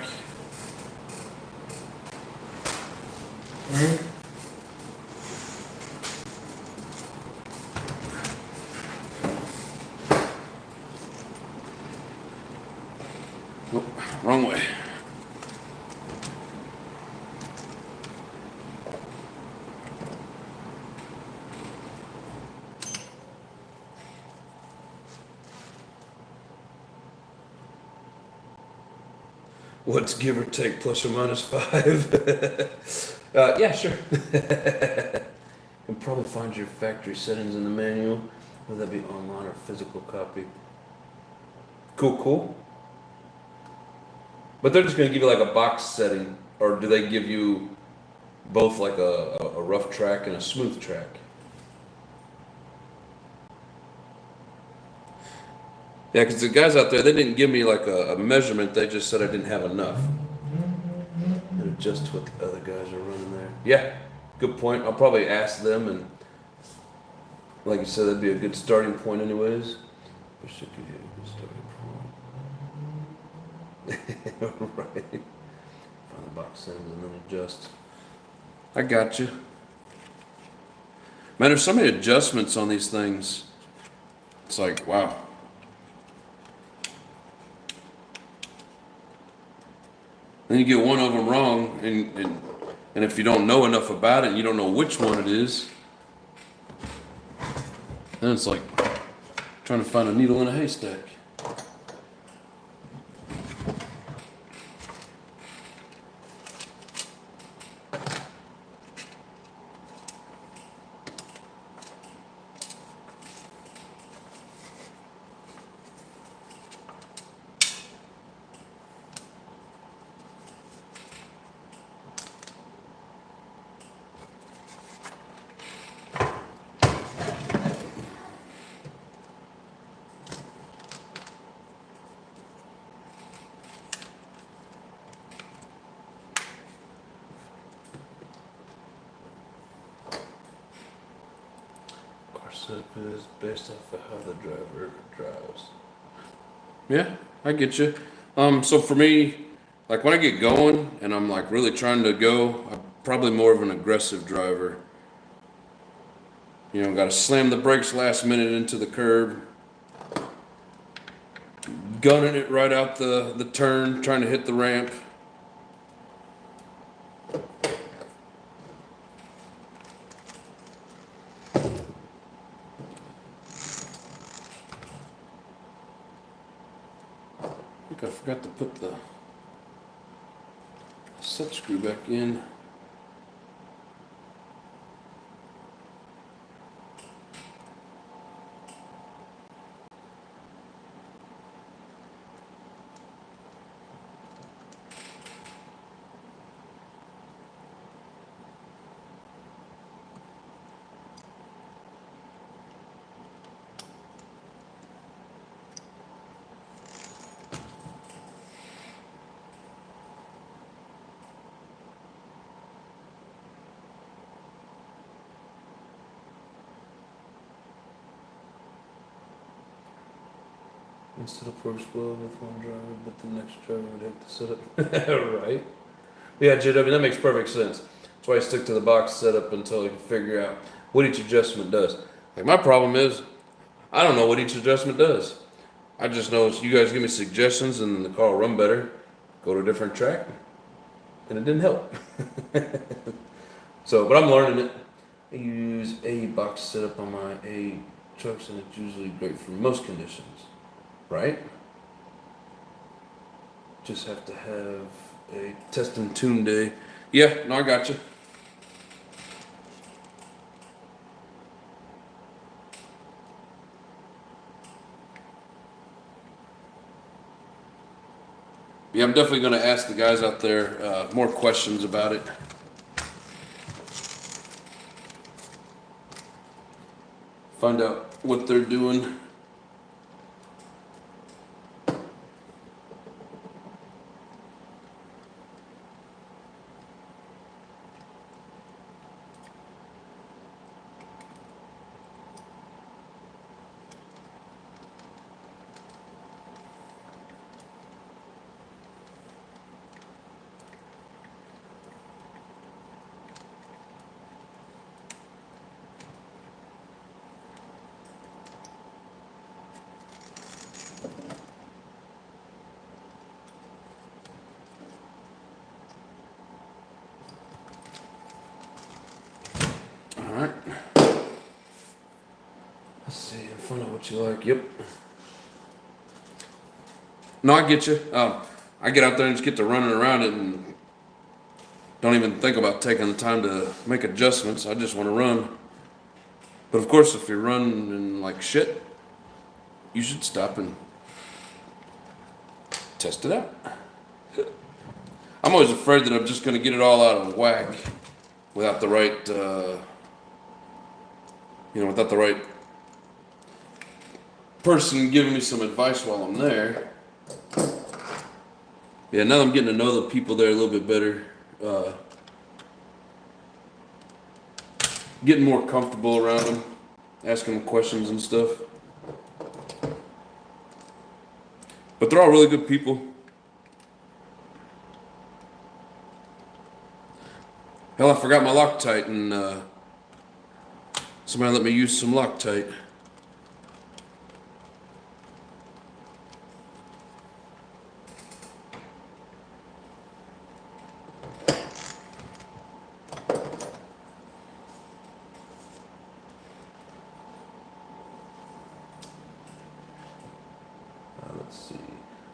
Oh, wrong way. What's give or take plus or minus 5? Yeah, sure. You can probably find your factory settings in the manual. Whether that be online or physical copy. Cool. But they're just going to give you like a box setting, or do they give you both like a rough track and a smooth track? Yeah, because the guys out there, they didn't give me like a measurement. They just said I didn't have enough. And adjust what the other guys are running there. Yeah, good point. I'll probably ask them, and like you said, that'd be a good starting point anyways. I should give you a good starting point. Right. Find the box settings and then adjust. I got you. Man, there's so many adjustments on these things. It's like, wow. Then you get one of them wrong, and if you don't know enough about it, and you don't know which one it is, then it's like trying to find a needle in a haystack. setup is based off of how the driver drives. Yeah, I get you. So for me, like when I get going and I'm like really trying to go, I'm probably more of an aggressive driver. You know, got to slam the brakes last minute into the curb, gunning it right out the turn, trying to hit the ramp. I think I forgot to put the set screw back in. Instead of works well with one driver, but the next driver would have to set up. Right? Yeah, JW, that makes perfect sense. That's why I stick to the box setup until I can figure out what each adjustment does. Like my problem is, I don't know what each adjustment does. I just know you guys give me suggestions and the car will run better. Go to a different track, and it didn't help. So, but I'm learning it. I use a box setup on my A trucks, and it's usually great for most conditions. Right? Just have to have a Test and tune day. Yeah, no, I got you. Yeah, I'm definitely going to ask the guys out there more questions about it. Find out what they're doing. All right. let's see, find out what you like. Yep. No, I get you. I get out there and just get to running around it and don't even think about taking the time to make adjustments. I just want to run. But of course, if you're running like shit, you should stop and test it out. I'm always afraid that I'm just going to get it all out of whack without the right, without the right person giving me some advice while I'm there. Yeah, now that I'm getting to know the people there a little bit better, getting more comfortable around them, asking them questions and stuff. But they're all really good people. Hell, I forgot my Loctite, and somebody let me use some Loctite. Let's see.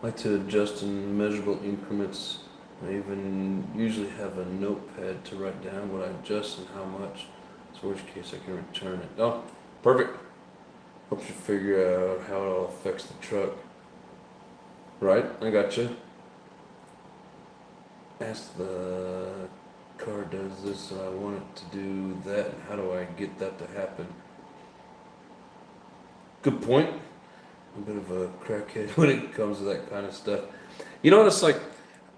I like to adjust in measurable increments. I even usually have a notepad to write down what I adjust and how much. So worst case I can return it. Oh, perfect. Helps you figure out how it all affects the truck. Right, I gotcha. Ask the car does this and I want it to do that, and how do I get that to happen? Good point. I'm a bit of a crackhead when it comes to that kind of stuff. You know what it's like?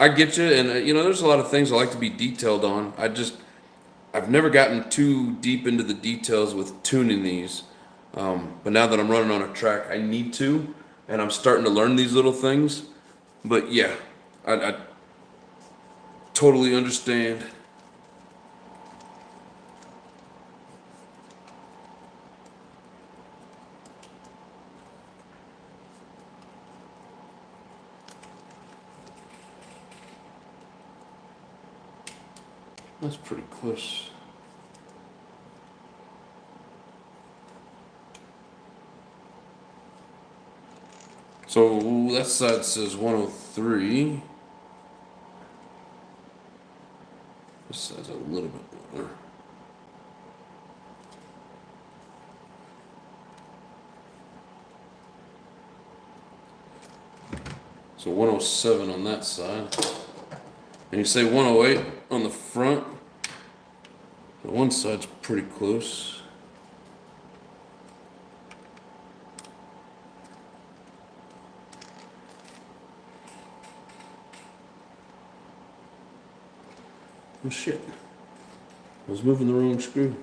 I get you, and there's a lot of things I like to be detailed on. I've never gotten too deep into the details with tuning these. But now that I'm running on a track, I need to, and I'm starting to learn these little things. But yeah, I totally understand. That's pretty close. So that side says 103. This side's a little bit lower. So 107 on that side. And you say 108 on the front. So one side's pretty close. Oh shit. I was moving the wrong screw.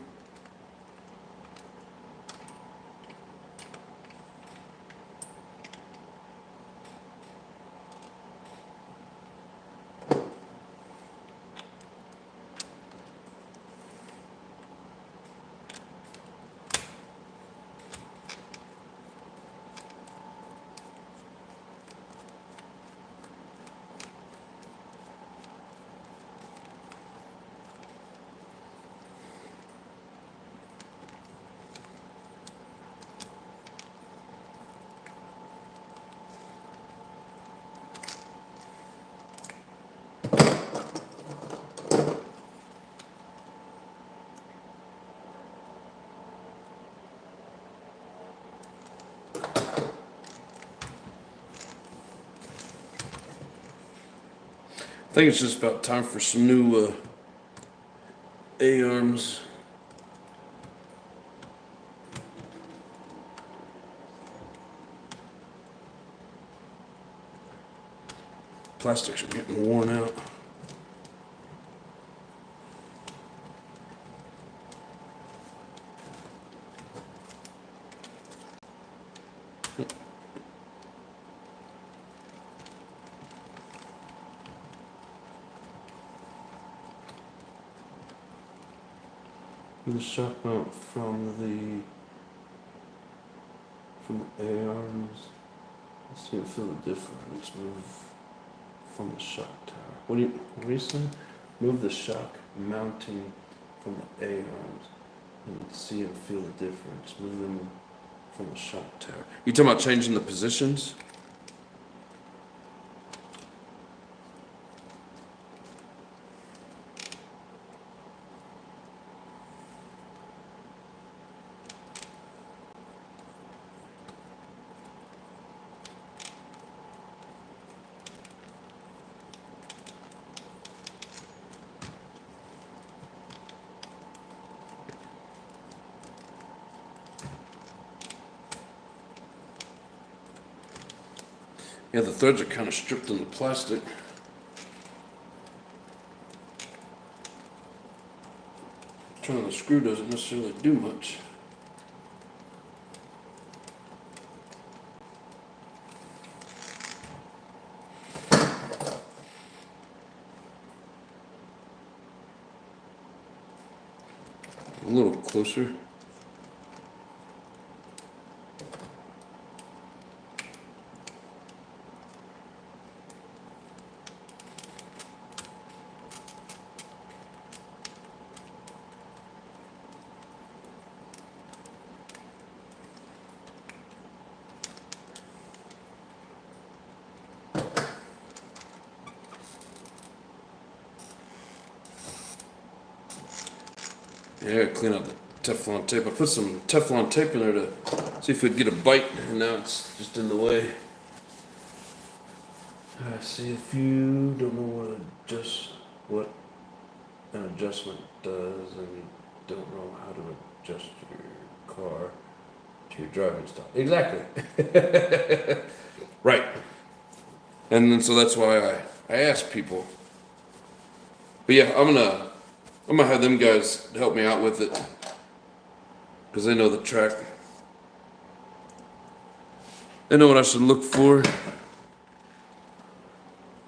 I think it's just about time for some new A-arms. Plastics are getting worn out. The shock mount from the A-arms. Let's see, feel the difference. Move from the shock tower. What do you say? Move the shock mounting from the A-arms and see and feel the difference. Move them from the shock tower. You talking about changing the positions? Yeah, the threads are kind of stripped in the plastic. Turning the screw doesn't necessarily do much. A little closer. Yeah, clean out the Teflon tape. I put some Teflon tape in there to see if we'd get a bite, and now it's just in the way. I see if you don't know what an adjustment does, and you don't know how to adjust your car to your driving style. Exactly. Right. And then so that's why I ask people. But yeah, I'm gonna have them guys help me out with it because they know the track. They know what I should look for.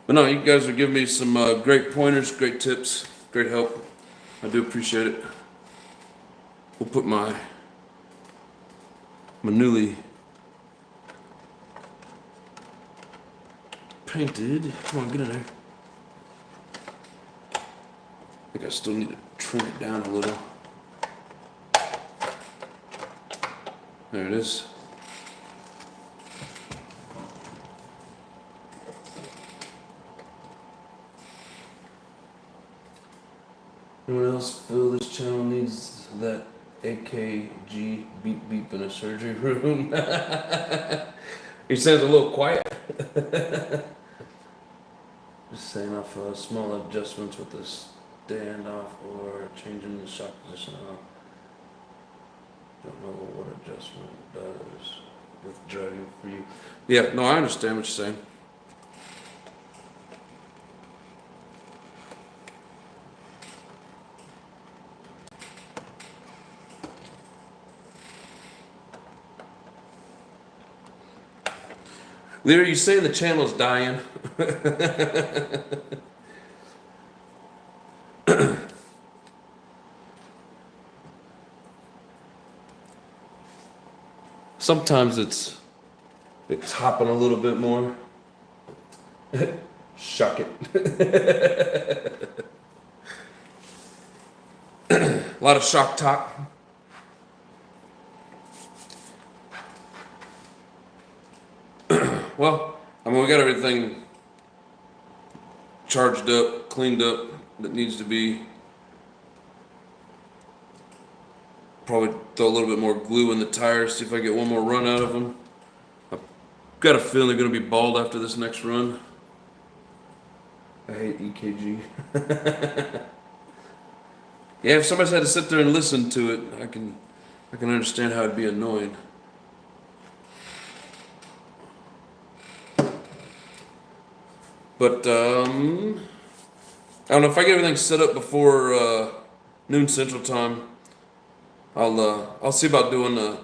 But no, you guys are giving me some great pointers, great tips, great help. I do appreciate it. We'll put my newly painted. Come on, get in there. I think I still need to trim it down a little. There it is. Anyone else feel this channel needs that AKG beep beep in a surgery room? He sounds a little quiet. Just saying off small adjustments with the standoff or changing the shock position. Don't know what adjustment does with driving for you. Yeah, no, I understand what you're saying. Lear, you saying the channel's dying? Sometimes it's hopping a little bit more. Shock it. A lot of shock talk. Well, I mean, we got everything charged up, cleaned up that needs to be. Probably throw a little bit more glue in the tires, see if I get one more run out of them. I've got a feeling they're going to be bald after this next run. I hate EKG. Yeah, if somebody's had to sit there and listen to it, I can understand how it'd be annoying. But I don't know if I get everything set up before noon Central Time. I'll see about doing a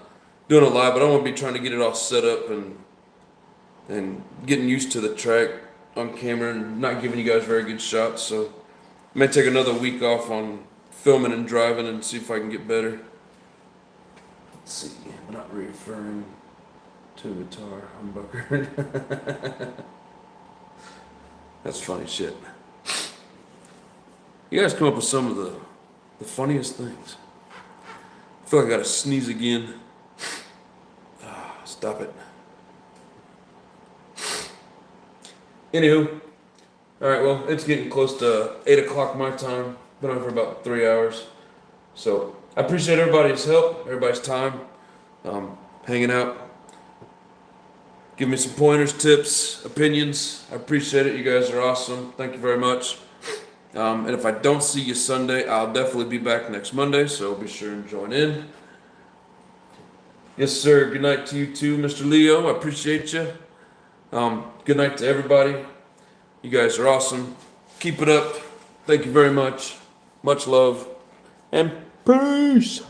live, but I won't be trying to get it all set up and getting used to the track on camera and not giving you guys very good shots. So I may take another week off on filming and driving and see if I can get better. Let's see, I'm not referring to guitar humbucker. That's funny shit. You guys come up with some of the funniest things. I feel like I gotta sneeze again. Stop it. Anywho, alright, well, it's getting close to 8 o'clock my time. Been on for about 3 hours. So, I appreciate everybody's help, everybody's time, hanging out. Give me some pointers, tips, opinions. I appreciate it. You guys are awesome. Thank you very much. And if I don't see you Sunday, I'll definitely be back next Monday, so be sure and join in. Yes, sir. Good night to you too, Mr. Leo. I appreciate you. Good night to everybody. You guys are awesome. Keep it up. Thank you very much. Much love. And peace.